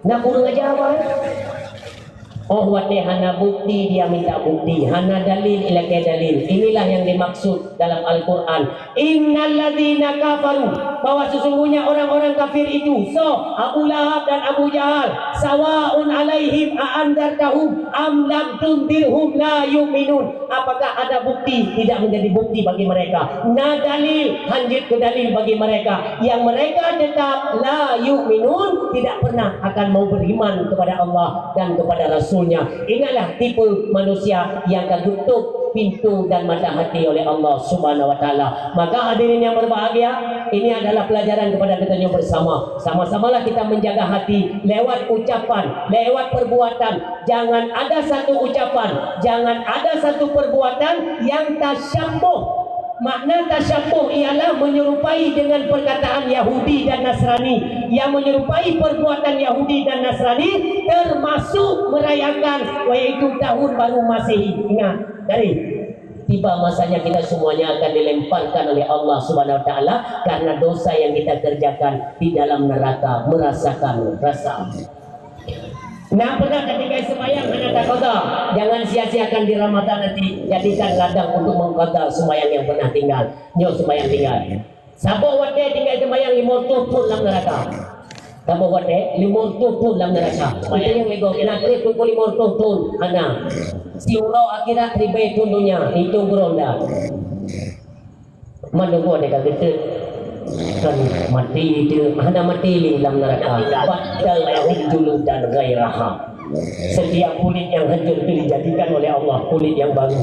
Nak kurang aja apa? Oh wate hana bukti dia minta bukti, hana dalil ilake dalil. Inilah yang dimaksud dalam Al-Quran. Innalladzina kafaru, bahwa sesungguhnya orang-orang kafir itu. So Abu Lahab dan Abu Jahal sawaun alaihim a'andartahum am lam tundirhum la yu'minun. Apakah ada bukti? Tidak menjadi bukti bagi mereka. Na dalil, lanjut ke dalil bagi mereka. Yang mereka tetap la yu'minun, tidak pernah akan mau beriman kepada Allah dan kepada Rasulnya. Ingatlah tipe manusia yang ketutup pintu dan mata hati oleh Allah Subhanahu wa taala. Maka hadirin yang berbahagia, ini adalah pelajaran kepada kita bersama. Sama-samalah kita menjaga hati lewat ucapan, lewat perbuatan. Jangan ada satu ucapan, jangan ada satu perbuatan yang tasyabbuh. Makna tasyabbuh ialah menyerupai dengan perkataan Yahudi dan Nasrani. Yang menyerupai perbuatan Yahudi dan Nasrani termasuk merayakan yaitu tahun baru Masehi. Ingat, dari tiba masanya kita semuanya akan dilemparkan oleh Allah Subhanahu wa taala karena dosa yang kita kerjakan di dalam neraka, merasakan rasa. Nah, pernah ketika sembahyang hanya tak qada. Jangan sia-siakan di Ramadan nanti, jadikan ladang untuk mengqada sembahyang yang pernah tinggal. Nyo sembahyang tinggal. Sabo wate tinggal sembahyang 50 pun dalam neraka. Sabo wate 50 pun dalam neraka. Sembahyang yang lego kena trip pun 50 pun ana. Siulau akhirat ribe tundunya itu geronda. Menunggu dekat gitu. Kan mati itu mana mati di dalam neraka. Badal rajulun dan ghairaha. Setiap kulit yang hancur itu dijadikan oleh Allah kulit yang baru.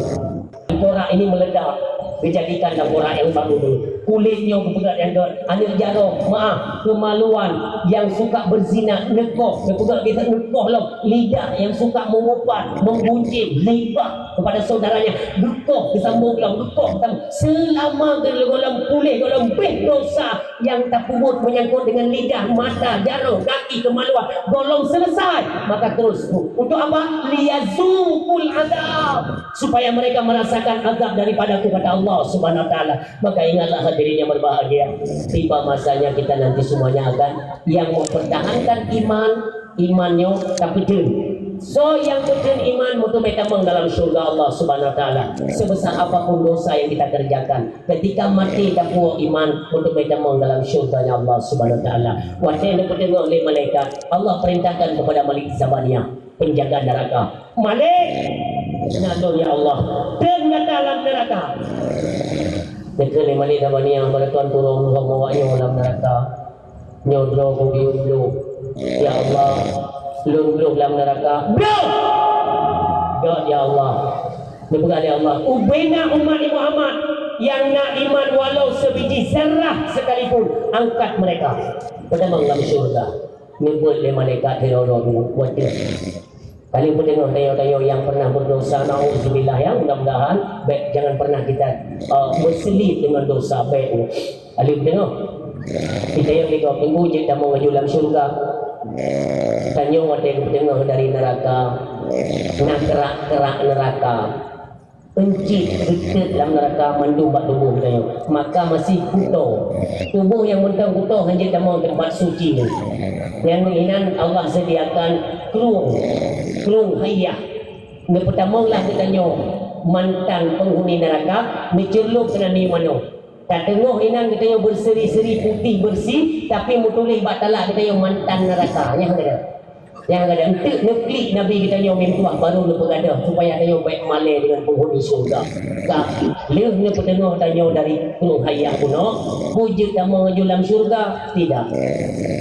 Porak ini meledak, dijadikan porak yang baru dulu. Kulitnya kepegat yang anir jaro, maaf, kemaluan yang suka berzina, nekoh, kepegat kita nekoh lah. Lidah yang suka mengupat, membuncit, lebar kepada saudaranya, nekoh kesambung lah, nekoh selama golong pulih, golong beh dosa yang tak pungut menyangkut dengan lidah, mata, jaro, kaki, kemaluan, golong selesai, maka terus untuk apa? Liyazukul azab, supaya mereka merasakan azab daripada kepada Allah Subhanahu wa taala. Maka ingatlah hadirin yang berbahagia, tiba masanya kita nanti semuanya akan yang mempertahankan imannya tapi jin. So yang betul iman mutu metamang dalam surga Allah Subhanahu wa taala. Sebesar apapun dosa yang kita kerjakan, ketika mati tak puas iman mutu metamang dalam surga Allah Subhanahu wa taala. Waktu yang bertengok oleh malaikat, Allah perintahkan kepada Malik Zabaniyah, penjaga neraka. Malik, nalur ya Allah, tengah dalam neraka. Dekat ni Malik Zabaniyah pada Tuhan turun mawaknya dalam neraka. Nyodro kudiundo. Ya Allah, lulung dalam neraka. Bro! Ya Allah. Dibuka ya Allah. Ubena umat Muhammad yang nak iman walau sebiji zarah sekalipun, angkat mereka pertama dalam syurga. Nyebut oleh malaikat teror buat dia. Kali pun tengok tayo-tayo yang pernah berdosa, na'udzubillah ya, mudah-mudahan baik jangan pernah kita berselip dengan dosa baik. Kali pun tengok kita yang kita tunggu je tak mau maju dalam syurga. Tanya waktu yang tengok dari neraka, nak kerak-kerak neraka, pencit dekat dalam neraka mendubak tubuh kita, maka masih kutuh tubuh yang mentang kutuh hanya dalam tempat suci ni. Yang ini Allah sediakan kelung hayah. Yang pertama lah kita tanya mantan penghuni neraka mencelup kena ni mana. Tak tengok inan kita yang berseri-seri putih bersih tapi mutulih batalah kita yang mantan neraka. Yang ada entik neklik Nabi kita yang mintuah baru lupa gada supaya kita yang baik malai dengan penghuni syurga. Tak leh ni petengah tanya dari kelung hayah kuno wujud tak mau dalam syurga. Tidak.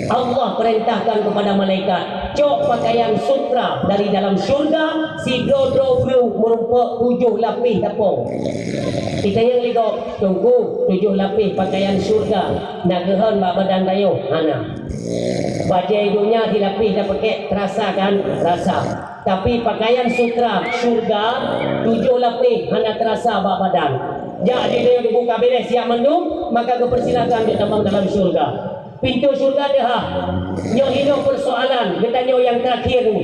Allah perintahkan kepada malaikat cok pakaian sutra dari dalam syurga si dodro merupakan 7 lapis tapong. Kita yang lihat tunggu 7 lapis pakaian syurga nak gehan badan tayo ana. Bajai dunia dilapis dah pakai terasa kan? Terasa. Tapi pakaian sutra syurga 7 lapis hanya terasa badan. Jadi dia dibuka beres siap mendung, maka kepersilakan dia terbang dalam syurga. Pintu syurga dah. Nyo hidup persoalan, dia tanya yang terakhir ni.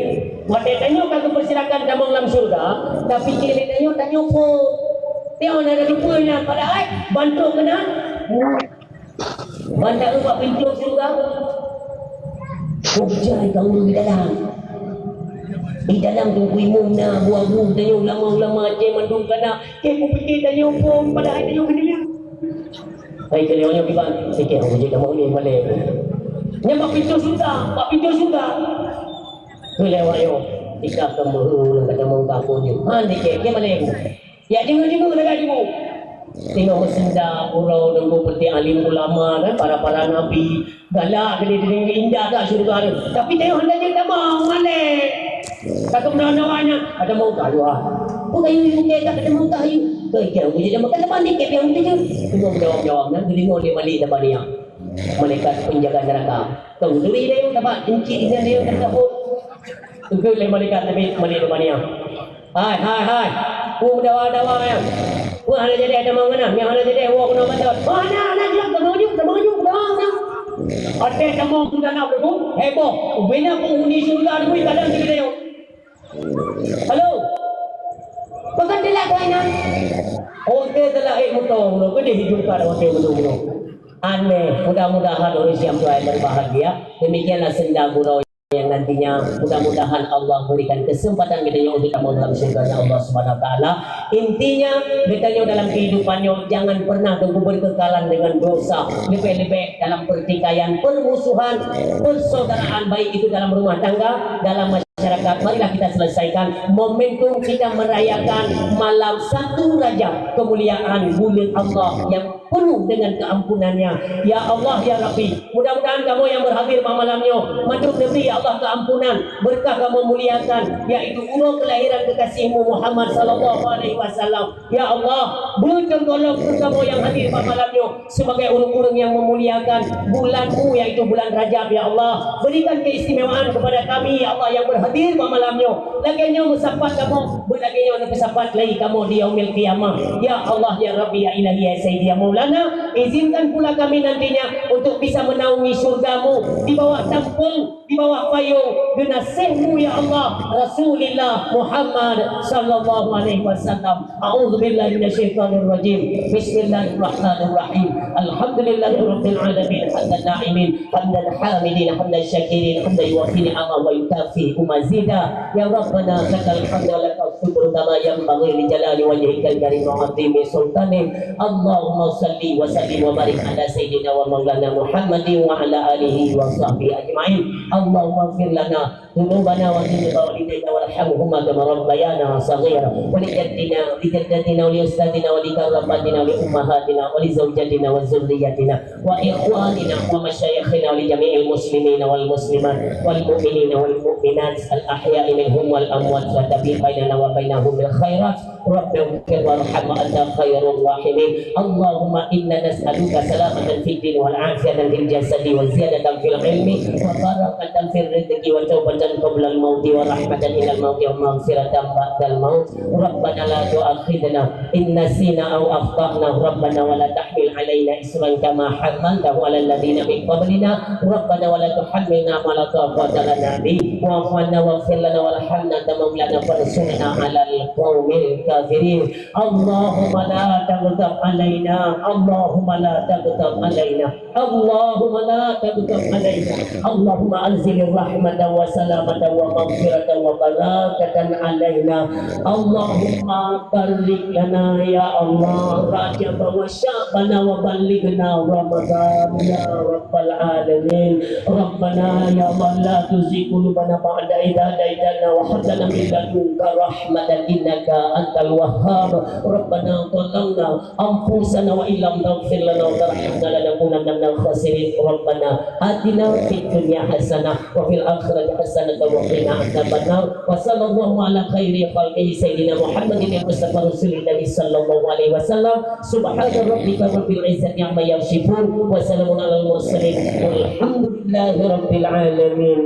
Waktu tanya kan kepersilakan terbang dalam syurga, tapi kira tanya pun. Tengok ada rupanya padahal bantu kena. Bantu buat pintu syurga. Kujai kamu di dalam. Di dalam tu kuimum na buah-buah tanya ulama-ulama je mandung kana. Ke ku fikir tanya pun pada hari tanya kena dia. Hai kalau yang bilang sikit aku je kamu ni boleh. Nyampak pintu sudah, pak pintu sudah. Lewat yo. Tika kamu kata mau kapun je. Han dikek ke boleh. Ya dengar dekat ibu. Tengok mesinda purau dan seperti alim ulama kan, para nabi galak dia indah tak syurga tu. Tapi tengok hendaknya tak mau malik. Kata benda-bendanya ada mau kayu ah. Pun kayu ni tak ada mau kayu. Kira dia makan depan dikit yang tu je. Tengok jawab kan, dengar dia balik depan dia. Malaikat penjaga neraka. Tahu duri dia dapat encik dia kata pun. Tunggu le malaikat tapi balik depan dia. Hai. Pu dawa-dawa yang. Wah ada jadi ada mana? Yang ada jadi wah kena betul. Mana nak dia kemaju. Ada kamu sudah nak berbu? Heboh. Bina penghuni syurga tu kadang kita tengok. Halo. Bukan dia lah kena. Hotel telah mutong lo. Kau hidup pada hotel betul. Aneh. Mudah-mudahan orang siap doa berbahagia. Demikianlah senda burau yang nantinya mudah-mudahan Allah berikan kesempatan kita untuk kamu dalam syurga Allah Subhanahu Wa Taala. Intinya kita dalam kehidupannya jangan pernah tunggu berkekalan dengan dosa. Lebih-lebih dalam pertikaian, permusuhan, persaudaraan baik itu dalam rumah tangga, dalam masyarakat. Marilah kita selesaikan momentum kita merayakan malam 1 Rajab, kemuliaan bulan Allah yang penuh dengan keampunannya. Ya Allah ya Rabbi, mudah-mudahan kamu yang berhadir malamnya madruk negeri ya Allah keampunan, berkah kamu muliakan, yaitu urang kelahiran kekasihmu Muhammad sallallahu alaihi wasallam. Ya Allah, bertolong kamu yang hadir malamnya sebagai urang-urang yang memuliakan bulanmu yaitu bulan Rajab. Ya Allah, berikan keistimewaan kepada kami ya Allah yang berhadir malamnya. Laginya musapat kamu, berlaginya musapat lagi kamu di yaumil qiyamah. Ya Allah ya Rabbi ya Ilahi ya Sayyidi ya Maulana, izinkan pula kami nantinya untuk bisa menaungi surgamu di bawah tampung, di bawah payung genasihmu ya Allah Rasulullah Muhammad sallallahu alaihi wasallam. A'udzubillahi minasyaitonir rajim. Bismillahirrahmanirrahim. Alhamdulillahirabbil alamin hamdan na'imin hamdan hamidin hamdan syakirin hamdan yuwafi ni'amahu wa yukafi mazida. Ya Rabbana lakal hamdu wa lakal syukru kama yanbaghi li jalali wajhikal karim wa 'azimi sultanik. Allahumma salli wa sallim wa barik ala sayyidina wa maulana Muhammadin wa ala alihi wa sahbihi ajma'in. Allahumma ighfir lana dhunubana wa dhunuba walidayna warhamhuma kama rabbayana saghira wa li jaddina wa li jaddatina wa li ustadina wa li karabatina wa li ummahatina wa li zawjatina wa zurriyyatina wa ikhwanina wa masyayikhina wa li jami'il muslimina wal muslimat wal mu'minina wal mu'minat al ahya'i minhum wal amwat wa tabi bainana wa bainahum bil khairat rabbi ighfir warham wa anta khairur rahimin. Allahumma inna nas'aluka salamatan fid din wal afiyatan fil jasadi wa ziyadatan fil ilmi wa barakatan fil rizqi wa tawbatan qabla al mauti wa rahmatan ila al mauti wa maghfiratan ba'da al maut. Rabbana la tu'akhidna in nasina aw akhtana rabbana wa la tahmil alaina isran kama hamaltahu ala alladhina min qablina rabbana wa la tuhammilna ma la taqata lana bi wa'fu 'anna waghfir lana warhamna anta maulana fansurna 'ala al-qaumil kafirin. Allahumma la taghdab alaina, Allahumma la taghdab alaina, Allahumma la taghdab alaina, Allahumma anzil rahmatan wa salamatan wa maghfiratan wa barakatan alaina. Allahumma barik lana ya Allah Rajab wa Sya'ban wa ballighna Ramadan ya rabbal alamin. Rabbana ya Allah la tuzigh qulubana ba'da idh hadaitana wa hab lana min ladunka rahmatan innaka antal wahhab. Rabbana zalamna anfusana wa illam taghfir lana wa tarhamna lanakunanna minal khasirin. Rabbana atina fid dunya hasanah wa fil akhirati hasanah wa qina adzabannar. Wa sallallahu ala khairi khalqihi sayyidina Muhammadin mustafa rasulillah sallallahu alaihi wasallam. Subhana rabbika rabbil izzati amma yasifun wa salamun alal mursalin walhamdulillahi rabbil alamin.